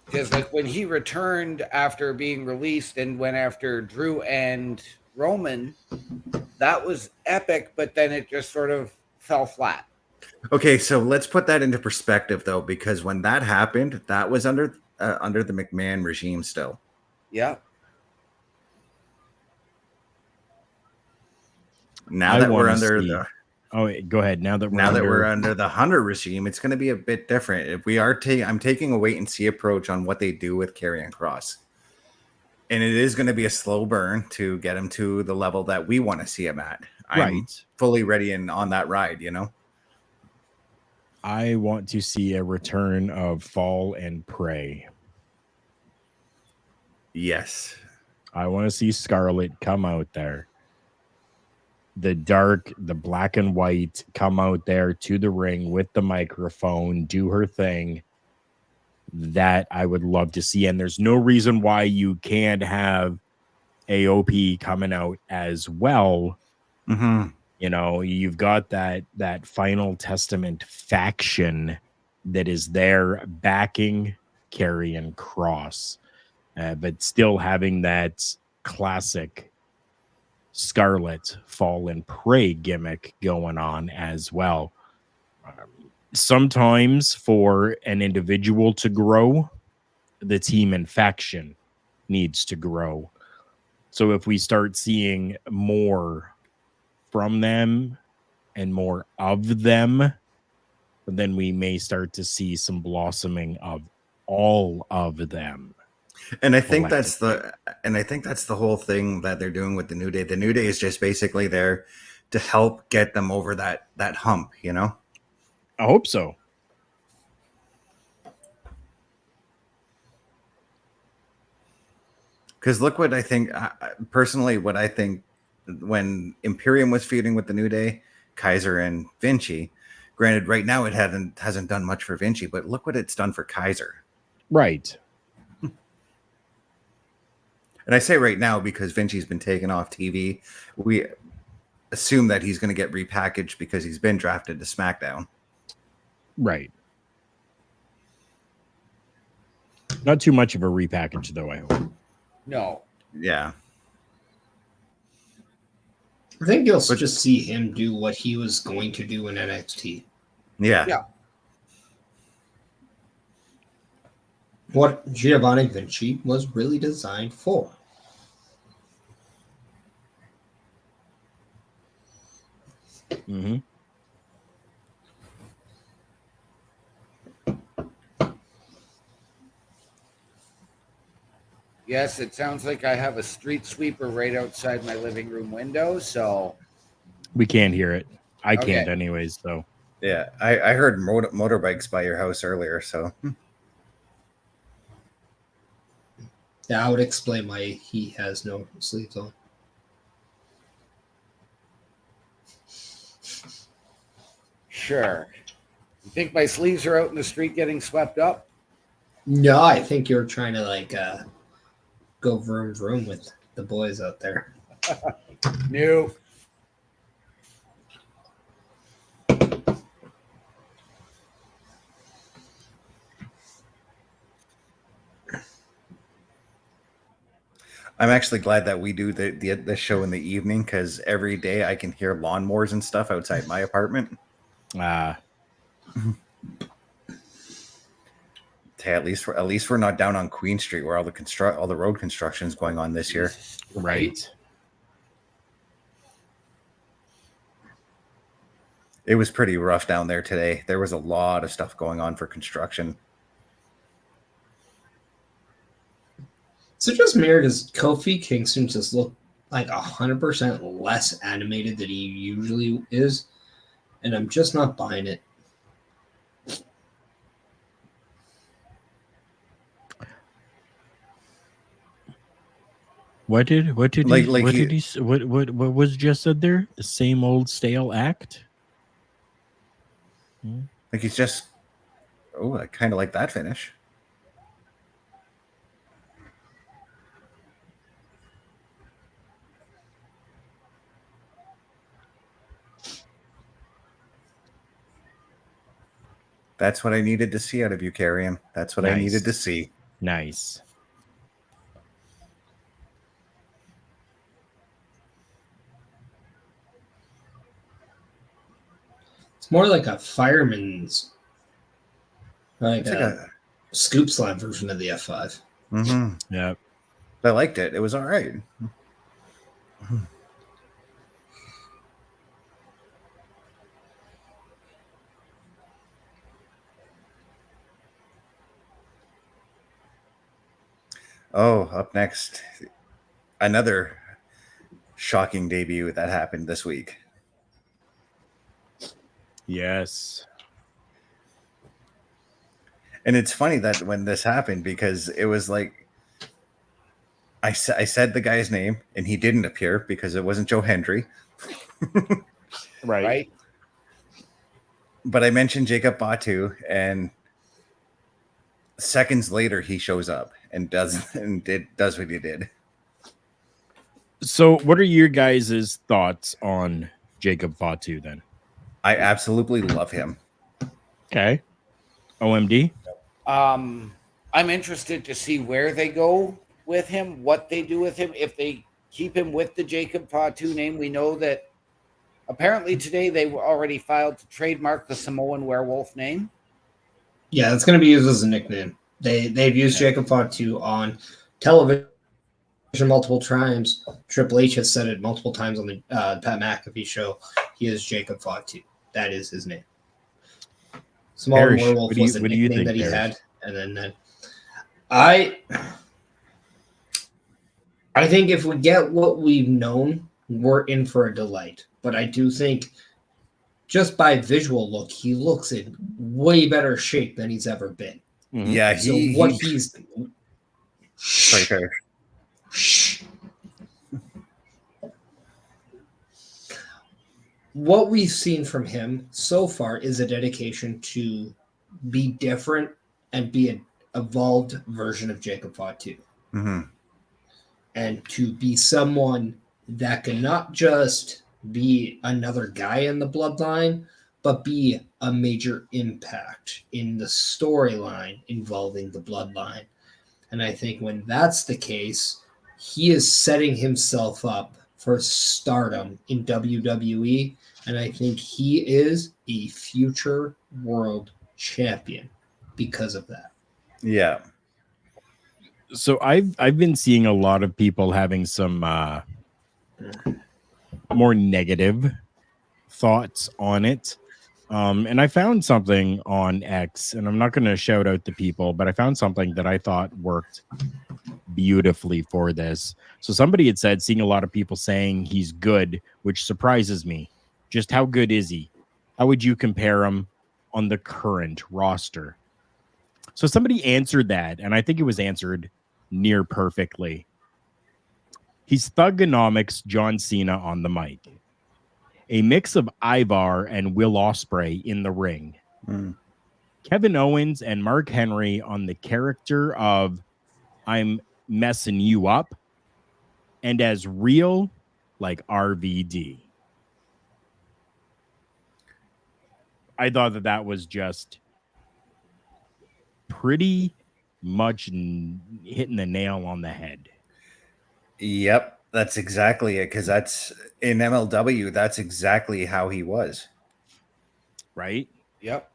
Because like when he returned after being released and went after Drew and Roman, that was epic, but then it just sort of fell flat. Okay, so let's put that into perspective, though, because when that happened, that was under the McMahon regime still. Yeah. Now that we're under the go ahead. Now that we're under the Hunter regime, it's going to be a bit different. If we are I'm taking a wait and see approach on what they do with Karrion Kross. And it is going to be a slow burn to get him to the level that we want to see him at. I'm fully ready and on that ride, I want to see a return of Fall and Pray. Yes. I want to see Scarlett come out there. The black and white, come out there to the ring with the microphone, do her thing. That I would love to see. And there's no reason why you can't have AOP coming out as well. You've got that Final Testament faction that is there backing Karrion Kross, but still having that classic Scarlet Fall and Pray gimmick going on as well. Sometimes for an individual to grow, the team and faction needs to grow. So if we start seeing more from them and more of them, then we may start to see some blossoming of all of them. And I think that's the whole thing that they're doing with the New Day. The New Day is just basically there to help get them over that hump, I hope so. Because look what I think, personally, what I think when Imperium was feuding with the New Day, Kaiser and Vinci, granted, right now it hasn't done much for Vinci, but look what it's done for Kaiser. Right. And I say right now because Vinci's been taken off TV. We assume that he's going to get repackaged because he's been drafted to SmackDown. Right. Not too much of a repackage, though, I hope. No. Yeah. I think you'll just see him do what he was going to do in NXT. Yeah. Yeah. What Giovanni Vinci was really designed for. Mm-hmm. Yes, it sounds like I have a street sweeper right outside my living room window, so we can't hear it. I can't anyways, so. Yeah, I heard motorbikes by your house earlier, so. That would explain why he has no sleeves on. Sure. You think my sleeves are out in the street getting swept up? No, I think you're trying to go vroom vroom with the boys out there. No. I'm actually glad that we do the show in the evening, because every day I can hear lawnmowers and stuff outside my apartment. Ah. At least we're not down on Queen Street where all the road construction is going on this year. Right. It was pretty rough down there today. There was a lot of stuff going on for construction. So just mirrored, does Kofi Kingston just look like 100% less animated than he usually is? And I'm just not buying it. What was just said there? The same old stale act? Like he's just, I kind of like that finish. That's what I needed to see out of you, Karrion. That's what I needed to see. Nice. It's more like a fireman's, like a scoop slam version of the F5. Mm-hmm. Yeah. I liked it. It was all right. Oh, up next, another shocking debut that happened this week. Yes. And it's funny that when this happened, because it was like, I said the guy's name and he didn't appear because it wasn't Joe Hendry. Right. But I mentioned Jacob Batu, and seconds later he shows up and does what he did. So what are your guys' thoughts on Jacob Fatu then? I absolutely love him. Okay. OMD? I'm interested to see where they go with him, what they do with him. If they keep him with the Jacob Fatu name, we know that apparently today they already filed to trademark the Samoan werewolf name. Yeah, it's going to be used as a nickname. They've used Jacob Fatu on television multiple times. Triple H has said it multiple times on the Pat McAfee show. He is Jacob Fatu. That is his name. Samoan werewolf was the nickname that he had, and then I think if we get what we've known, we're in for a delight. But I do think, just by visual look, he looks in way better shape than he's ever been. Mm-hmm. Yeah, he's right there. What we've seen from him so far is a dedication to be different and be an evolved version of Jacob Fatu. Mm-hmm. And to be someone that can not just be another guy in the bloodline, but be a major impact in the storyline involving the bloodline. And I think when that's the case, he is setting himself up for stardom in WWE, and I think he is a future world champion because of that. Yeah. So I've been seeing a lot of people having some more negative thoughts on it. And I found something on X, and I'm not going to shout out the people, but I found something that I thought worked beautifully for this. So somebody had said, seeing a lot of people saying he's good, which surprises me. Just how good is he? How would you compare him on the current roster? So somebody answered that, and I think it was answered near perfectly. He's Thugonomics John Cena on the mic. A mix of Ivar and Will Ospreay in the ring. Kevin Owens and Mark Henry on the character of I'm messing you up, and as real like RVD. I thought that was just pretty much hitting the nail on the head. Yep, that's exactly it. Because that's in MLW, that's exactly how he was. Right? Yep.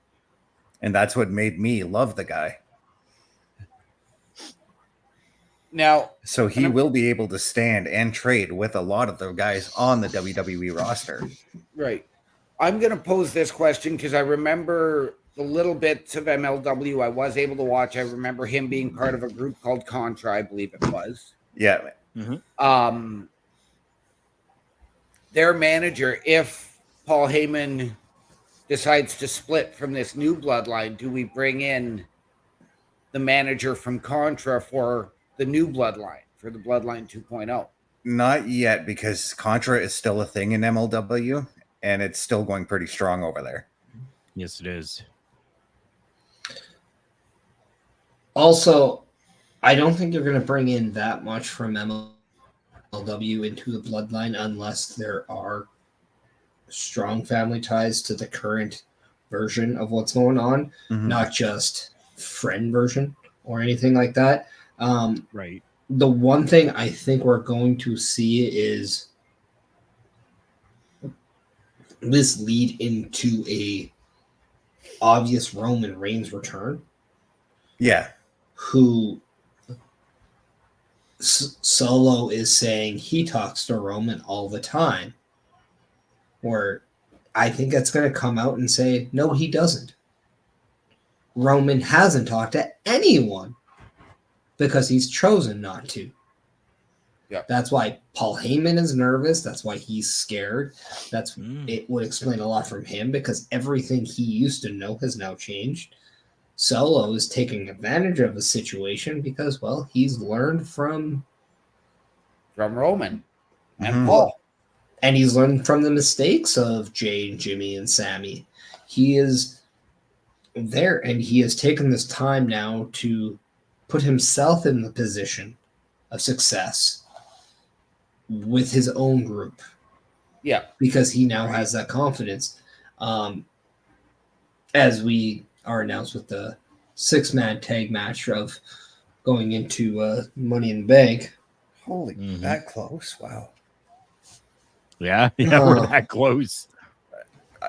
And that's what made me love the guy. Now, so he will be able to stand and trade with a lot of the guys on the WWE roster. Right. I'm going to pose this question because I remember the little bits of MLW I was able to watch. I remember him being part of a group called Contra, I believe it was. Yeah. Mm-hmm. Their manager, if Paul Heyman decides to split from this new bloodline, do we bring in the manager from Contra for the new bloodline, for the bloodline 2.0? Not yet, because Contra is still a thing in MLW, and it's still going pretty strong over there. Yes, it is. Also, I don't think you're going to bring in that much from MLW into the bloodline unless there are strong family ties to the current version of what's going on, not just friend version or anything like that. Right. The one thing I think we're going to see is this lead into a obvious Roman Reigns return. Yeah. Who Solo is saying he talks to Roman all the time. Or I think it's going to come out and say, no, he doesn't. Roman hasn't talked to anyone because he's chosen not to. Yeah. That's why Paul Heyman is nervous. That's why he's scared. It would explain a lot from him because everything he used to know has now changed. Solo is taking advantage of the situation because, well, he's learned from Roman and Paul. And he's learned from the mistakes of Jay and Jimmy and Sammy. He is there, and he has taken this time now to put himself in the position of success with his own group. Yeah. Because he now has that confidence. As we are announced with the 6-man tag match of going into Money in the Bank. Holy, that close. Wow. Yeah, we're that close. I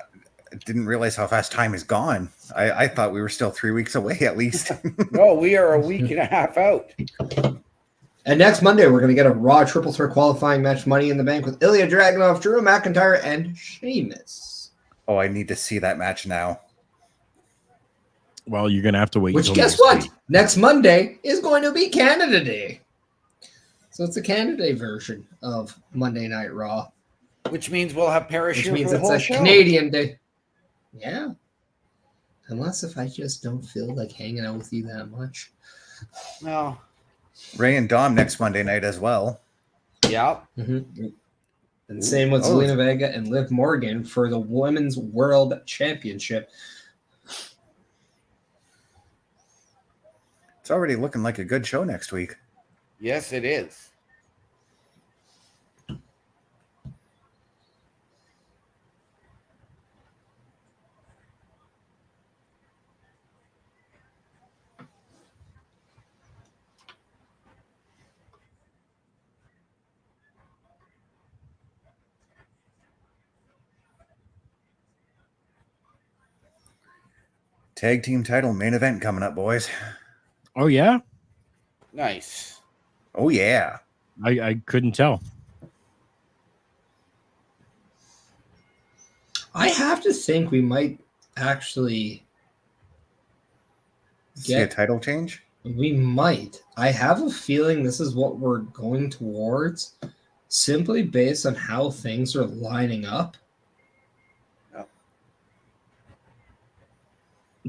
didn't realize how fast time is gone. I thought we were still 3 weeks away at least. No, we are a week and a half out. And next Monday, we're going to get a Raw Triple Threat qualifying match, Money in the Bank, with Ilya Dragunov, Drew McIntyre, and Sheamus. Oh, I need to see that match now. Well, you're going to have to wait. Which, guess what? Week. Next Monday is going to be Canada Day. So it's a Canada Day version of Monday Night Raw. Which means we'll have Paris. Which means it's a Canadian Day. Yeah. Unless if I just don't feel like hanging out with you that much. No. Ray and Dom next Monday night as well. Yeah. And same with Zelina Vega and Liv Morgan for the Women's World Championship. It's already looking like a good show next week. Yes, it is. Tag team title main event coming up, boys. Oh, yeah? Nice. Oh, yeah. I couldn't tell. I have to think we might actually see a title change. We might. I have a feeling this is what we're going towards, simply based on how things are lining up.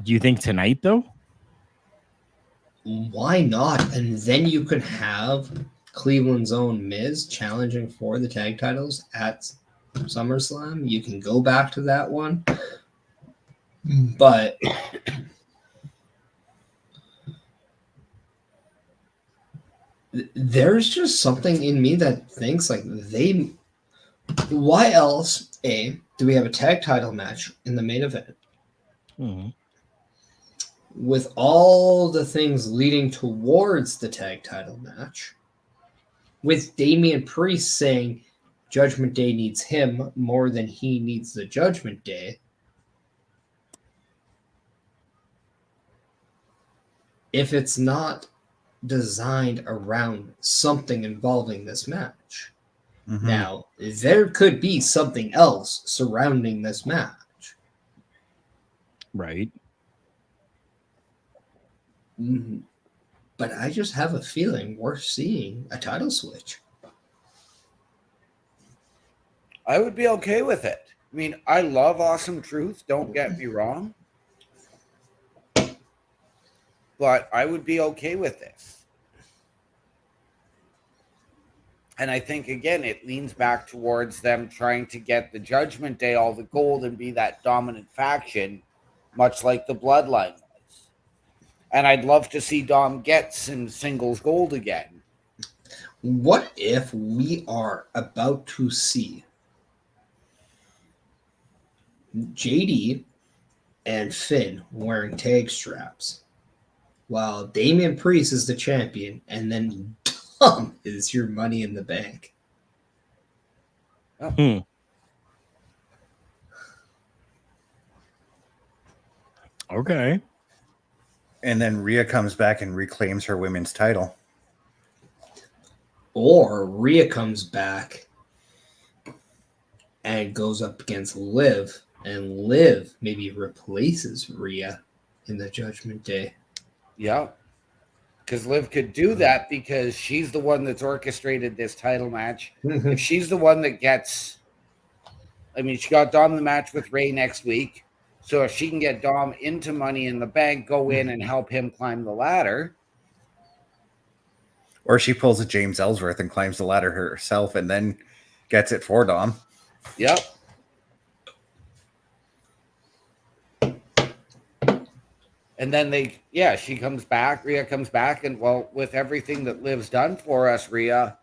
Do you think tonight, though? why not? And then you can have Cleveland's own Miz challenging for the tag titles at SummerSlam. You can go back to that one. But there's just something in me that thinks like why else, do we have a tag title match in the main event? Mm-hmm. With all the things leading towards the tag title match, with Damian Priest saying Judgment Day needs him more than he needs the Judgment Day. If it's not designed around something involving this match. Mm-hmm. Now, there could be something else surrounding this match. Right. Mm-hmm. But I just have a feeling we're seeing a title switch. I would be okay with it. I mean, I love Awesome Truth, don't get me wrong. But I would be okay with this. And I think, again, it leans back towards them trying to get the Judgment Day all the gold and be that dominant faction, much like the Bloodline was. And I'd love to see Dom get some singles gold again. What if we are about to see JD and Finn wearing tag straps while Damian Priest is the champion, and then Dom is your Money in the Bank? Oh. Okay. And then Rhea comes back and reclaims her women's title. Or Rhea comes back and goes up against Liv, and Liv maybe replaces Rhea in the Judgment Day. Yeah. Because Liv could do that because she's the one that's orchestrated this title match. If she's the one that gets... I mean, she got Dom the match with Ray next week. So if she can get Dom into Money in the Bank, go in and help him climb the ladder. Or she pulls a James Ellsworth and climbs the ladder herself and then gets it for Dom. Yep. And then she comes back, Rhea comes back, and well, with everything that Liv's done for us, Rhea,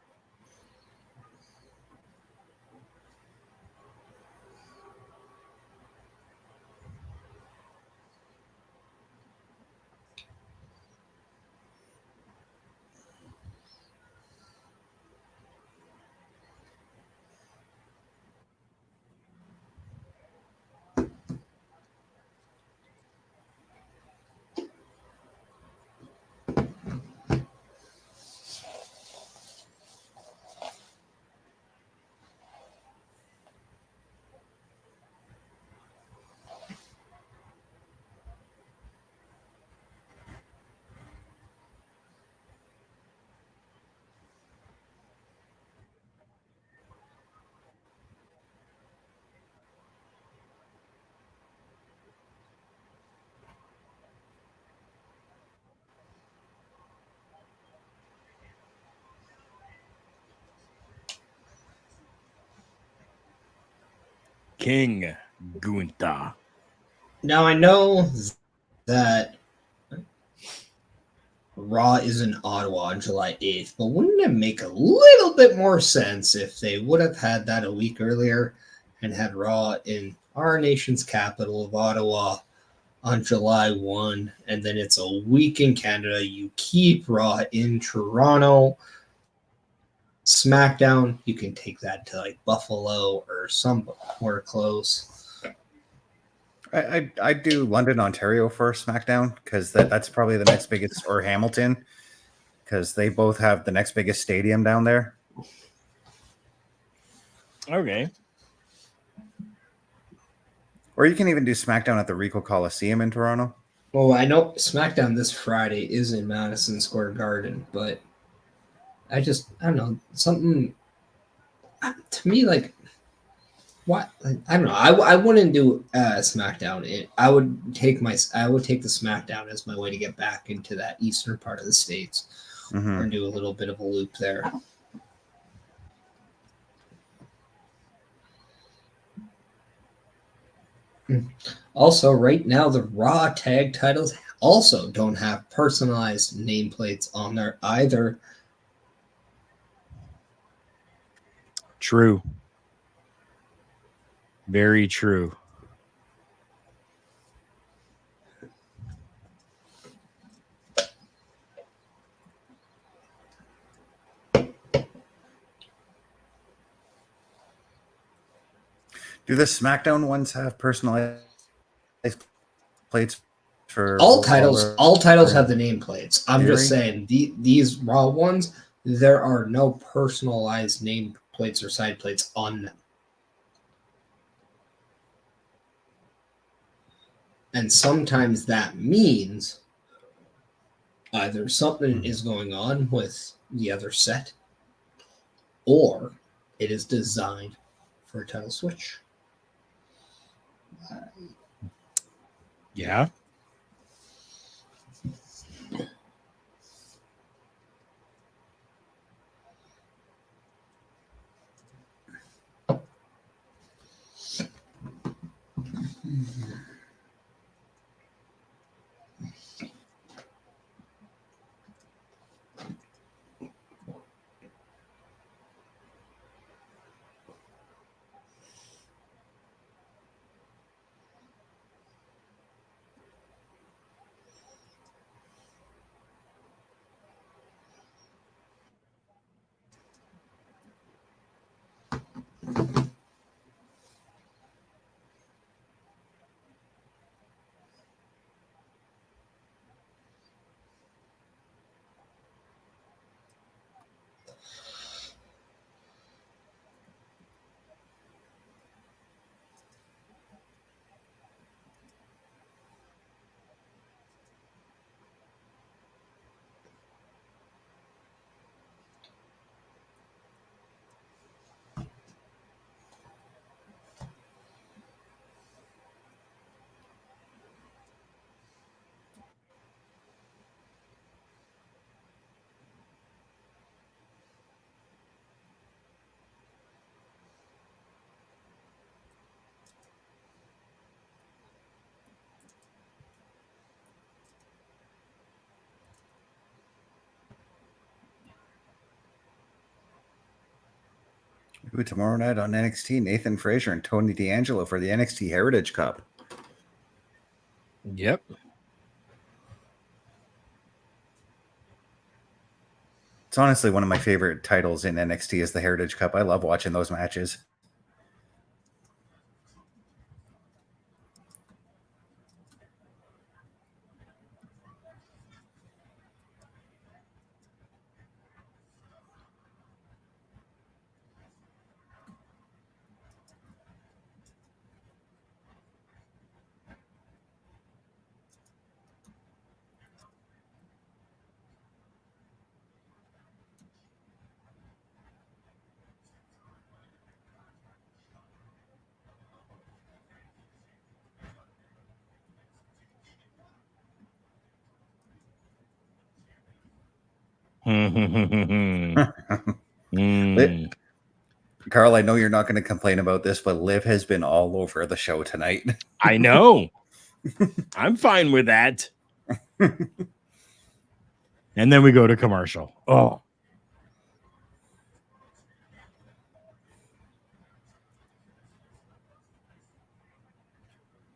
King Gunther. Now, I know that Raw is in Ottawa on July 8th, but wouldn't it make a little bit more sense if they would have had that a week earlier and had Raw in our nation's capital of Ottawa on July 1, and then it's a week in Canada? You keep Raw in Toronto. SmackDown, you can take that to like Buffalo or somewhere close. I do London, Ontario for SmackDown because that's probably the next biggest, or Hamilton, because they both have the next biggest stadium down there. Okay. Or you can even do SmackDown at the Ricoh Coliseum in Toronto. Well, I know SmackDown this Friday is in Madison Square Garden, but I don't know, something to me, like, What? I don't know. I wouldn't do SmackDown. I would take the SmackDown as my way to get back into that eastern part of the states, or do a little bit of a loop there. Also, right now the Raw tag titles also don't have personalized nameplates on there either. True. Very true. Do the SmackDown ones have personalized plates for all titles? All titles have the nameplates. I'm just saying these Raw ones, there are no personalized nameplates or side plates on them. And sometimes that means either something is going on with the other set, or it is designed for a title switch. Yeah. Ooh, tomorrow night on NXT, Nathan Frazier and Tony D'Angelo for the NXT Heritage Cup. Yep. It's honestly one of my favorite titles in NXT is the Heritage Cup. I love watching those matches. Carl, I know you're not going to complain about this, but Liv has been all over the show tonight. I know. I'm fine with that. And then we go to commercial. Oh.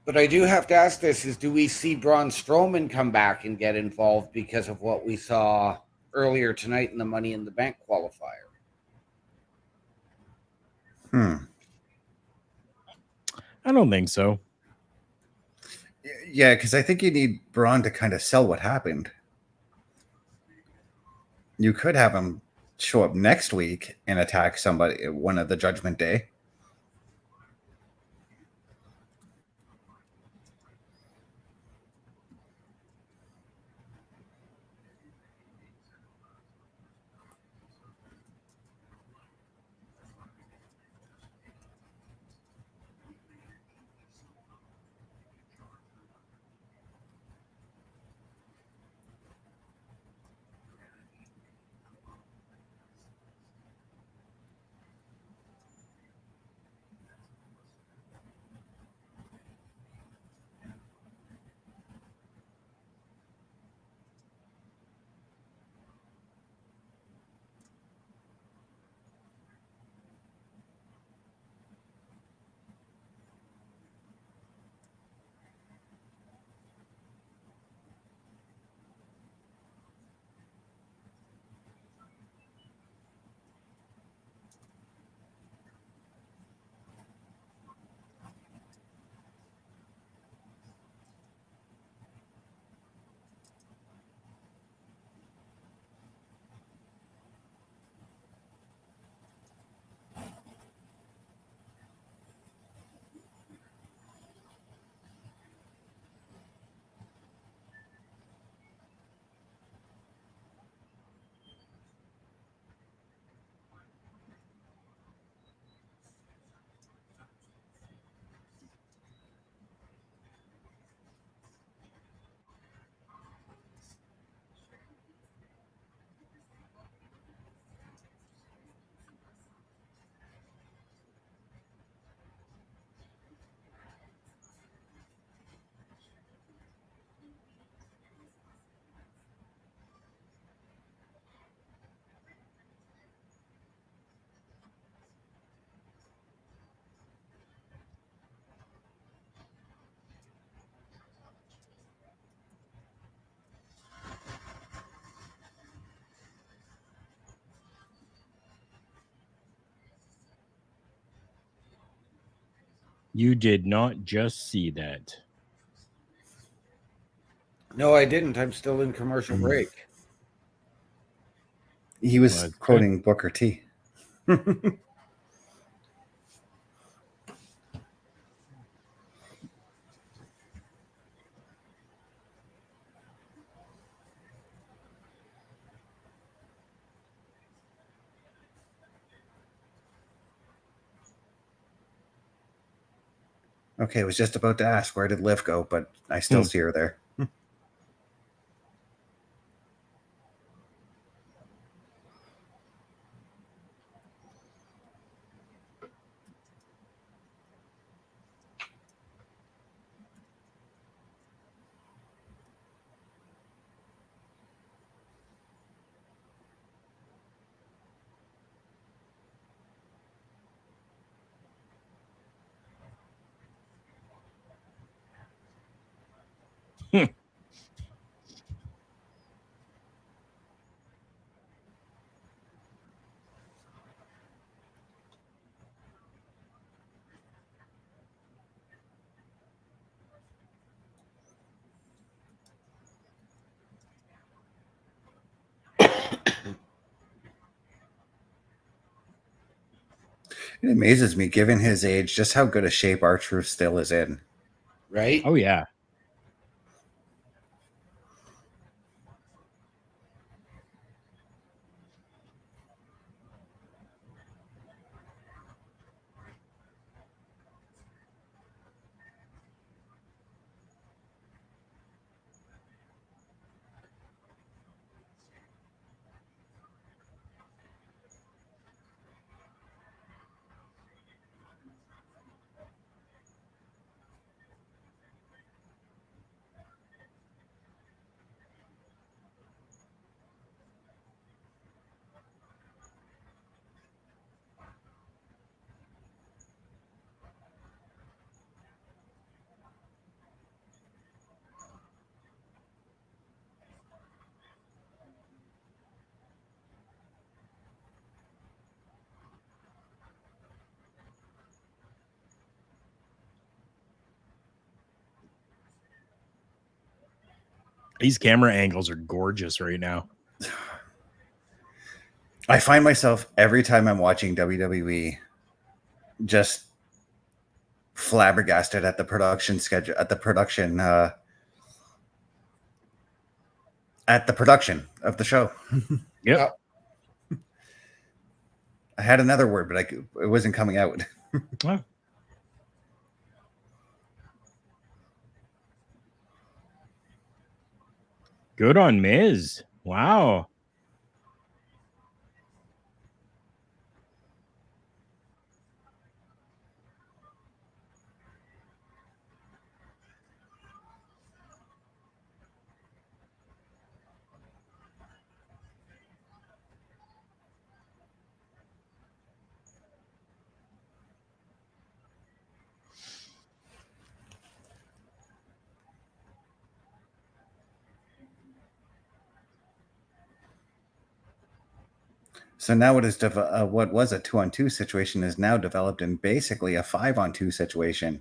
But I do have to ask this, is do we see Braun Strowman come back and get involved because of what we saw earlier tonight in the Money in the Bank qualifier? I don't think so. Yeah, because I think you need Braun to kind of sell what happened. You could have him show up next week and attack somebody one of the Judgment Day. You did not just see that. No, I didn't. I'm still in commercial break. He was quoting Booker T. Okay, I was just about to ask where did Liv go, but I still see her there. It amazes me, given his age, just how good a shape R-Truth still is in. Right? Oh, yeah. These camera angles are gorgeous right now. I find myself every time I'm watching WWE just flabbergasted at the production schedule, at the production of the show. Yep. I had another word, but it wasn't coming out. Oh. Good on Miz. Wow. So now what was a 2-on-2 situation is now developed in basically a 5-on-2 situation.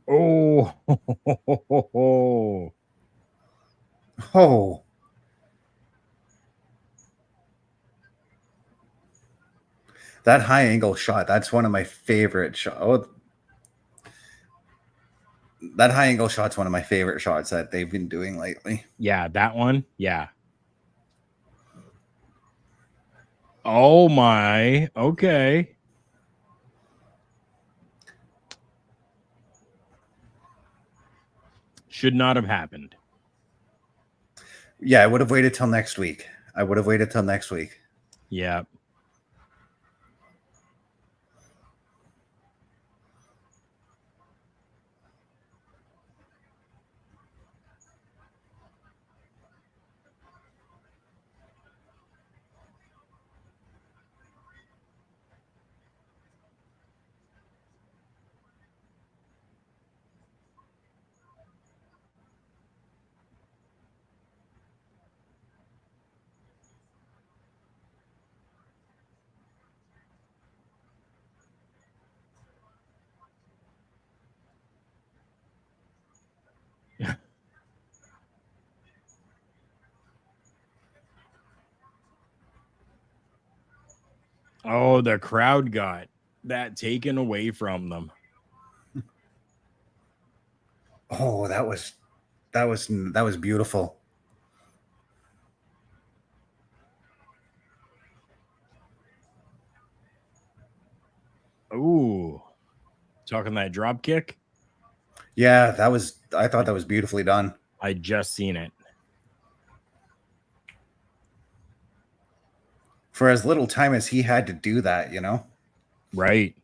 Oh. Oh. That high angle shot, that's one of my favorite shots. Oh, that high angle shot's one of my favorite shots that they've been doing lately. Yeah, that one. Yeah. Oh my. Okay. Should not have happened. Yeah, I would have waited till next week. Yeah. Oh, the crowd got that taken away from them. Oh, that was beautiful. Ooh, talking that drop kick. Yeah, I thought that was beautifully done. I just seen it. For as little time as he had to do that, you know? Right.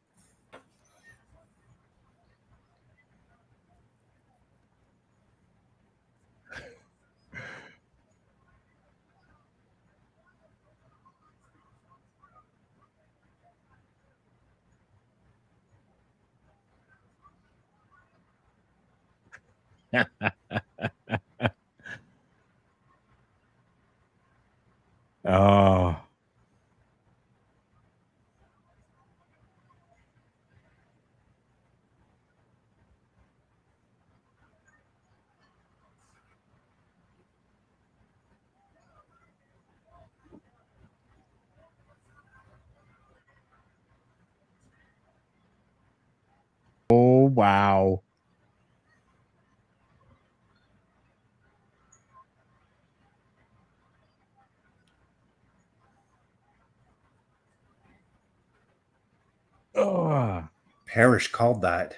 Oh. Oh, wow. Oh. Parrish called that.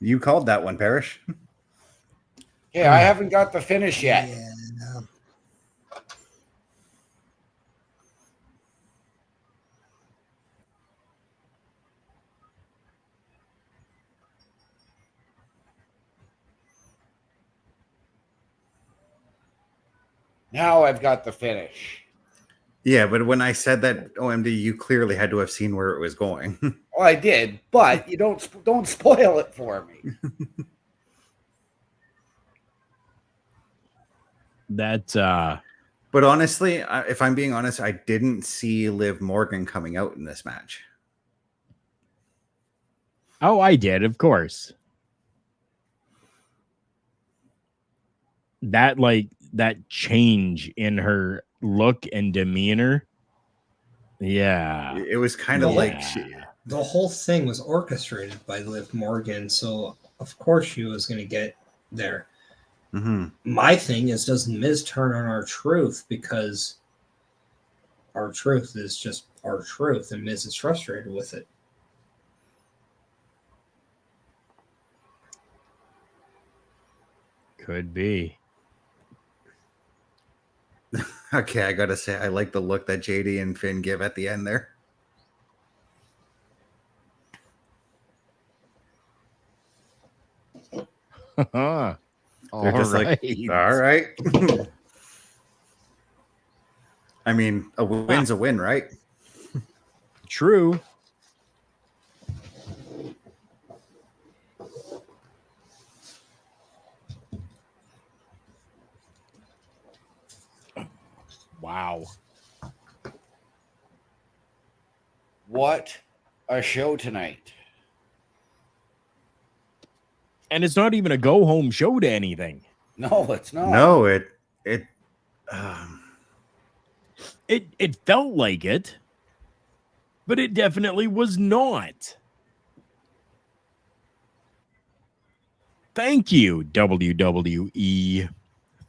You called that one, Parrish. Okay, I haven't got the finish yet. Yeah. Now I've got the finish. Yeah, but when I said that, OMD, you clearly had to have seen where it was going. Oh, I did, but you don't spoil it for me. That But honestly, if I'm being honest, I didn't see Liv Morgan coming out in this match. Oh, I did, of course. That change in her look and demeanor. Yeah. It was kind of like the whole thing was orchestrated by Liv Morgan, so of course she was going to get there. Mm-hmm. My thing is, does Miz turn on R-Truth, because R-Truth is just R-Truth, and Miz is frustrated with it. Could be. Okay, I gotta say, I like the look that JD and Finn give at the end there. They're just like, all right. I mean, a win's a win, right? True. Wow. What a show tonight. And it's not even a go home show to anything. No, it's not. No, It felt like it, but it definitely was not. Thank you, WWE.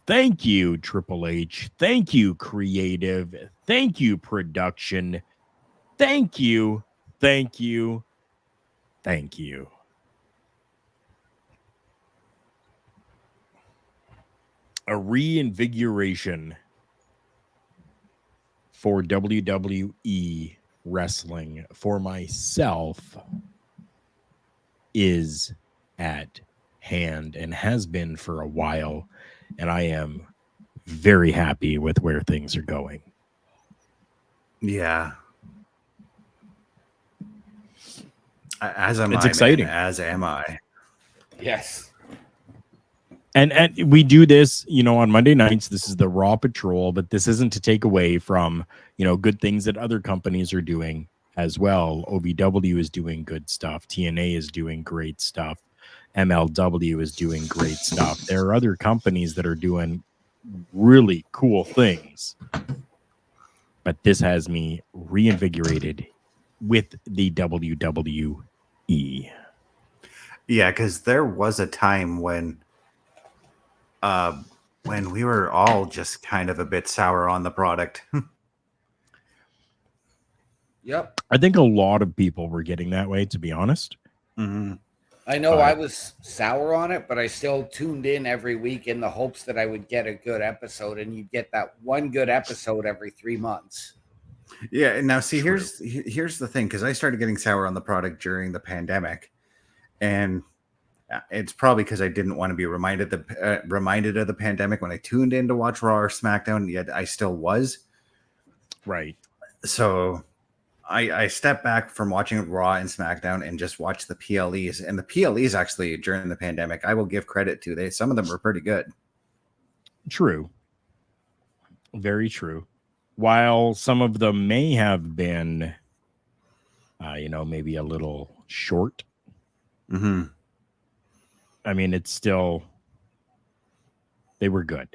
Thank you, Triple H. Thank you, creative. Thank you, production. Thank you. Thank you. Thank you. A reinvigoration for WWE wrestling for myself is at hand and has been for a while, and I am very happy with where things are going. Yeah. As am It's I, exciting. Man, as am I. Yes. And we do this, on Monday nights. This is the Raw Patrol, but this isn't to take away from, good things that other companies are doing as well. OVW is doing good stuff. TNA is doing great stuff. MLW is doing great stuff. There are other companies that are doing really cool things. But this has me reinvigorated with the WWE. Yeah, because there was a time when we were all just kind of a bit sour on the product. Yep. I think a lot of people were getting that way, to be honest. Mm-hmm. I know I was sour on it, but I still tuned in every week in the hopes that I would get a good episode, and you'd get that one good episode every 3 months. Yeah, and now see, here's the thing, because I started getting sour on the product during the pandemic, and it's probably because I didn't want to be reminded of the pandemic when I tuned in to watch Raw or SmackDown, yet I still was. Right. So I stepped back from watching Raw and SmackDown and just watched the PLEs. And the PLEs actually during the pandemic, I will give credit to. Some of them were pretty good. True. Very true. While some of them may have been, maybe a little short. Mm-hmm. I mean, it's still, they were good.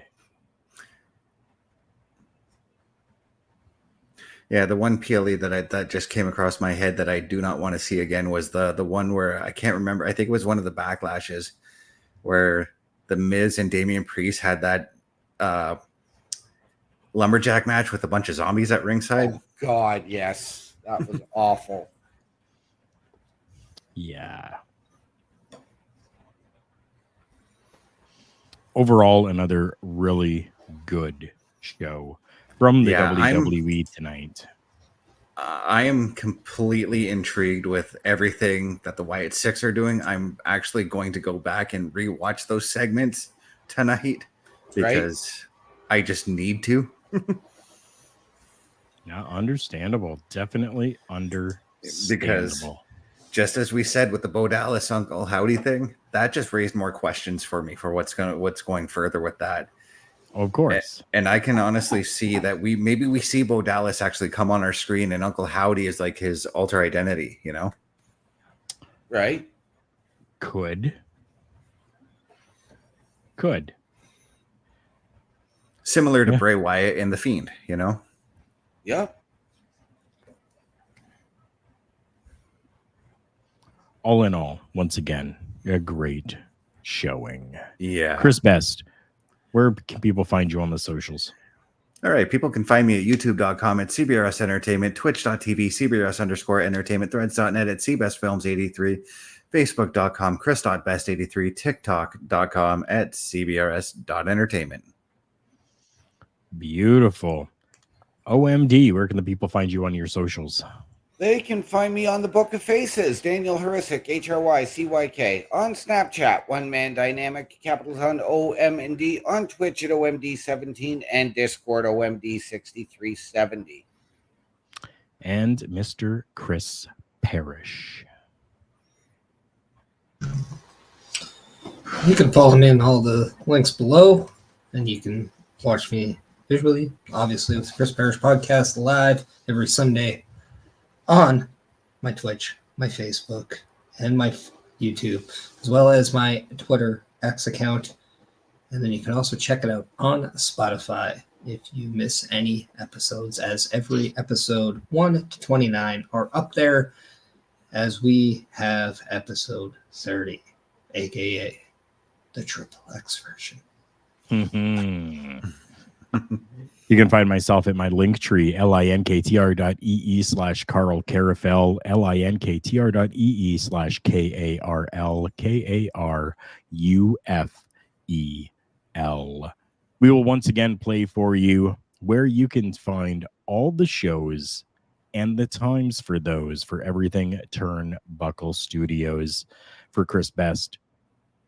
Yeah, the one PLE that just came across my head that I do not want to see again was the one where I can't remember. I think it was one of the backlashes where the Miz and Damian Priest had that lumberjack match with a bunch of zombies at ringside. Oh, God, yes. That was awful. Yeah. Overall, another really good show from the WWE tonight. I am completely intrigued with everything that the Wyatt Sicks are doing. I'm actually going to go back and rewatch those segments tonight because I just need to. Yeah, understandable. Definitely understandable. Because just as we said with the Bo Dallas Uncle Howdy thing, that just raised more questions for me for what's going further with that. Of course. And I can honestly see that we see Bo Dallas actually come on our screen and Uncle Howdy is like his alter identity, you know? Right. Could. Similar to Bray Wyatt and The Fiend, you know? Yep. All in all, once again, a great showing. Yeah. Chris Best, where can people find you on the socials? All right. People can find me at youtube.com at CBRS Entertainment, twitch.tv, CBRS_entertainment, threads.net at CBestFilms83, Facebook.com, Chris.best83, TikTok.com at CBRS.entertainment. Beautiful. OMD, where can the people find you on your socials? They can find me on the Book of Faces, Daniel Hrycyk, HRYCYK, on Snapchat, One Man Dynamic, capitals on OMD, on Twitch at OMD17, and Discord OMD6370. And Mr. Chris Parrish. You can follow me in all the links below, and you can watch me visually, obviously, with the Chris Parrish Podcast live every Sunday on my Twitch, my Facebook, and my YouTube, as well as my Twitter X account. And then you can also check it out on Spotify if you miss any episodes, as every episode 1 to 29 are up there, as we have episode 30, aka the Triple X version. You can find myself at my link tree, linktr.ee/Karl Karufel, linktr.ee/KarlKarufel. We will once again play for you where you can find all the shows and the times for those for everything Turnbuckle Studios. For Chris Best,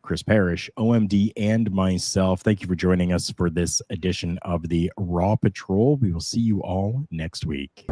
Chris Parrish, OMD, and myself, thank you for joining us for this edition of the Raw Patrol. We will see you all next week.